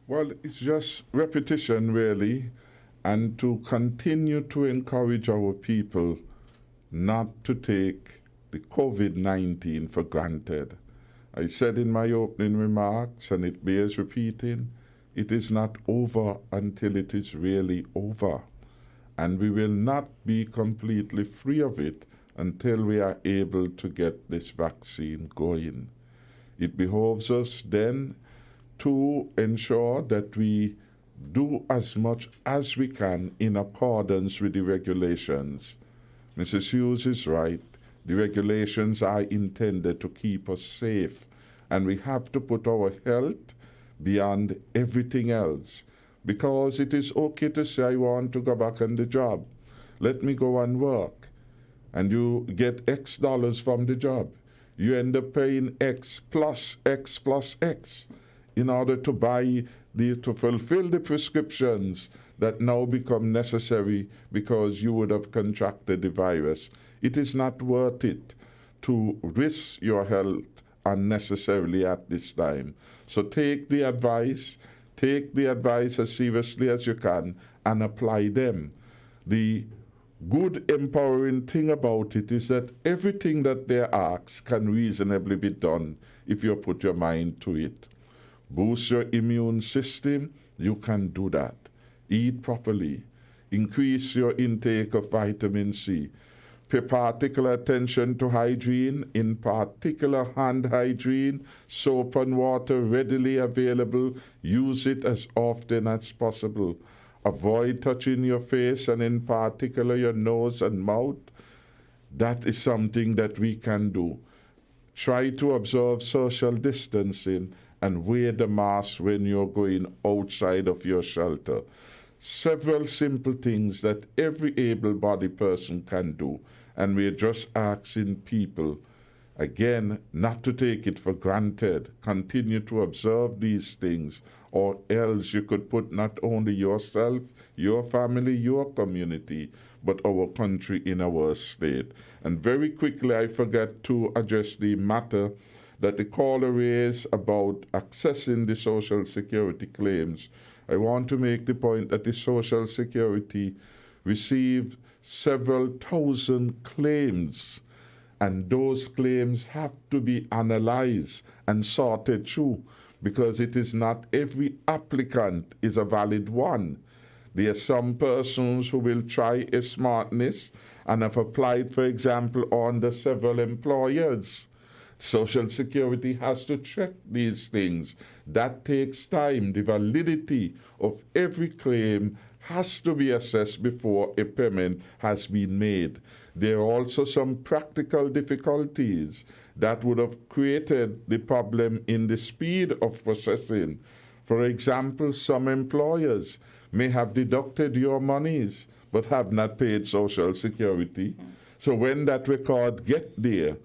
Well, it's just repetition, really, and to continue to encourage our people not to take the COVID-19 for granted. I said in my opening remarks, and it bears repeating, it is not over until it is really over. And we will not be completely free of it until we are able to get this vaccine going. It behoves us then to ensure that we do as much as we can in accordance with the regulations. Mrs. Hughes is right. The regulations are intended to keep us safe, and we have to put our health beyond everything else, because it is okay to say, I want to go back on the job. Let me go and work. And you get X dollars from the job. You end up paying X plus X plus X in order to to fulfill the prescriptions that now become necessary because you would have contracted the virus. It is not worth it to risk your health unnecessarily at this time. So take the advice as seriously as you can and apply them. The good empowering thing about it is that everything that they ask can reasonably be done if you put your mind to it. Boost your immune system, you can do that. Eat properly. Increase your intake of vitamin C. Pay particular attention to hygiene, in particular hand hygiene, soap and water readily available. Use it as often as possible. Avoid touching your face and in particular your nose and mouth. That is something that we can do. Try to observe social distancing and wear the mask when you're going outside of your shelter. Several simple things that every able-bodied person can do. And we're just asking people, again, not to take it for granted. Continue to observe these things, or else you could put not only yourself, your family, your community, but our country in a worse state. And very quickly, I forgot to address the matter that the caller raised about accessing the Social Security claims. I want to make the point that the Social Security received several thousand claims, and those claims have to be analyzed and sorted through, because it is not every applicant is a valid one. There are some persons who will try a smartness and have applied, for example, under several employers. Social Security has to check these things. That takes time. The validity of every claim has to be assessed before a payment has been made. There are also some practical difficulties that would have created the problem in the speed of processing. For example, some employers may have deducted your monies but have not paid Social Security. So when that record gets there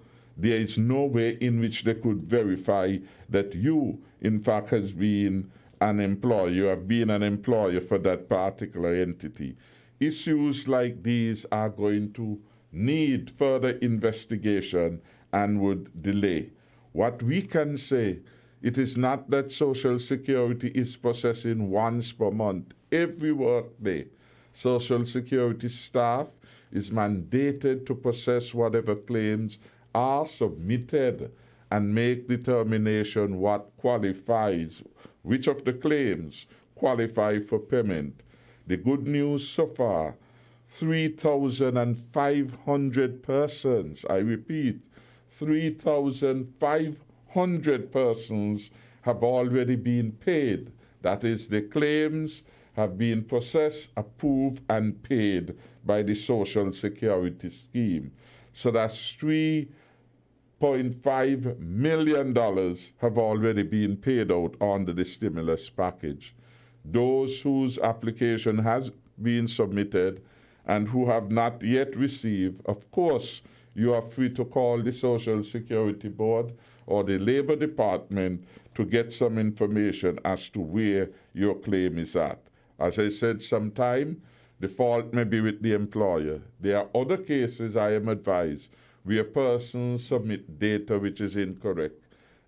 is no way in which they could verify that you, in fact, has been an employer. You have been an employer for that particular entity. Issues like these are going to need further investigation and would delay. What we can say, it is not that Social Security is processing once per month. Every workday, Social Security staff is mandated to process whatever claims are submitted and make determination what qualifies, which of the claims qualify for payment. The good news so far, 3,500 persons, I repeat, 3,500 persons have already been paid. That is, the claims have been processed, approved, and paid by the Social Security scheme. So that's $3.5 million have already been paid out under the stimulus package. Those whose application has been submitted and who have not yet received, of course, you are free to call the Social Security Board or the Labor Department to get some information as to where your claim is at. As I said sometime, the fault may be with the employer. There are other cases, I am advised, where persons submit data which is incorrect.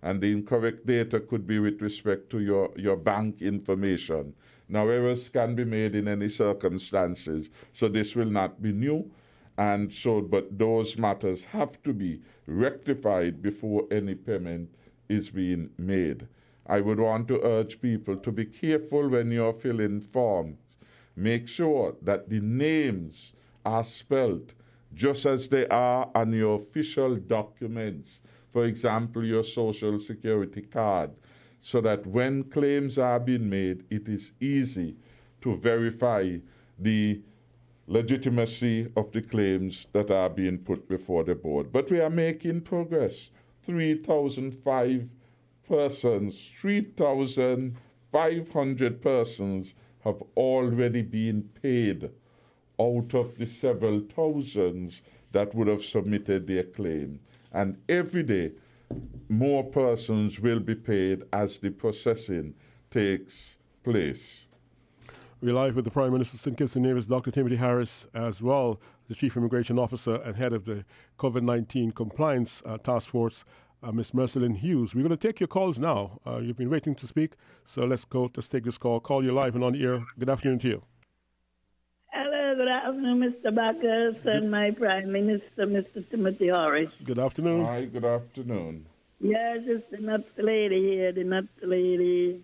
And the incorrect data could be with respect to your bank information. Now, errors can be made in any circumstances, so this will not be new. And so, but those matters have to be rectified before any payment is being made. I would want to urge people to be careful when you're filling forms. Make sure that the names are spelled just as they are on your official documents. For example, your Social Security card, so that when claims are being made, it is easy to verify the legitimacy of the claims that are being put before the board. But we are making progress. 3,500 persons have already been paid out of the several thousands that would have submitted their claim. And every day, more persons will be paid as the processing takes place. We're live with the Prime Minister of St. Kitts and Nevis, Dr. Timothy Harris, as well, the Chief Immigration Officer and head of the COVID-19 Compliance Task Force, Ms. Mercelyn Hughes. We're going to take your calls now. You've been waiting to speak, so let's take this call. Call you live and on the air. Good afternoon to you. Hello, good afternoon, Mr. Bacchus and my Prime Minister, Mr. Timothy Harris. Good afternoon. Hi, good afternoon. Yes, it's the nuts lady here, the nuts lady.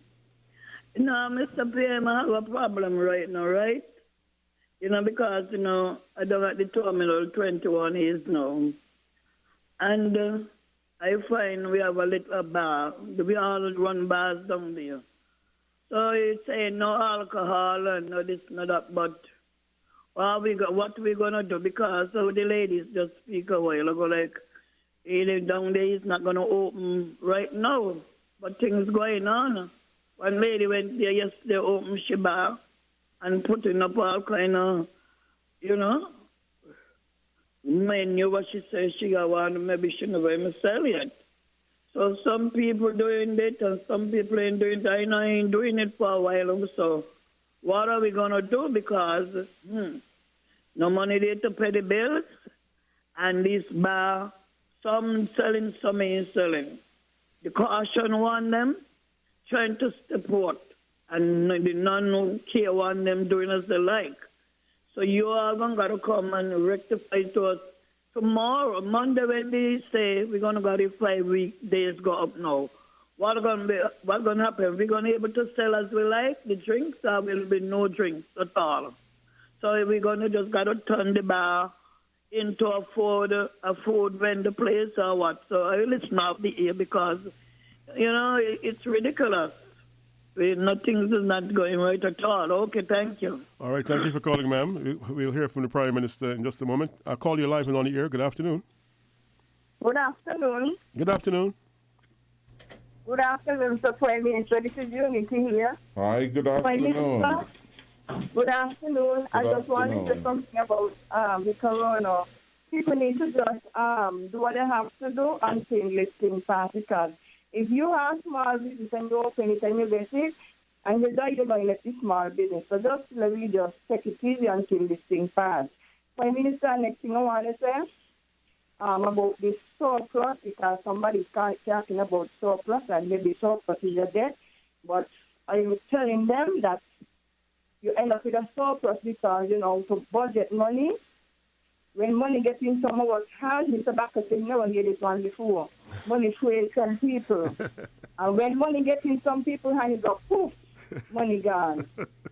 No, Mr. PM, I have a problem right now, right? Because, I don't at the terminal 21 is now. And I find we have a little bar. We all run bars down there. So it's saying no alcohol and no this, no that, but what we going to do? Because so the ladies just speak a while ago, like, down there is not going to open right now, but things going on. One lady went there yesterday, opened she bar and putting up all kind of, menu, what she says she got one, maybe she never even sell yet. So some people doing it and some people ain't doing it. I know I ain't doing it for a while. So what are we going to do? Because no money there to pay the bills. And this bar, some selling, some ain't selling. The caution want them trying to support. And the none care want them doing as they like. So you are going to come and rectify to us tomorrow, Monday, when they say we're going to go the 5 days go up now. What's going to happen? We're going to be able to sell as we like the drinks, or will be no drinks at all. So we're going to just got to turn the bar into a food vendor place or what. So I will listen off the ear because, it's ridiculous. Nothing is not going right at all. Okay, thank you. All right, thank you for calling, ma'am. We'll hear from the Prime Minister in just a moment. I'll call you live and on the air. Good afternoon. Good afternoon. Good afternoon. Good afternoon, Mr. Prime Minister. This is Unity here. Hi, good afternoon. Good afternoon. I just want to say something about the corona. People need to just do what they have to do until listing pass, because if you have small business and you open it and you get it, and you're going to let the small business. So just let me just take it easy until this thing pass. Prime Minister, next thing I want to say about this surplus, because somebody's talking about surplus and maybe surplus is a debt, but I'm telling them that you end up with a surplus because, to budget money. When money gets in some of us hands, Mr. Bacchus said, never hear this one before. Money trails some people. And when money gets in some people's hands, it goes poof, money gone.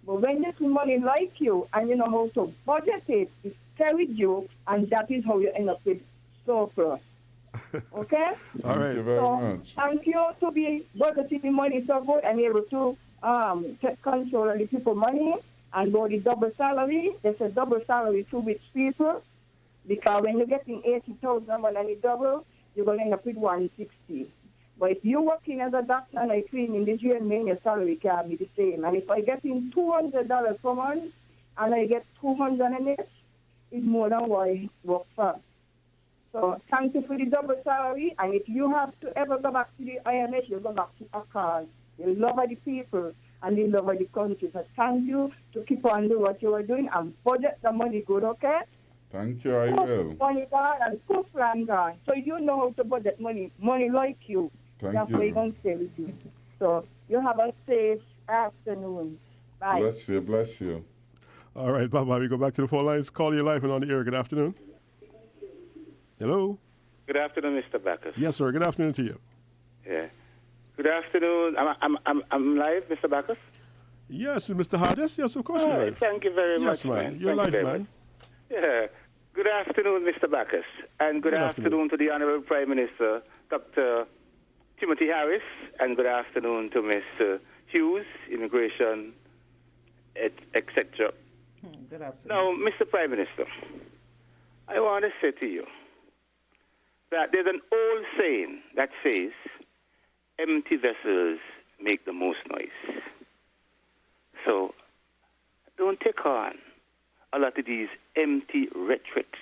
But when you see money like you and you know how to budget it, it carries you, and that is how you end up with surplus. Okay? All right. Thank you very much. Thank you to be budgeting the money so good and able to take control of the people's money and go the double salary. There's a double salary to which people. Because when you're getting 80,000 and the double, you're going to end up with 160. But if you're working as a doctor and I clean in the GMA, your salary can be the same. And if I get in $200 per month and I get 200 in it, it's more than what I work for. So thank you for the double salary. And if you have to ever go back to the IMS, you go back to Accra. You love the people and you love the country. So thank you to keep on doing what you are doing and budget the money good, okay? Thank you, I will. Money gone and poof land gone. So you know how to budget money. Money like you. That's what you're going to stay with you. So you have a safe afternoon. Bye. Bless you. All right, bye-bye. We go back to the phone lines. Call you live and on the air. Good afternoon. Hello? Good afternoon, Mr. Bacchus. Yes, sir. Good afternoon to you. Yeah. Good afternoon. I'm live, Mr. Bacchus? Yes, Mr. Hardis. Yes, of course you're live. Thank you very much, man. You're live, man. Yeah. Good afternoon, Mr. Bacchus. And good afternoon to the Honorable Prime Minister, Dr. Timothy Harris. And good afternoon to Ms. Hughes, Immigration, etc. Good afternoon. Now, Mr. Prime Minister, I want to say to you that there's an old saying that says, empty vessels make the most noise. So, don't take on a lot of these empty rhetorics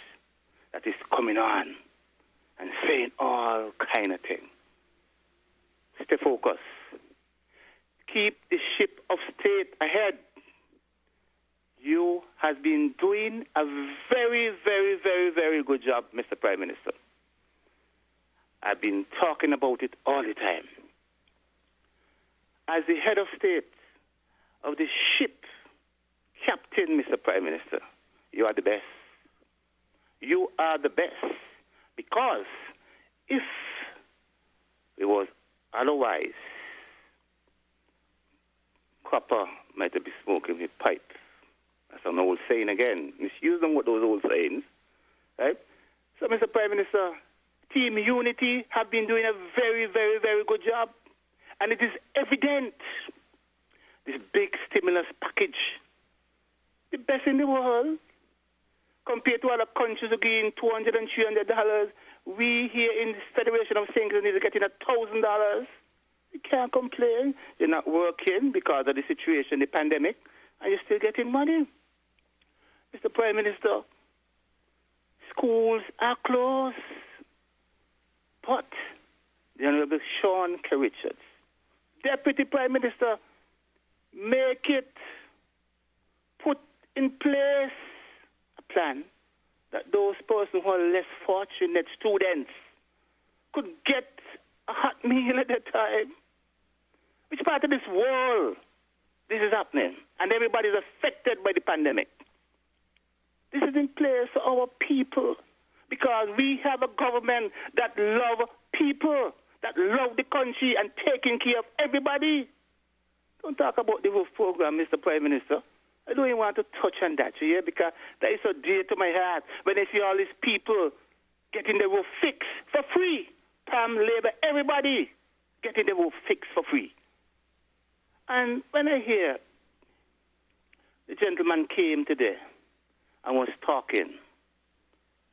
that is coming on and saying all kind of things. Stay focused. Keep the ship of state ahead. You have been doing a very, very, very, very good job, Mr. Prime Minister. I've been talking about it all the time. As the head of state of the ship captain, Mr. Prime Minister, you are the best. You are the best. Because if it was otherwise, copper might have been smoking with pipe That's an old saying again. Misuse them with those old sayings. Right? So, Mr. Prime Minister, Team Unity have been doing a very, very, very good job. And it is evident, this big stimulus package, the best in the world, compared to other countries who getting $200 and $300, we here in the Federation of St. Kitts are getting $1,000. You can't complain. You're not working because of the situation, the pandemic, and you're still getting money. Mr. Prime Minister, schools are closed. But the Honorable Sean K. Richards, Deputy Prime Minister, make it, put in place a plan that those persons who are less fortunate students could get a hot meal at a time. Which part of this world this is happening? And everybody is affected by the pandemic. This is in place for our people because we have a government that love people, that love the country and taking care of everybody. Don't talk about the roof program, Mr. Prime Minister. I don't even want to touch on that, you hear, because that is so dear to my heart when I see all these people getting the roof fixed for free. Palm labor, everybody getting the roof fixed for free. And when I hear the gentleman came today and was talking,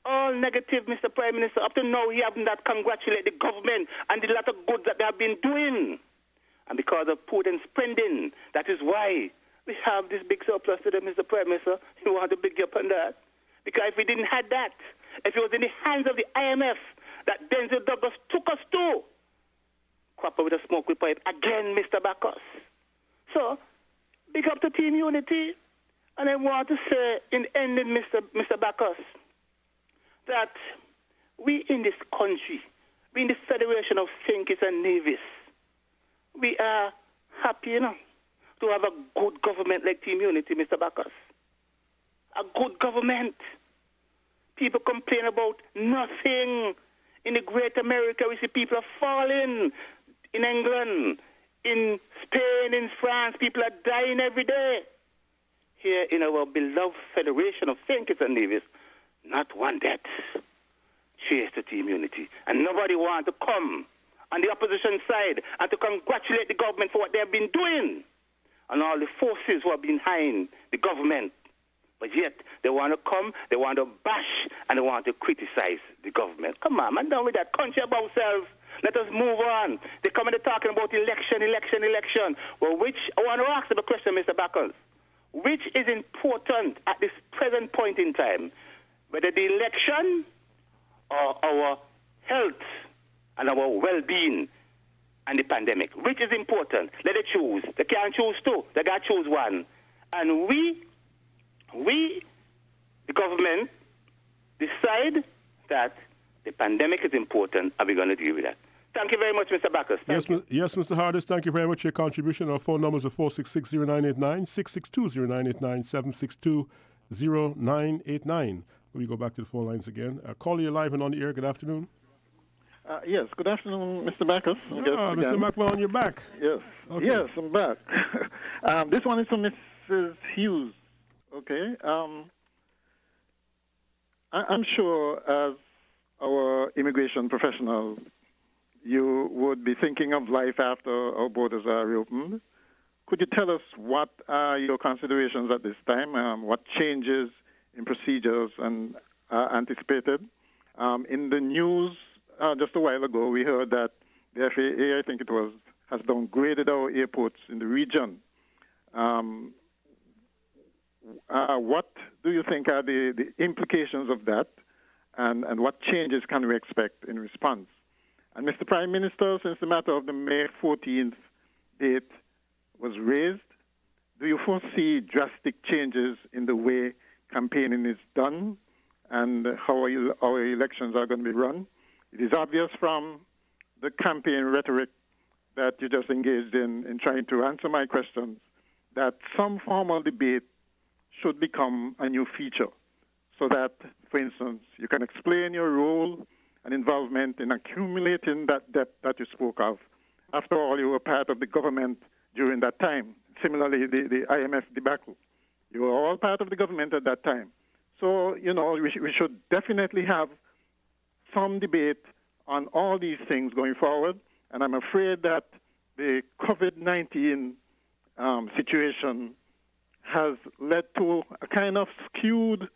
all negative, Mr. Prime Minister, up to now he haven't that congratulated the government and the lot of good that they have been doing. And because of prudent spending, that is why we have this big surplus today, Mr. Prime Minister. You want to big up on that? Because if we didn't have that, if it was in the hands of the IMF that Denzel Douglas took us to, crop with a smoke with pipe again, Mr. Bacchus. So, big up to Team Unity. And I want to say, in ending, Mr. Bacchus, that we in this country, we in the Federation of St. Kitts and Nevis, we are happy, you know, to have a good government like Team Unity, Mr. Bacchus. A good government. People complain about nothing. In the great America, we see people are falling. In England, in Spain, in France, people are dying every day. Here in our beloved Federation of St. Kitts and Nevis, not one death. Cheers to Team Unity. And nobody wants to come on the opposition side and to congratulate the government for what they have been doing and all the forces who are behind the government. But yet, they want to come, they want to bash, and they want to criticize the government. Come on, man, done with that. Country about ourselves. Let us move on. They come and they're talking about election. Well, I want to ask them a question, Mr. Bacchus. Which is important at this present point in time? Whether the election or our health and our well-being and the pandemic. Which is important? Let them choose. They can't choose two. They got to choose one. And we, the government, decide that the pandemic is important and we're going to deal with that. Thank you very much, Mr. Bacchus. Yes, Mr. Hardis, thank you very much for your contribution. Our phone numbers are 466-0989, 662-0989, 762-0989. We go back to the phone lines again. Caller, you're live and on the air. Good afternoon. Yes, good afternoon, Mr. Bacchus. Mr. McMahon, you're back. Yes, okay. Yes, I'm back. This one is from Mrs. Hughes. Okay. I'm sure as our immigration professional, you would be thinking of life after our borders are reopened. Could you tell us what are your considerations at this time? What changes in procedures and anticipated? In the news just a while ago, we heard that the FAA, I think it was, has downgraded our airports in the region. What do you think are the implications of that, and what changes can we expect in response? And Mr. Prime Minister, since the matter of the May 14th date was raised, do you foresee drastic changes in the way campaigning is done and how our elections are going to be run? It is obvious from the campaign rhetoric that you just engaged in trying to answer my questions that some formal debate should become a new feature so that, for instance, you can explain your role and involvement in accumulating that debt that you spoke of. After all, you were part of the government during that time. Similarly, the IMF debacle. You were all part of the government at that time. So, we should definitely have some debate on all these things going forward. And I'm afraid that the COVID-19 situation has led to a kind of skewed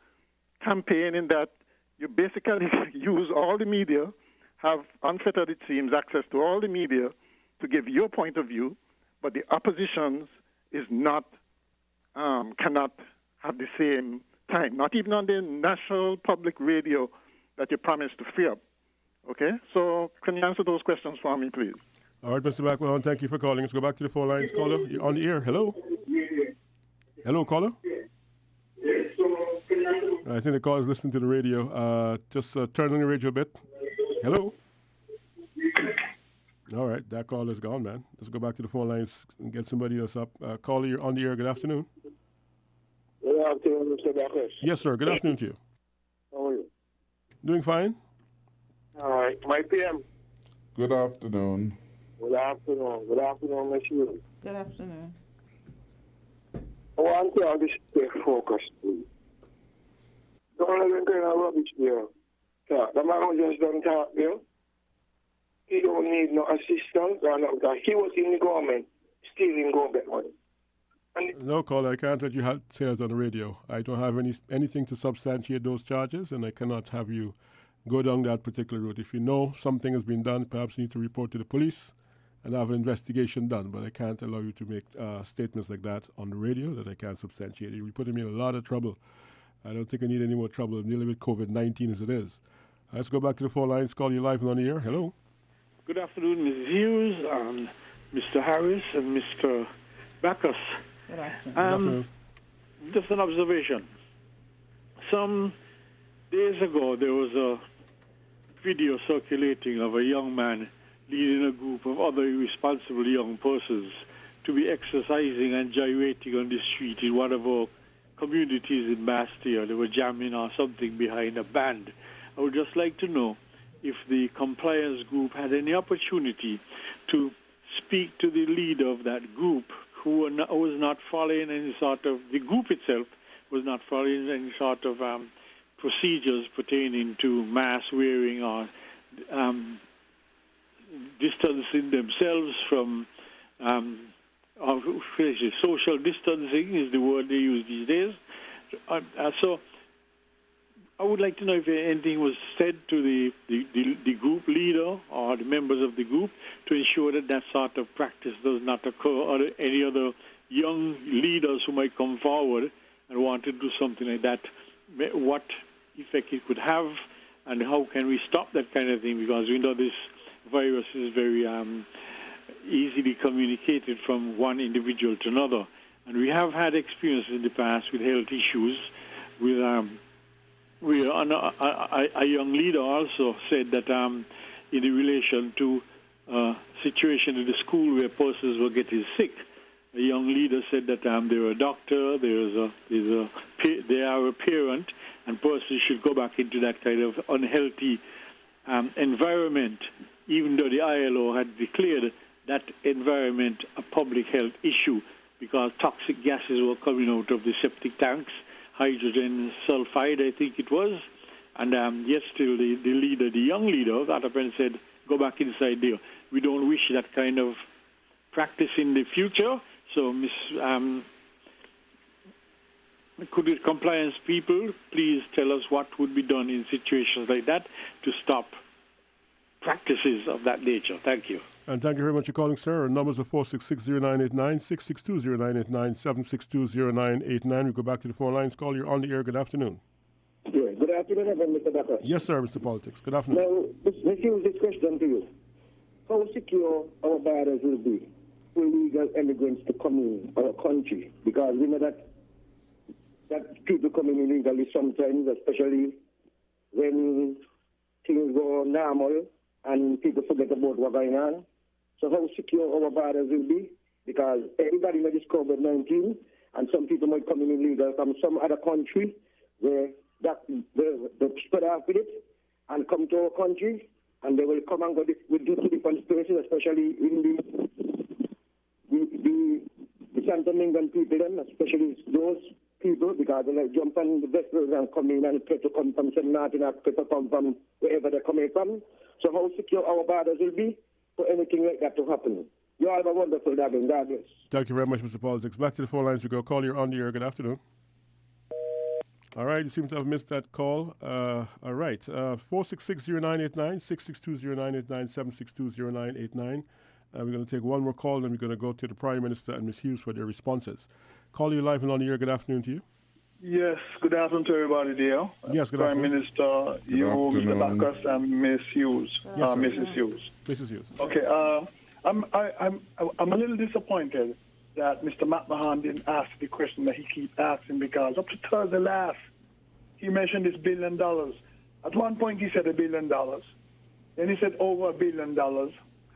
campaign in that you basically use all the media, have unfettered, it seems, access to all the media to give your point of view, but the opposition's is not, cannot have the same time, not even on the national public radio that you promised to free up. Okay? So can you answer those questions for me, please? All right, Mr. Backwell, thank you for calling. Let's go back to the phone lines. Caller, you're on the air. Hello? Hello, caller? I think the caller is listening to the radio. Just turn on the radio a bit. Hello? All right, that call is gone, man. Let's go back to the phone lines and get somebody else up. Caller, you're on the air. Good afternoon. Good afternoon, Mr. Bacchus. Yes, sir. Good afternoon to you. How are you? Doing fine. All right. My PM. Good afternoon. Good afternoon. Good afternoon, Miss Hughes. Good afternoon. I want to have this stay focused, please. Don't let them kind of rubbish there. Yeah, the man who just done talk there, he don't need no assistance or no, because he was in the government, stealing government money. No, caller, I can't let you say that on the radio. I don't have anything to substantiate those charges, and I cannot have you go down that particular route. If you know something has been done, perhaps you need to report to the police and have an investigation done. But I can't allow you to make statements like that on the radio that I can't substantiate. You're putting me in a lot of trouble. I don't think I need any more trouble. I'm dealing with COVID-19 as it is. Let's go back to the phone lines. Call you live and on the air. Hello. Good afternoon, Ms. Hughes, and Mr. Harris, and Mr. Bacchus. Good afternoon. Just an observation. Some days ago, there was a video circulating of a young man leading a group of other irresponsible young persons to be exercising and gyrating on the street in one of our communities in Bastille. They were jamming or something behind a band. I would just like to know if the compliance group had any opportunity to speak to the leader of that group who was not following any sort of, the group itself was not following any sort of procedures pertaining to mask wearing or distancing themselves from, social distancing is the word they use these days. So I would like to know if anything was said to the group leader or the members of the group to ensure that that sort of practice does not occur, or any other young leaders who might come forward and want to do something like that, what effect it could have, and how can we stop that kind of thing, because we know this virus is very easily communicated from one individual to another. And we have had experience in the past with health issues. With a young leader also said that in relation to a situation in the school where persons were getting sick, a young leader said that they're a doctor, they are a parent, and persons should go back into that kind of unhealthy environment, even though the ILO had declared that environment a public health issue because toxic gases were coming out of the septic tanks, hydrogen sulfide, I think it was. And yet still the leader, the young leader, got up and said, go back inside there. We don't wish that kind of practice in the future. So, could the compliance people please tell us what would be done in situations like that to stop practices of that nature? Thank you. And thank you very much for calling, sir. Our numbers are 466-0989, 662-0989, 762-0989. We go back to the phone lines. Call, you're on the air. Good afternoon. Yeah, good afternoon, Mr. Bacchus. Yes, sir, Mr. Politics. Good afternoon. Now, let's use this question to you. How secure our borders will be for illegal immigrants to come in our country? Because we know that people come in illegally sometimes, especially when things go normal and people forget about what's going on. So how secure our borders will be? Because everybody knows this COVID-19, and some people might come in illegal from some other country where they spread off with it and come to our country, and they will come and go with different places, especially in the Santo Domingan people, especially those people because they like jump on the vessels and come in and people come from St. Martin and people come from wherever they're coming from. So how secure our borders will be for anything like that to happen. You all have a wonderful day, and God bless. Thank you very much, Mr. Politics. Back to the phone lines we go. Call, you're on the air. Good afternoon. All right, you seem to have missed that call. All right, 4660989, 6620989, 7620989. We're going to take one more call, then we're going to go to the Prime Minister and Ms. Hughes for their responses. Call you live and on the air. Good afternoon to you. Yes, good afternoon to everybody there. Yes, good Prime afternoon. Minister, you, Mr. Bacchus, and Ms. Hughes. Yes, Mrs. Hughes. Mrs. Hughes. Okay, I'm a little disappointed that Mr. McMahon didn't ask the question that he keeps asking, because up to Thursday last, he mentioned this $1 billion. At one point, he said $1 billion. Then he said over $1 billion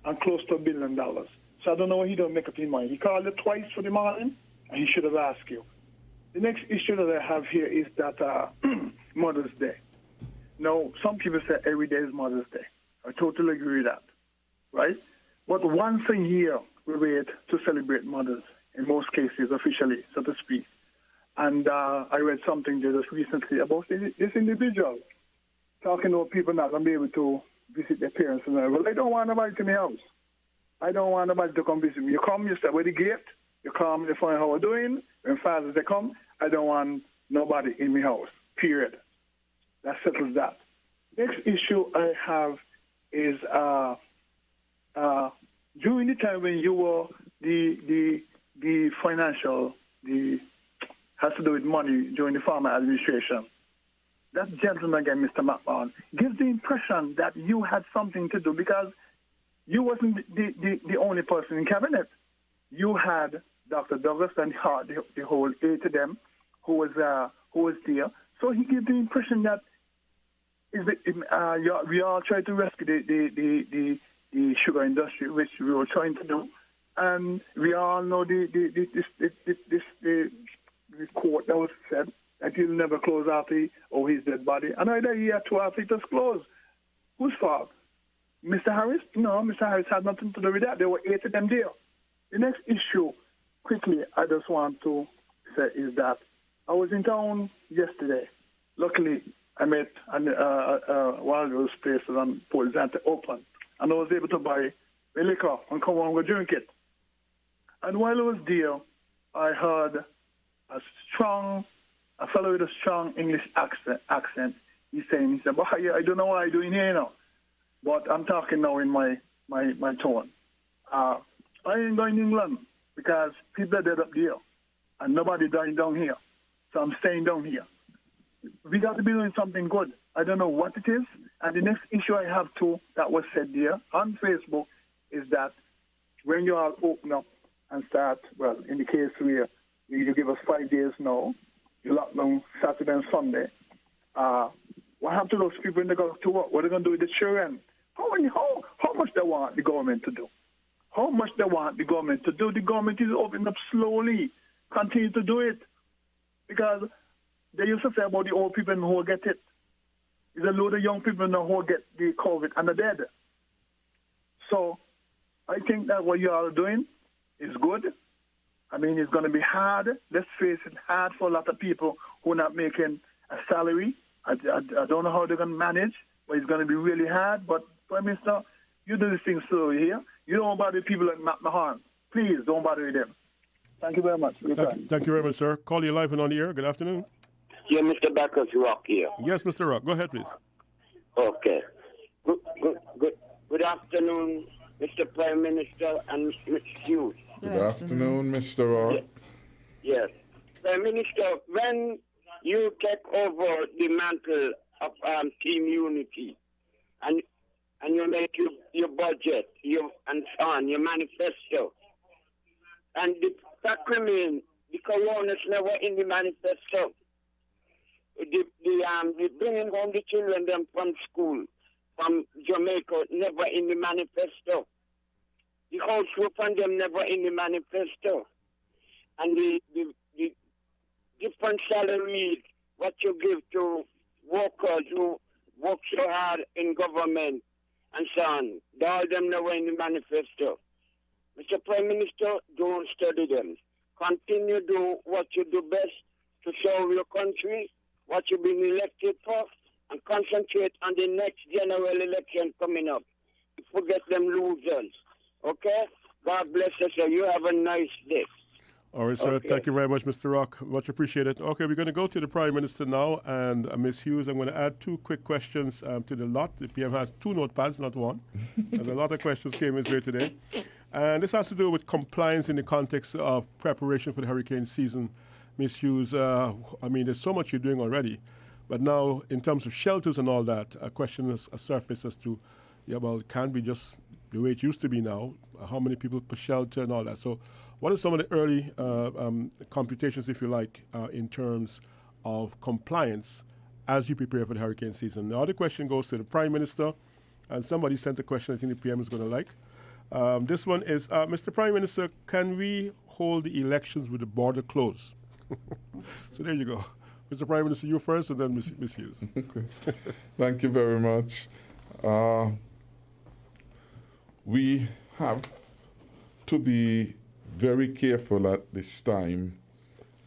and close to $1 billion. So I don't know why he don't make up his mind. He called it twice for the morning, and he should have asked you. The next issue that I have here is that Mother's Day. Now, some people say every day is Mother's Day. I totally agree with that, right? But once a year, we wait to celebrate mothers, in most cases officially, so to speak. And I read something just recently about this individual talking about people not going to be able to visit their parents. And well, I don't want nobody to my house. I don't want nobody to come visit me. You come, you stay with the gate, you come, you find how we're doing. When fathers they come, I don't want nobody in my house, period. That settles that. Next issue I have is during the time when you were the financial, has to do with money during the former administration, that gentleman again, Mr. McMahon, gives the impression that you had something to do, because you wasn't the only person in cabinet. You had Dr. Douglas and the whole eight of them who was there. So he gives the impression that we all tried to rescue the sugar industry, which we were trying to do, and we all know the quote that was said that he'll never close after his dead body. And either he had to after it was closed. Whose fault? Mr. Harris? No, Mr. Harris had nothing to do with that. There were 8 of them there. The next issue, quickly, I just want to say is that I was in town yesterday. Luckily, I met one of those places on Port Zante open, and I was able to buy a liquor and come on and drink it. And while I was there, I heard a fellow with a strong English accent. He said, "But I don't know what I'm doing here now." But I'm talking now in my tone. I ain't going to England because people are dead up there, and nobody dying down here. So I'm staying down here. We got to be doing something good. I don't know what it is. And the next issue I have too that was said there on Facebook is that when you all open up and start, well, in the case where you give us 5 days now, you lock down Saturday and Sunday, what happened to those people when they go to work? What are they going to do with the children? How much they want the government to do? How much they want the government to do? The government is opening up slowly. Continue to do it. Because they used to say about the old people who get it. There's a load of young people now who get the COVID and are dead. So I think that what you all are doing is good. I mean, it's going to be hard. Let's face it, hard for a lot of people who are not making a salary. I don't know how they're going to manage, but it's going to be really hard. But, Prime Minister, you do this thing slowly here. You don't bother people like McMahon. Please don't bother with them. Thank you very much. Thank you very much, sir. Call you live and on the air. Good afternoon. Yeah, Mr. Bacchus, Rock here. Yes, Mr. Rock. Go ahead, please. Okay. Good afternoon, Mr. Prime Minister and Mr. Hughes. Good afternoon, Mr. Rock. Yes. Prime Minister, when you take over the mantle of Team Unity and you make your budget, your manifesto, and the fact remains, the corona's never in the manifesto. The bringing home the children them from school, from Jamaica, never in the manifesto. The housework on them never in the manifesto. And the different salaries, what you give to workers who work so hard in government and so on, all them never in the manifesto. Mr. Prime Minister, don't study them. Continue do what you do best, to serve your country, what you've been elected for, and concentrate on the next general election coming up. Forget them losers. Okay? God bless you, sir. You have a nice day. All right, sir. Okay. Thank you very much, Mr. Rock. Much appreciated. Okay, we're going to go to the Prime Minister now, and Ms. Hughes, I'm going to add two quick questions to the lot. The PM has two notepads, not one. There's a lot of questions came his way today. And this has to do with compliance in the context of preparation for the hurricane season. Ms. Hughes, I mean, there's so much you're doing already. But now, in terms of shelters and all that, a question has surfaced as to, yeah, well, it can't be just the way it used to be now. How many people per shelter and all that. So what are some of the early computations, if you like, in terms of compliance as you prepare for the hurricane season? The other question goes to the Prime Minister, and somebody sent a question I think the PM is going to like. This one is, Mr. Prime Minister, can we hold the elections with the border closed? So there you go. Mr. Prime Minister, you first, and then Ms. Hughes. Okay. Thank you very much. We have to be very careful at this time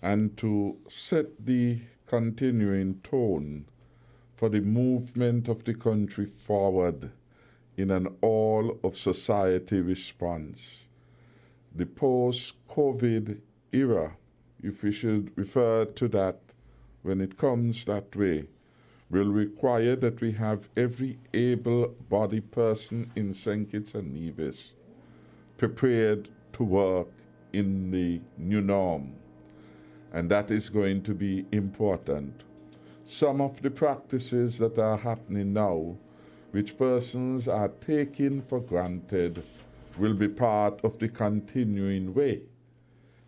and to set the continuing tone for the movement of the country forward in an all-of-society response. The post-COVID era, if we should refer to that when it comes that way, will require that we have every able-bodied person in St. Kitts and Nevis prepared to work in the new norm. And that is going to be important. Some of the practices that are happening now, which persons are taking for granted, will be part of the continuing way.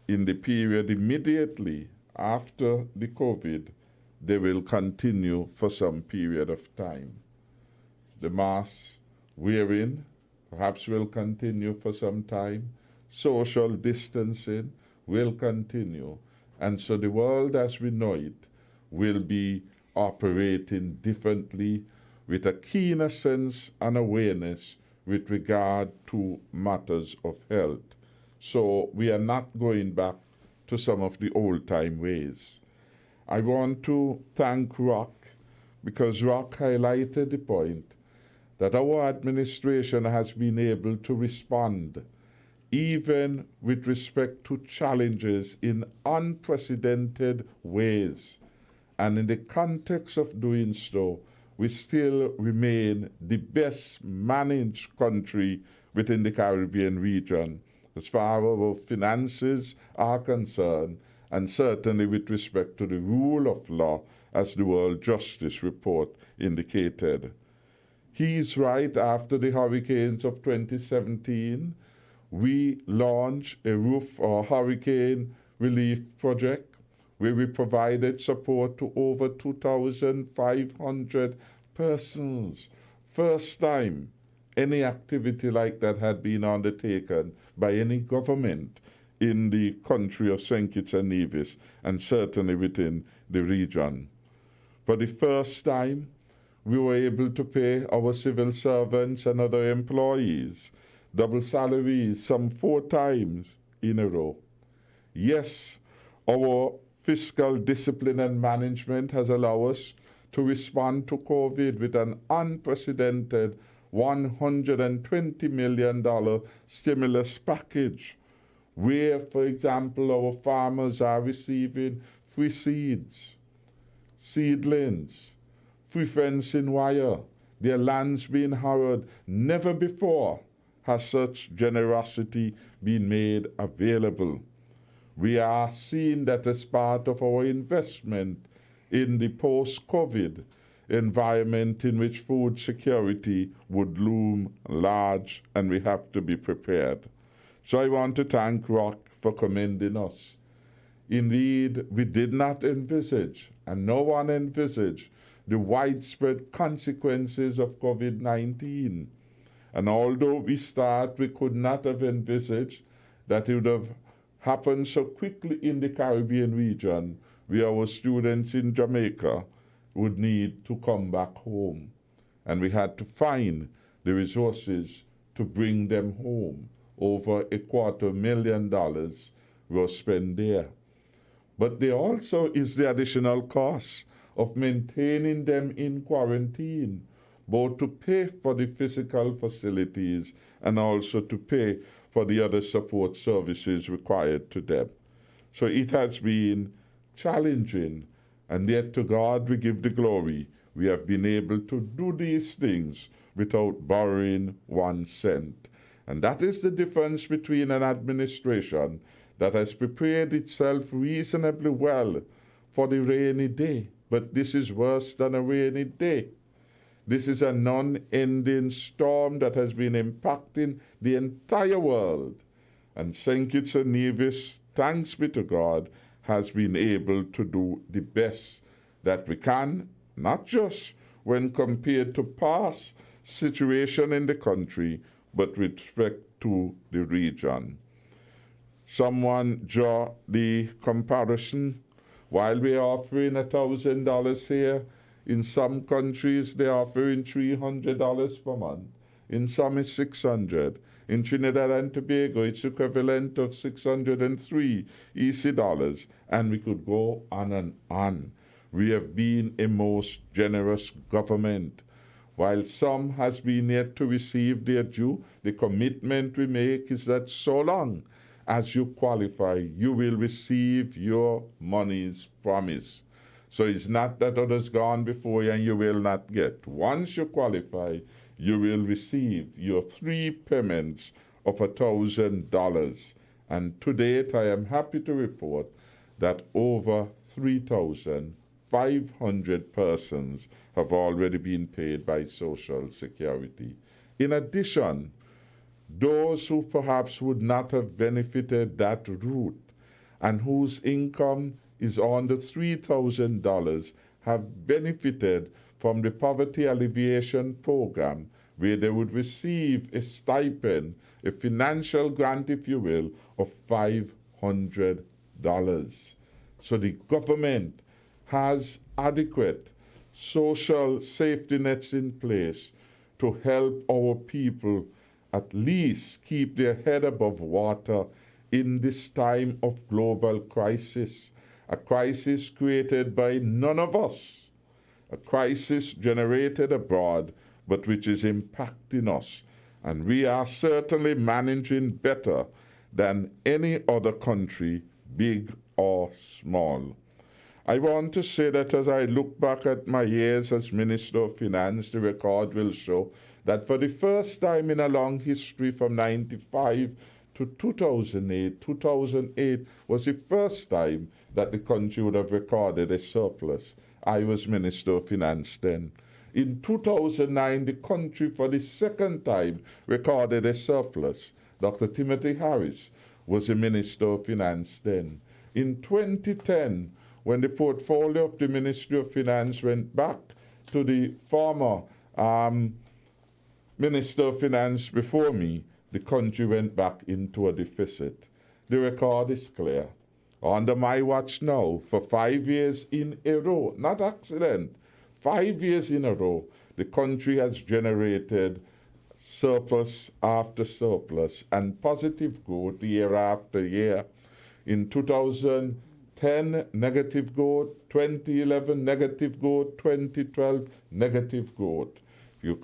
In the period immediately after the COVID, they will continue for some period of time. The mask wearing perhaps will continue for some time. Social distancing will continue. And so the world as we know it will be operating differently with a keener sense and awareness with regard to matters of health. So we are not going back to some of the old-time ways. I want to thank Rock because Rock highlighted the point that our administration has been able to respond even with respect to challenges in unprecedented ways. And in the context of doing so, we still remain the best managed country within the Caribbean region as far as our finances are concerned, and certainly with respect to the rule of law, as the World Justice Report indicated. He's right. After the hurricanes of 2017, we launched a roof or hurricane relief project where we provided support to over 2,500 persons. First time any activity like that had been undertaken by any government in the country of St. Kitts and Nevis, and certainly within the region. For the first time, we were able to pay our civil servants and other employees double salaries some 4 times in a row. Yes, our fiscal discipline and management has allowed us to respond to COVID with an unprecedented $120 million stimulus package, where, for example, our farmers are receiving free seeds, seedlings, free fencing wire, their lands being harrowed. Never before has such generosity been made available. We are seeing that as part of our investment in the post-COVID environment in which food security would loom large, and we have to be prepared. So I want to thank Rock for commending us. Indeed, we did not envisage, and no one envisaged, the widespread consequences of COVID-19. And although we could not have envisaged that it would have happened so quickly in the Caribbean region, where our students in Jamaica would need to come back home. And we had to find the resources to bring them home. Over $250,000 was spent there. But there also is the additional cost of maintaining them in quarantine, both to pay for the physical facilities and also to pay for the other support services required to them. So it has been challenging, and yet to God we give the glory. We have been able to do these things without borrowing 1 cent. And that is the difference between an administration that has prepared itself reasonably well for the rainy day. But this is worse than a rainy day. This is a non-ending storm that has been impacting the entire world. And St. Kitts and Nevis, thanks be to God, has been able to do the best that we can, not just when compared to past situation in the country, but with respect to the region. Someone draw the comparison. While we are offering $1,000 here, in some countries they're offering $300 per month. In some it's $600. In Trinidad and Tobago it's equivalent of 603 EC dollars, and we could go on and on. We have been a most generous government. While some has been yet to receive their due, the commitment we make is that so long as you qualify, you will receive your money's promise. So it's not that others gone before you and you will not get. Once you qualify, you will receive your 3 payments of $1,000. And to date, I am happy to report that over 3,500 persons have already been paid by Social Security. In addition, those who perhaps would not have benefited that route and whose income is under $3,000 have benefited from the Poverty Alleviation Program, where they would receive a stipend, a financial grant, if you will, of $500. So the government has adequate social safety nets in place to help our people at least keep their head above water in this time of global crisis, a crisis created by none of us, a crisis generated abroad, but which is impacting us. And we are certainly managing better than any other country, big or small. I want to say that as I look back at my years as Minister of Finance, the record will show that for the first time in a long history from 1995 to 2008 was the first time that the country would have recorded a surplus. I was Minister of Finance then. In 2009, the country for the second time recorded a surplus. Dr. Timothy Harris was the Minister of Finance then. In 2010, when the portfolio of the Ministry of Finance went back to the former Minister of Finance before me, the country went back into a deficit. The record is clear. Under my watch now, for 5 years in a row, not accident, 5 years in a row, the country has generated surplus after surplus and positive growth year after year. In 2010, negative growth, 2011, negative growth, 2012, negative growth. You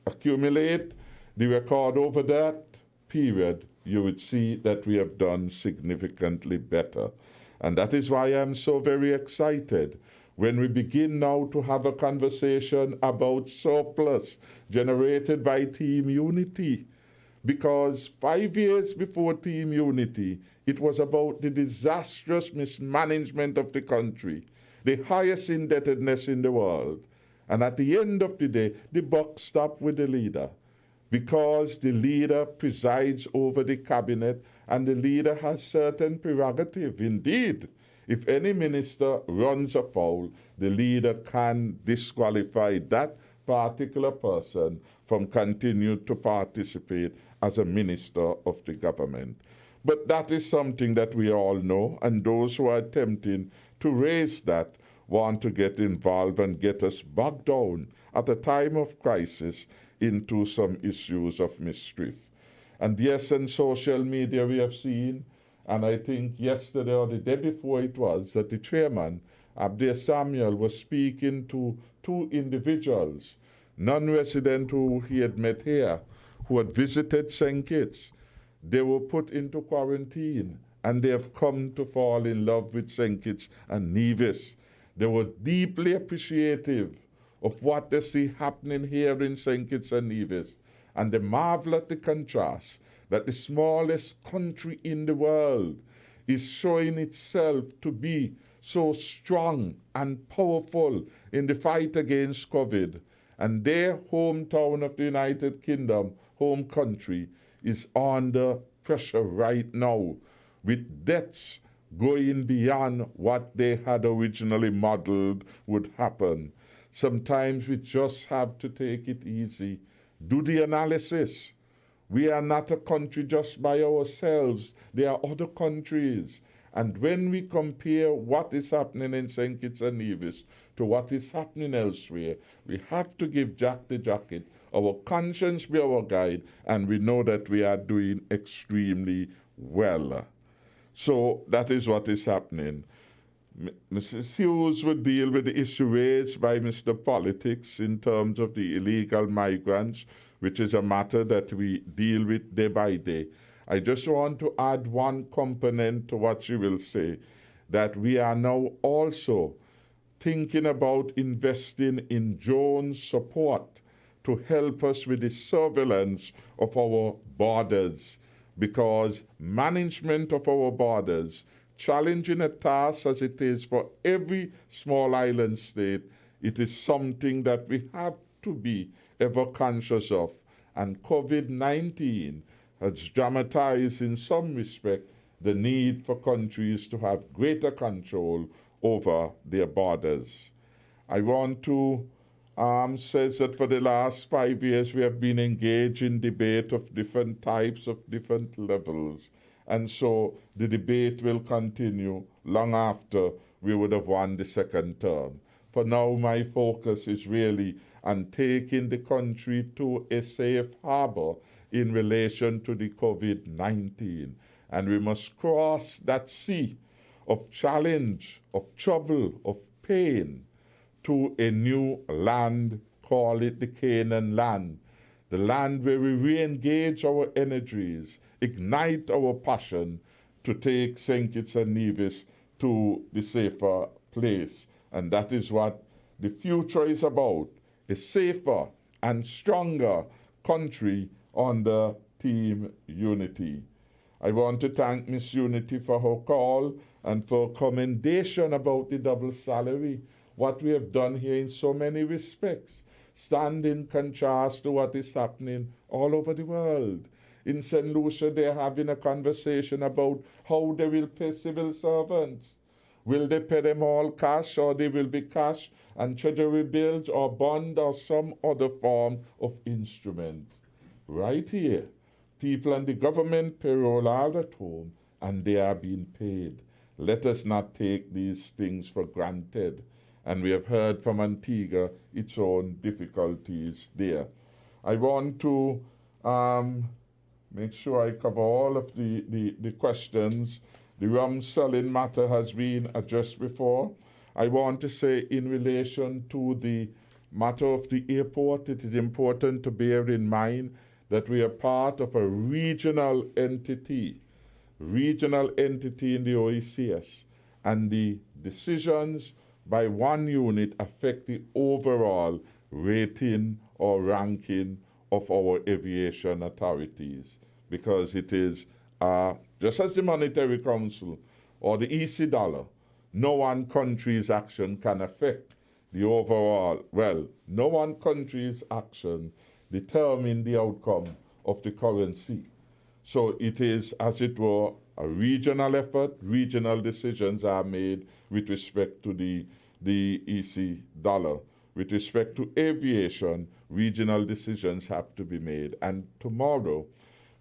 accumulate the record over that period, you would see that we have done significantly better. And that is why I'm so very excited when we begin now to have a conversation about surplus generated by Team Unity. Because 5 years before Team Unity, it was about the disastrous mismanagement of the country, the highest indebtedness in the world. And at the end of the day, the buck stopped with the leader, because the leader presides over the cabinet and the leader has certain prerogative. Indeed, if any minister runs afoul, the leader can disqualify that particular person from continuing to participate as a minister of the government. But that is something that we all know, and those who are attempting to raise that want to get involved and get us bogged down at a time of crisis into some issues of mischief. And yes, in social media we have seen And I think yesterday or the day before it was that the chairman, Abdel Samuel, was speaking to two individuals, non-resident who he had met here, who had visited St. Kitts. They were put into quarantine, and they have come to fall in love with St. Kitts and Nevis. They were deeply appreciative of what they see happening here in St. Kitts and Nevis. And they marvel at the contrast that the smallest country in the world is showing itself to be so strong and powerful in the fight against COVID. And their hometown of the United Kingdom, home country, is under pressure right now, with deaths going beyond what they had originally modeled would happen. Sometimes we just have to take it easy. Do the analysis. We are not a country just by ourselves. There are other countries. And when we compare what is happening in St. Kitts and Nevis to what is happening elsewhere, we have to give Jack the jacket. Our conscience be our guide, and we know that we are doing extremely well. So that is what is happening. Mrs. Hughes would deal with the issue raised by Mr. Politics in terms of the illegal migrants, which is a matter that we deal with day by day. I just want to add one component to what she will say, that we are now also thinking about investing in drone support to help us with the surveillance of our borders, because management of our borders, challenging a task as it is for every small island state, it is something that we have to be ever conscious of. And COVID-19 has dramatized in some respect the need for countries to have greater control over their borders. I want to says that for the last 5 years we have been engaged in debate of different types of different levels. And so the debate will continue long after we would have won the second term. For now, my focus is really on taking the country to a safe harbor in relation to the COVID-19. And we must cross that sea of challenge, of trouble, of pain, to a new land, call it the Canaan land, the land where we re-engage our energies, ignite our passion to take St. Kitts and Nevis to the safer place. And that is what the future is about, a safer and stronger country under Team Unity. I want to thank Miss Unity for her call and for commendation about the double salary. What we have done here in so many respects stand in contrast to what is happening all over the world. In St. Lucia, they're having a conversation about how they will pay civil servants. Will they pay them all cash, or they will be cash and treasury bills or bond or some other form of instrument? Right here, people on the government payroll are at home and they are being paid. Let us not take these things for granted. And we have heard from Antigua its own difficulties there. I want to make sure I cover all of the questions. The rum selling matter has been addressed before. I want to say in relation to the matter of the airport, it is important to bear in mind that we are part of a regional entity in the OECS, and the decisions by one unit affect the overall rating or ranking of our aviation authorities, because it is just as the Monetary Council or the EC dollar, no one country's action can affect the overall. Well, no one country's action determine the outcome of the currency. So it is, as it were, a regional effort. Regional decisions are made with respect to the EC dollar. With respect to aviation, regional decisions have to be made. And tomorrow,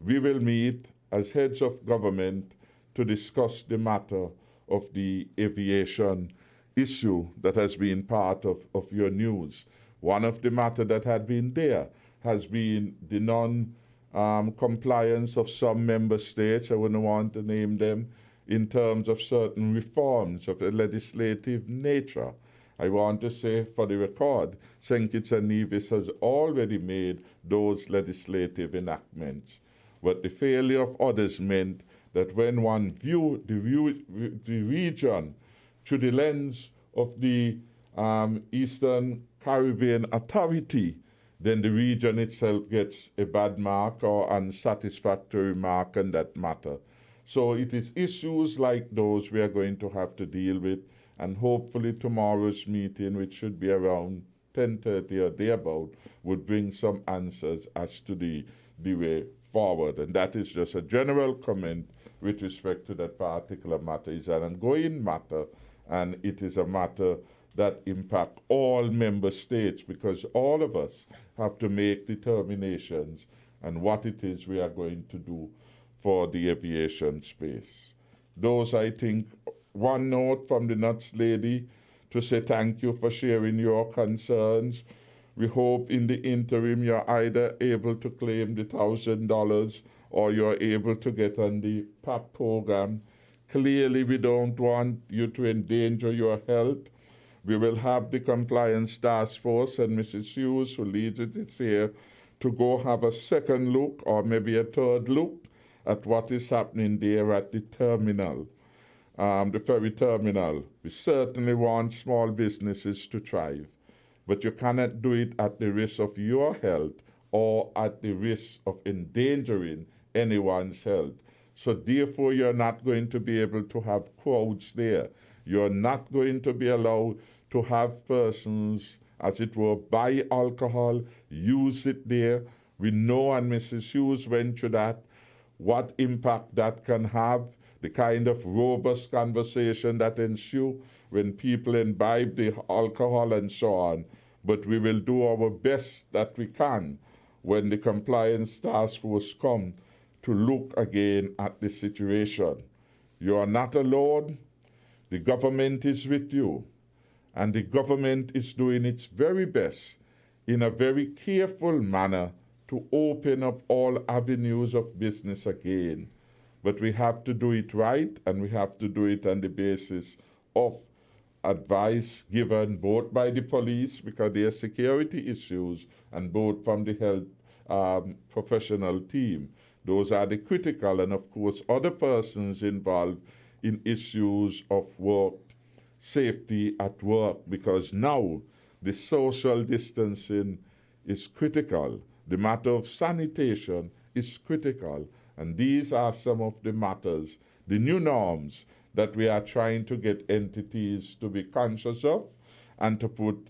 we will meet as heads of government to discuss the matter of the aviation issue that has been part of your news. One of the matter that had been there has been the compliance of some member states, I wouldn't want to name them, in terms of certain reforms of a legislative nature. I want to say for the record, St. Kitts and Nevis has already made those legislative enactments. But the failure of others meant that when one viewed the region through the lens of the Eastern Caribbean Authority, then the region itself gets a bad mark or unsatisfactory mark on that matter. So it is issues like those we are going to have to deal with, and hopefully tomorrow's meeting, which should be around 10:30 or thereabout, would bring some answers as to the way forward. And that is just a general comment with respect to that particular matter. It's an ongoing matter, and it is a matter that impact all member states, because all of us have to make determinations on what it is we are going to do for the aviation space. Those, I think, one note from the Nuts Lady to say thank you for sharing your concerns. We hope in the interim you're either able to claim the $1,000 or you're able to get on the PAP program. Clearly, we don't want you to endanger your health. We will have the compliance task force, and Mrs. Hughes, who leads it, is here to go have a second look or maybe a third look at what is happening there at the terminal, the ferry terminal. We certainly want small businesses to thrive, but you cannot do it at the risk of your health or at the risk of endangering anyone's health. So therefore, you're not going to be able to have crowds there. You're not going to be allowed to have persons, as it were, buy alcohol, use it there. We know, and Mrs. Hughes went through that, what impact that can have, the kind of robust conversation that ensue when people imbibe the alcohol and so on. But we will do our best that we can when the compliance task force come to look again at the situation. You are not alone. The government is with you, and the government is doing its very best in a very careful manner to open up all avenues of business again. But we have to do it right, and we have to do it on the basis of advice given both by the police, because there are security issues, and both from the health professional team. Those are the critical, and of course other persons involved in issues of work, safety at work, because now the social distancing is critical. The matter of sanitation is critical. And these are some of the matters, the new norms that we are trying to get entities to be conscious of and to put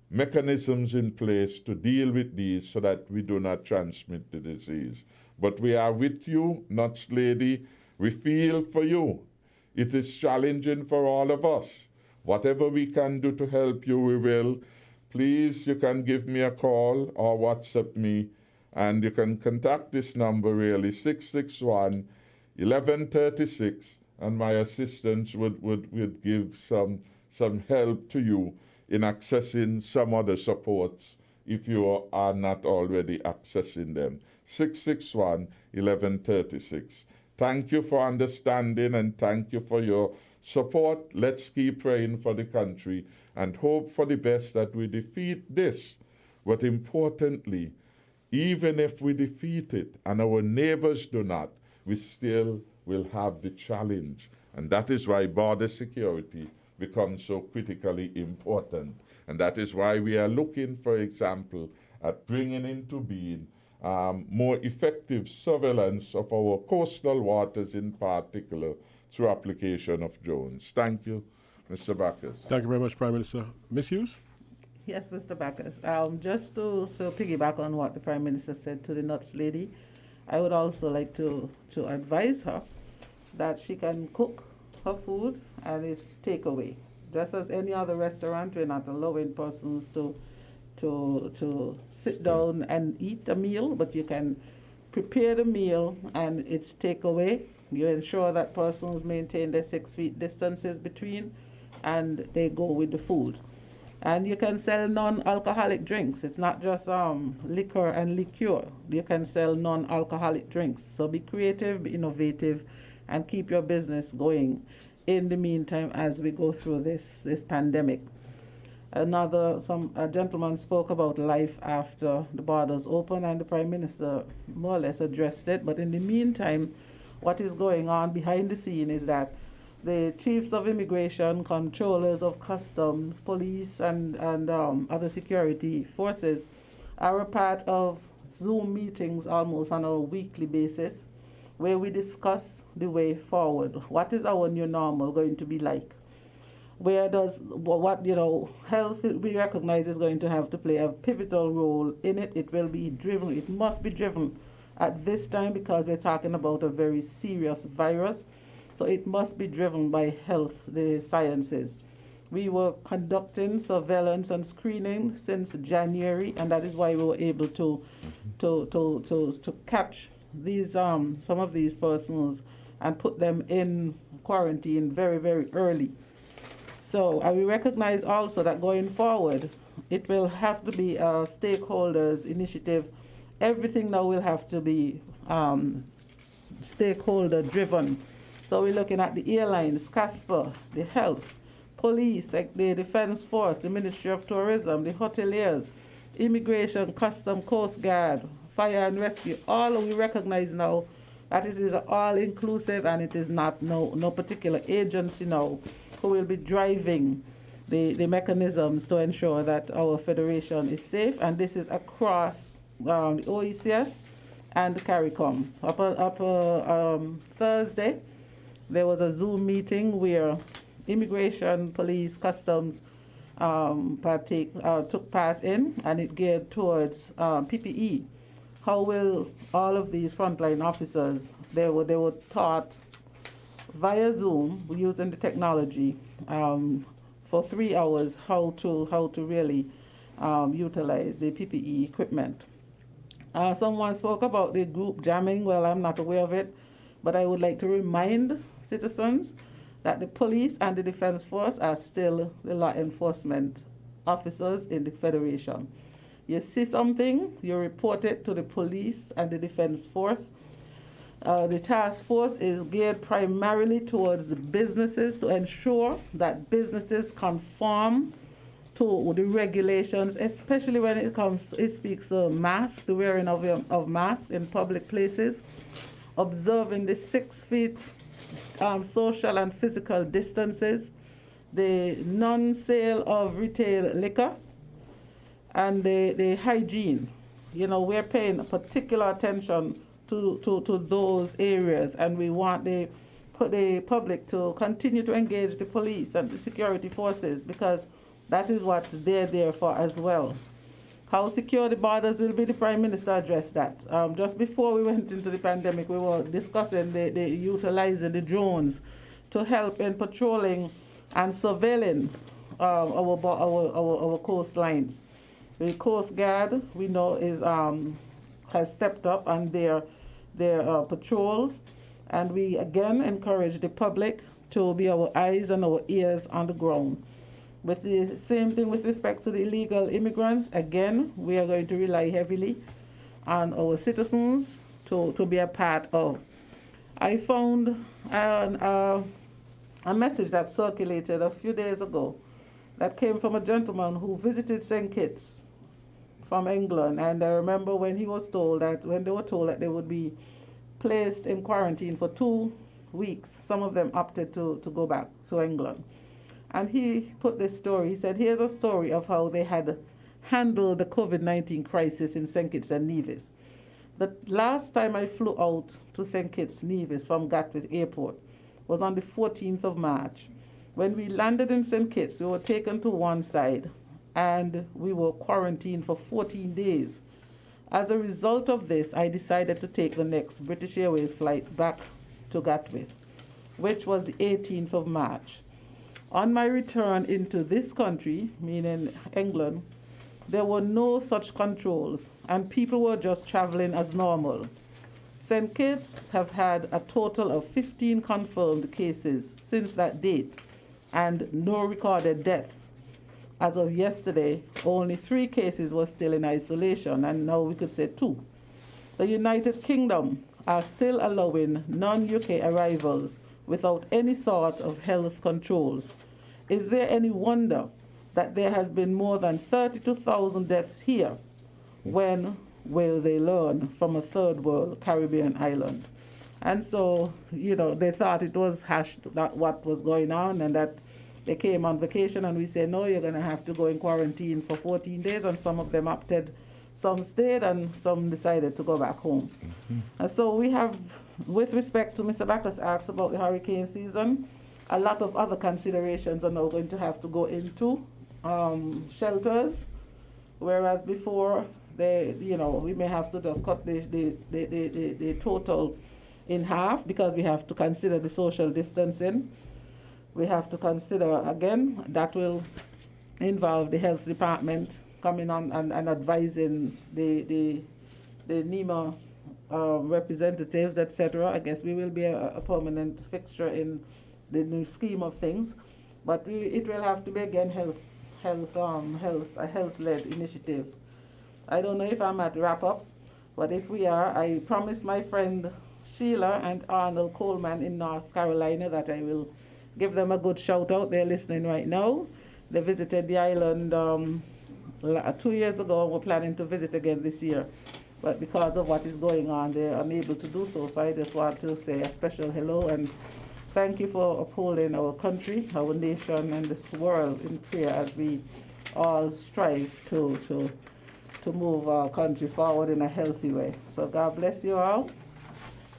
mechanisms in place to deal with these so that we do not transmit the disease. But we are with you, Nuts Lady. We feel for you. It is challenging for all of us. Whatever we can do to help you, we will. Please, you can give me a call or WhatsApp me, and you can contact this number, really, 661-1136, and my assistants would give some help to you in accessing some other supports if you are not already accessing them. 661-1136. Thank you for understanding, and thank you for your support. Let's keep praying for the country and hope for the best that we defeat this. But importantly, even if we defeat it and our neighbors do not, we still will have the challenge. And that is why border security becomes so critically important. And that is why we are looking, for example, at bringing into being more effective surveillance of our coastal waters in particular through application of drones. Thank you, Mr. Bacchus. Thank you very much, Prime Minister. Ms. Hughes? Yes, Mr. Bacchus. Just to piggyback on what the Prime Minister said to the Nuts Lady, I would also like to advise her that she can cook her food and it's takeaway. Just as any other restaurant, we're not allowing persons to sit down and eat a meal, but you can prepare the meal and it's takeaway. You ensure that persons maintain their 6 feet distances between, and they go with the food. And you can sell non-alcoholic drinks. It's not just liquor and liqueur. You can sell non-alcoholic drinks. So be creative, be innovative, and keep your business going in the meantime as we go through this pandemic. A gentleman spoke about life after the borders open, and the Prime Minister more or less addressed it. But in the meantime, what is going on behind the scene is that the chiefs of immigration, controllers of customs, police, and other security forces are a part of Zoom meetings almost on a weekly basis, where we discuss the way forward. What is our new normal going to be like? Where does health we recognize is going to have to play a pivotal role in it. It will be driven. It must be driven at this time because we're talking about a very serious virus. So it must be driven by health, the sciences. We were conducting surveillance and screening since January, and that is why we were able to catch these some of these persons and put them in quarantine very, very early. So we recognize also that going forward, it will have to be a stakeholders initiative. Everything now will have to be stakeholder driven. So we're looking at the airlines, CASPER, the health, police, like the Defense Force, the Ministry of Tourism, the hoteliers, immigration, custom, Coast Guard, fire and rescue. All we recognize now that it is all inclusive, and it is not no particular agency now who will be driving the mechanisms to ensure that our federation is safe. And this is across the OECS and the CARICOM. Up Thursday, there was a Zoom meeting where immigration, police, customs took part in, and it geared towards PPE. How will all of these frontline officers, they were taught via Zoom using the technology for 3 hours how to really utilize the PPE equipment. Someone spoke about the group jamming. Well, I'm not aware of it, but I would like to remind citizens that the police and the Defense Force are still the law enforcement officers in the Federation. You see something, you report it to the police and the Defense Force. The task force is geared primarily towards the businesses to ensure that businesses conform to the regulations, especially when it speaks to masks, the wearing of masks in public places, observing the 6 feet social and physical distances, the non-sale of retail liquor, and the hygiene. We're paying particular attention to those areas, and we want the public to continue to engage the police and the security forces, because that is what they're there for as well. How secure the borders will be, the Prime Minister addressed that. Just before we went into the pandemic, we were discussing the utilizing the drones to help in patrolling and surveilling our coastlines. The Coast Guard, we know, has stepped up on their patrols, and we again encourage the public to be our eyes and our ears on the ground. With the same thing with respect to the illegal immigrants, again, we are going to rely heavily on our citizens to be a part of. I found a message that circulated a few days ago that came from a gentleman who visited St. Kitts from England, and I remember when they were told that they would be placed in quarantine for 2 weeks, some of them opted to go back to England. And he put this story. He said, here's a story of how they had handled the COVID-19 crisis in St. Kitts and Nevis. The last time I flew out to St. Kitts, Nevis from Gatwick Airport was on the 14th of March. When we landed in St. Kitts, we were taken to one side and we were quarantined for 14 days. As a result of this, I decided to take the next British Airways flight back to Gatwick, which was the 18th of March. On my return into this country, meaning England, there were no such controls, and people were just traveling as normal. St. Kitts have had a total of 15 confirmed cases since that date, and no recorded deaths. as of yesterday, only 3 cases were still in isolation, and now we could say 2. The United Kingdom are still allowing non-UK arrivals without any sort of health controls. Is there any wonder that there has been more than 32,000 deaths here? When will they learn from a third world Caribbean island? And so, they thought it was hashed that what was going on, and that they came on vacation, and we said, no, you're going to have to go in quarantine for 14 days, and some of them opted. Some stayed and some decided to go back home. And so we have, with respect to Mr. Bacchus asked about the hurricane season, a lot of other considerations are now going to have to go into shelters, whereas before, we may have to just cut the total in half, because we have to consider the social distancing. We have to consider, again, that will involve the health department coming on and advising the NEMA representatives, etc. I guess we will be a permanent fixture in the new scheme of things, but it will have to be, again, a health-led initiative. I don't know if I'm at wrap up, but if we are, I promise my friend Sheila and Arnold Coleman in North Carolina that I will give them a good shout out. They're listening right now. They visited the island 2 years ago, and we're planning to visit again this year. But because of what is going on, they're unable to do so. So I just want to say a special hello and thank you for upholding our country, our nation, and this world in prayer as we all strive to move our country forward in a healthy way. So God bless you all.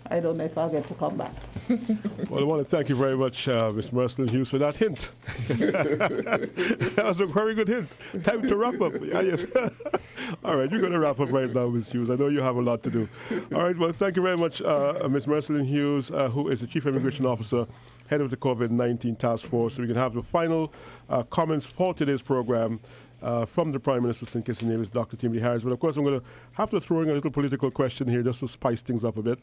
I don't know if I'll get to come back. Well, I want to thank you very much, Ms. Mercelyn Hughes, for that hint. That was a very good hint. Time to wrap up. Yes. All right, you're going to wrap up right now, Ms. Hughes. I know you have a lot to do. All right, well, thank you very much, Ms. Mercelyn Hughes, who is the Chief Immigration Officer, head of the COVID-19 Task Force. So we can have the final comments for today's program from the Prime Minister, St. Kitts and Nevis, Dr. Timothy Harris. But of course, I'm going to have to throw in a little political question here just to spice things up a bit.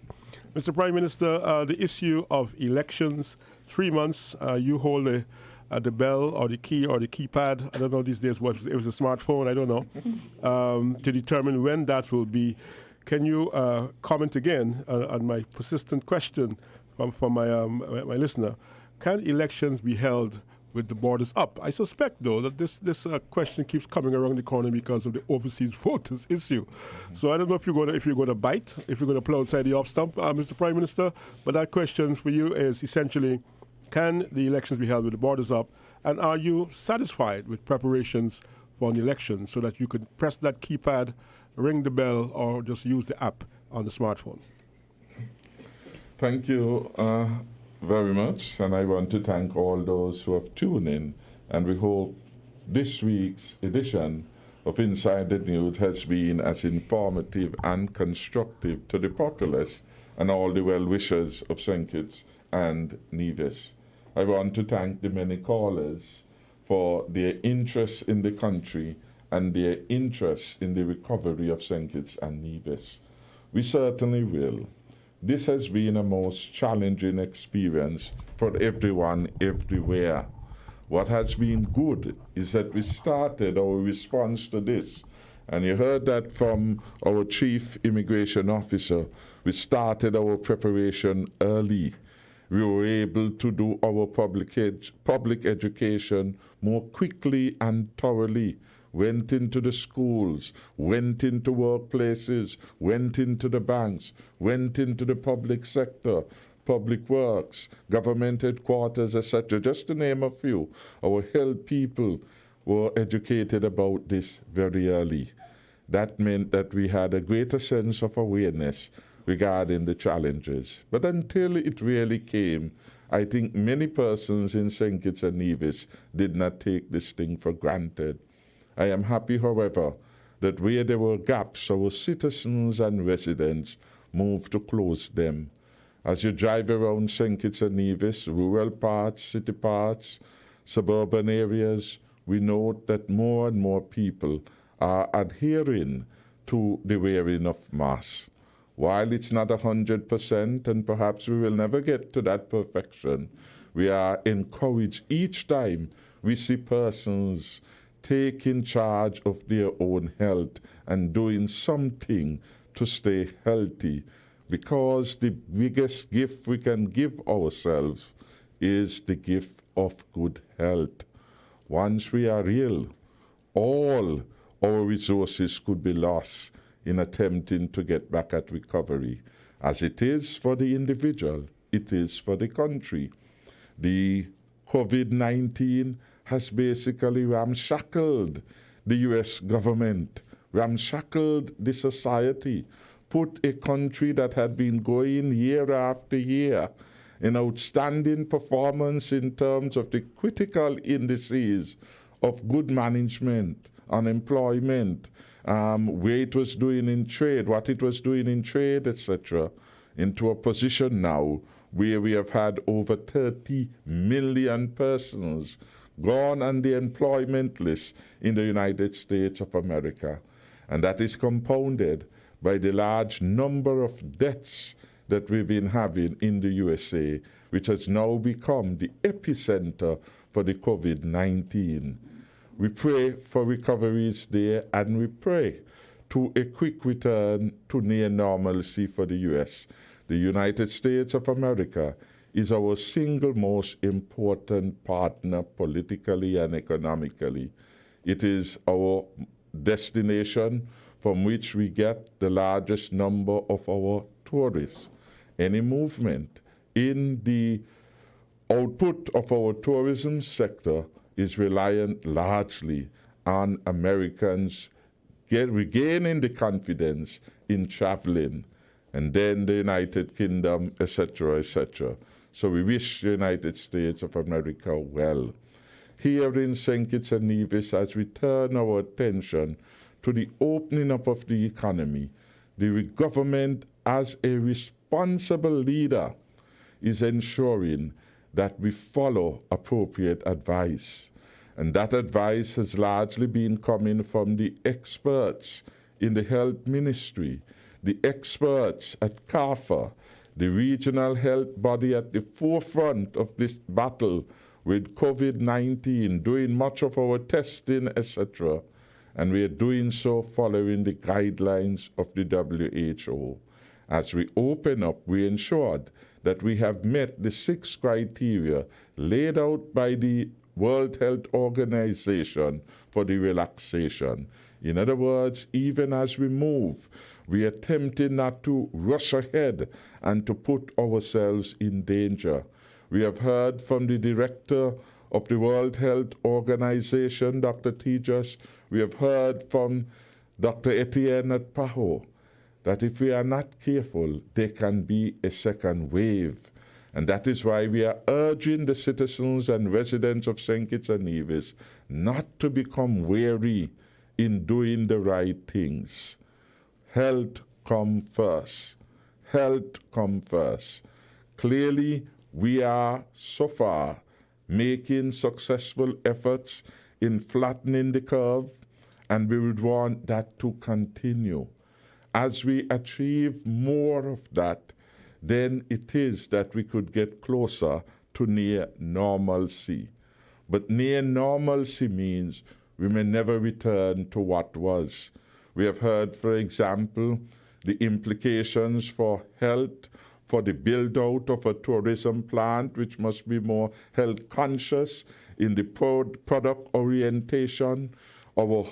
Mr. Prime Minister, the issue of elections, 3 months, you hold the bell or the key or the keypad, I don't know these days what it was, a smartphone, I don't know, to determine when that will be. Can you comment again on my persistent question from my listener? Can elections be held with the borders up? I suspect, though, that this question keeps coming around the corner because of the overseas voters issue. So I don't know if you're going to bite, if you're going to play outside the off stump, Mr. Prime Minister. But that question for you is essentially, can the elections be held with the borders up? And are you satisfied with preparations for an election so that you could press that keypad, ring the bell, or just use the app on the smartphone? Thank you very much, and I want to thank all those who have tuned in, and we hope this week's edition of Inside the News has been as informative and constructive to the populace and all the well-wishers of St. Kitts and Nevis. I want to thank the many callers for their interest in the country and their interest in the recovery of St. Kitts and Nevis. We certainly will. This has been a most challenging experience for everyone, everywhere. What has been good is that we started our response to this, and you heard that from our Chief Immigration Officer. We started our preparation early. We were able to do our public education more quickly and thoroughly. Went into the schools, went into workplaces, went into the banks, went into the public sector, public works, government headquarters, etc., just to name a few. Our health people were educated about this very early. That meant that we had a greater sense of awareness regarding the challenges. But until it really came, I think many persons in St. Kitts and Nevis did not take this thing for granted. I am happy, however, that where there were gaps, our citizens and residents moved to close them. As you drive around St. Kitts and Nevis, rural parts, city parts, suburban areas, we note that more and more people are adhering to the wearing of masks. While it's not 100%, and perhaps we will never get to that perfection, we are encouraged each time we see persons taking charge of their own health and doing something to stay healthy, because the biggest gift we can give ourselves is the gift of good health. Once we are ill, all our resources could be lost in attempting to get back at recovery. As it is for the individual, it is for the country. The COVID-19 has basically ramshackled the U.S. government, ramshackled the society, put a country that had been going year after year in outstanding performance in terms of the critical indices of good management, unemployment, where it was doing in trade, what it was doing in trade, etc., into a position now where we have had over 30 million persons gone on the employment list in the United States of America. And that is compounded by the large number of deaths that we've been having in the USA, which has now become the epicenter for the COVID-19. We pray for recoveries there, and we pray to a quick return to near normalcy for the U.S. The United States of America is our single most important partner politically and economically. It is our destination from which we get the largest number of our tourists. Any movement in the output of our tourism sector is reliant largely on Americans regaining the confidence in traveling, and then the United Kingdom, etc., etc. So we wish the United States of America well. Here in St. Kitts and Nevis, as we turn our attention to the opening up of the economy, the government, as a responsible leader, is ensuring that we follow appropriate advice. And that advice has largely been coming from the experts in the health ministry, the experts at CARFA, the regional health body at the forefront of this battle with COVID-19, doing much of our testing, etc. And we are doing so following the guidelines of the WHO. As we open up, we ensured that we have met the 6 criteria laid out by the World Health Organization for the relaxation. In other words, even as we move, we are tempted not to rush ahead and to put ourselves in danger. We have heard from the director of the World Health Organization, Dr. Tejas. We have heard from Dr. Etienne at PAHO that if we are not careful, there can be a second wave. And that is why we are urging the citizens and residents of St. Kitts and Nevis not to become weary in doing the right things. Health come first. Health come first. Clearly, we are so far making successful efforts in flattening the curve, and we would want that to continue. As we achieve more of that, then it is that we could get closer to near normalcy. But near normalcy means we may never return to what was. We have heard, for example, the implications for health, for the build-out of a tourism plant, which must be more health conscious in the product orientation. Our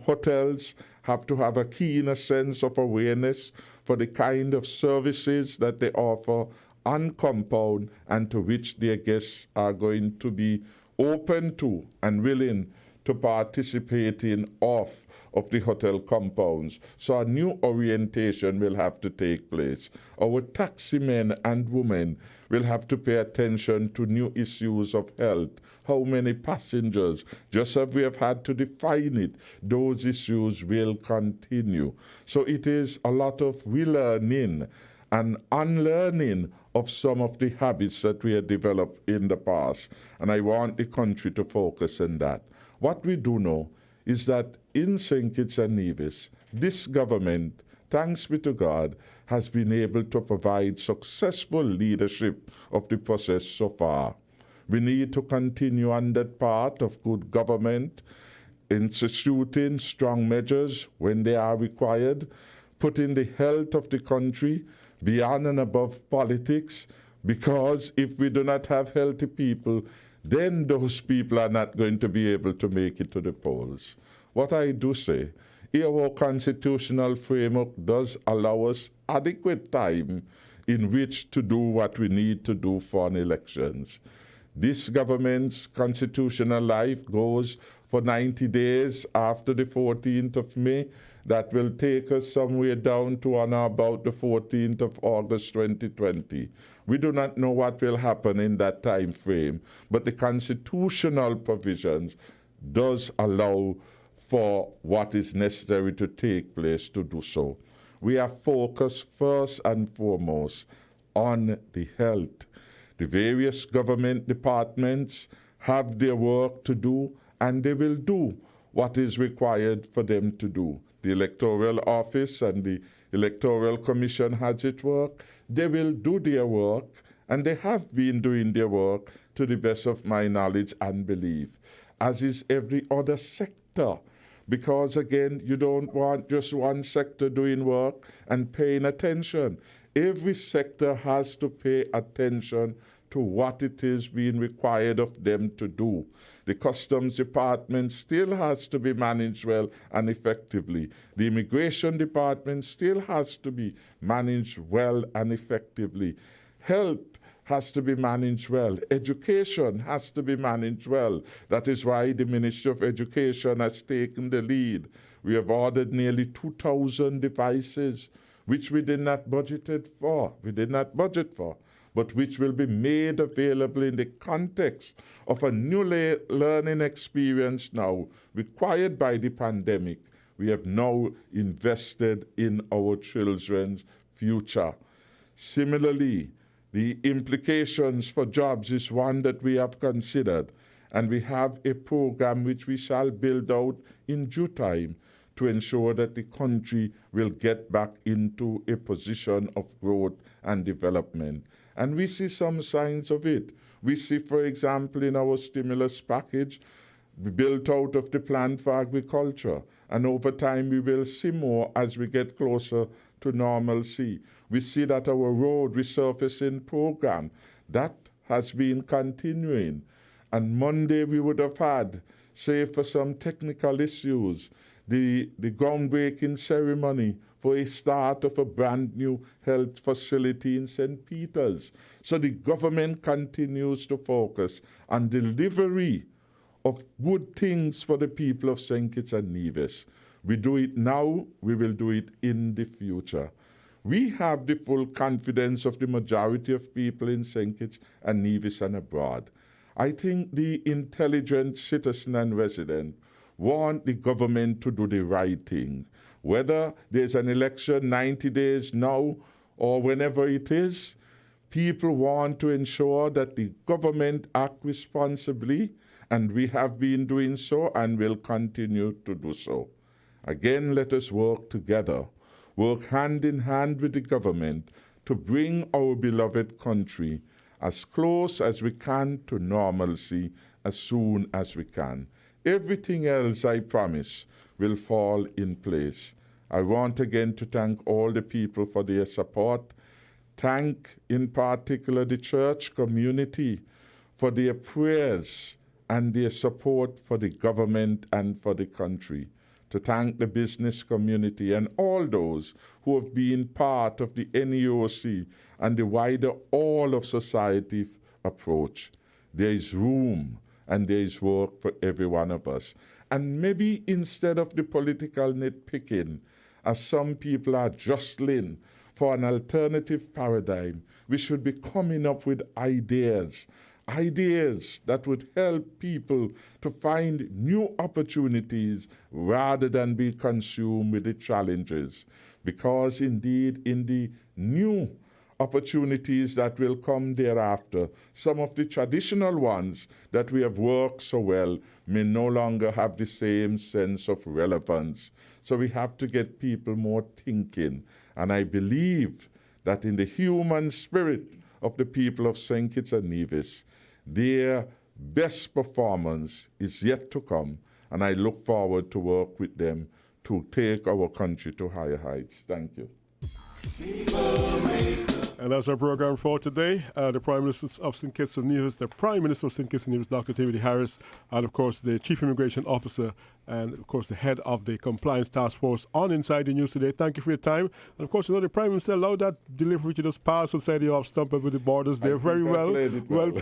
hotels have to have a keener sense of awareness for the kind of services that they offer on compound and to which their guests are going to be open to and willing to participate in off of the hotel compounds. So a new orientation will have to take place. Our taxi men and women will have to pay attention to new issues of health. How many passengers? Just as we have had to define it, those issues will continue. So it is a lot of relearning and unlearning of some of the habits that we had developed in the past. And I want the country to focus on that. What we do know is that in St. Kitts and Nevis, this government, thanks be to God, has been able to provide successful leadership of the process so far. We need to continue on that path of good government. instituting strong measures when they are required, putting the health of the country beyond and above politics, because if we do not have healthy people, then those people are not going to be able to make it to the polls. What I do say, our constitutional framework does allow us adequate time in which to do what we need to do for an elections. This government's constitutional life goes for 90 days after the 14th of May. That will take us somewhere down to on or about the 14th of August 2020. We do not know what will happen in that time frame, but the constitutional provisions does allow for what is necessary to take place to do so. We are focused first and foremost on the health. The various government departments have their work to do, and they will do what is required for them to do. The Electoral Office and the Electoral Commission has its work. They will do their work, and they have been doing their work to the best of my knowledge and belief, as is every other sector. Because again, you don't want just one sector doing work and paying attention. Every sector has to pay attention to what it is being required of them to do. The Customs Department still has to be managed well and effectively. The Immigration Department still has to be managed well and effectively. Health has to be managed well. Education has to be managed well. That is why the Ministry of Education has taken the lead. We have ordered nearly 2,000 devices, which we did not budget for, but which will be made available in the context of a new learning experience now required by the pandemic. We have now invested in our children's future. Similarly, the implications for jobs is one that we have considered, and we have a program which we shall build out in due time to ensure that the country will get back into a position of growth and development. And we see some signs of it. We see, for example, in our stimulus package, built out of the plan for agriculture. And over time, we will see more as we get closer to normalcy. We see that our road resurfacing program, that has been continuing. And Monday, we would have had, save for some technical issues, the groundbreaking ceremony for a start of a brand new health facility in St. Peter's. So the government continues to focus on delivery of good things for the people of St. Kitts and Nevis. We do it now, we will do it in the future. We have the full confidence of the majority of people in St. Kitts and Nevis and abroad. I think the intelligent citizen and resident want the government to do the right thing. Whether there's an election 90 days now or whenever it is, people want to ensure that the government act responsibly, and we have been doing so and will continue to do so. Again, let us work together, work hand in hand with the government to bring our beloved country as close as we can to normalcy as soon as we can. Everything else, I promise, will fall in place. I want again to thank all the people for their support. Thank in particular the church community for their prayers and their support for the government and for the country. To thank the business community and all those who have been part of the NEOC and the wider all of society approach. There is room and there is work for every one of us. And maybe instead of the political nitpicking, as some people are jostling for an alternative paradigm, we should be coming up with ideas that would help people to find new opportunities rather than be consumed with the challenges. Because indeed, in the new opportunities that will come thereafter, some of the traditional ones that we have worked so well may no longer have the same sense of relevance. So we have to get people more thinking. And I believe that in the human spirit of the people of St. Kitts and Nevis, their best performance is yet to come. and I look forward to work with them to take our country to higher heights. Thank you. And that's our program for today. The Prime Minister of St. Kitts and Nevis, the Prime Minister of St. Kitts and Nevis, Dr. Timothy Harris, and of course the Chief Immigration Officer, and of course the head of the Compliance Task Force on Inside the News today. Thank you for your time. And of course, the Prime Minister allowed that delivery to just pass and say the off stump with the borders. They're very well played. We'll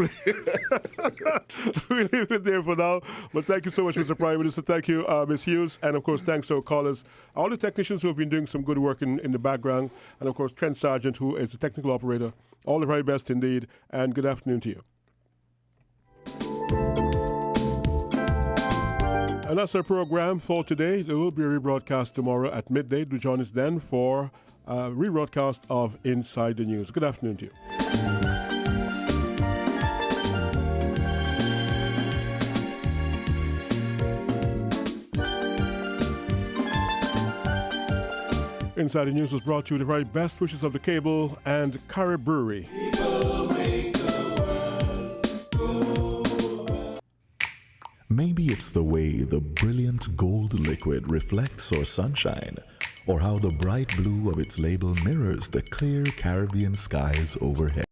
leave it there for now. But thank you so much, Mr. Prime Minister. Thank you, Ms. Hughes. And of course, thanks to our callers, all the technicians who have been doing some good work in the background. And of course, Trent Sargent, who is the technical operator. All the very best indeed. And good afternoon to you. And that's our program for today. There will be a rebroadcast tomorrow at midday. Do join us then for a rebroadcast of Inside the News. Good afternoon to you. Inside the News was brought to you with the very best wishes of the cable and Carib Brewery. Maybe it's the way the brilliant gold liquid reflects our sunshine, or how the bright blue of its label mirrors the clear Caribbean skies overhead.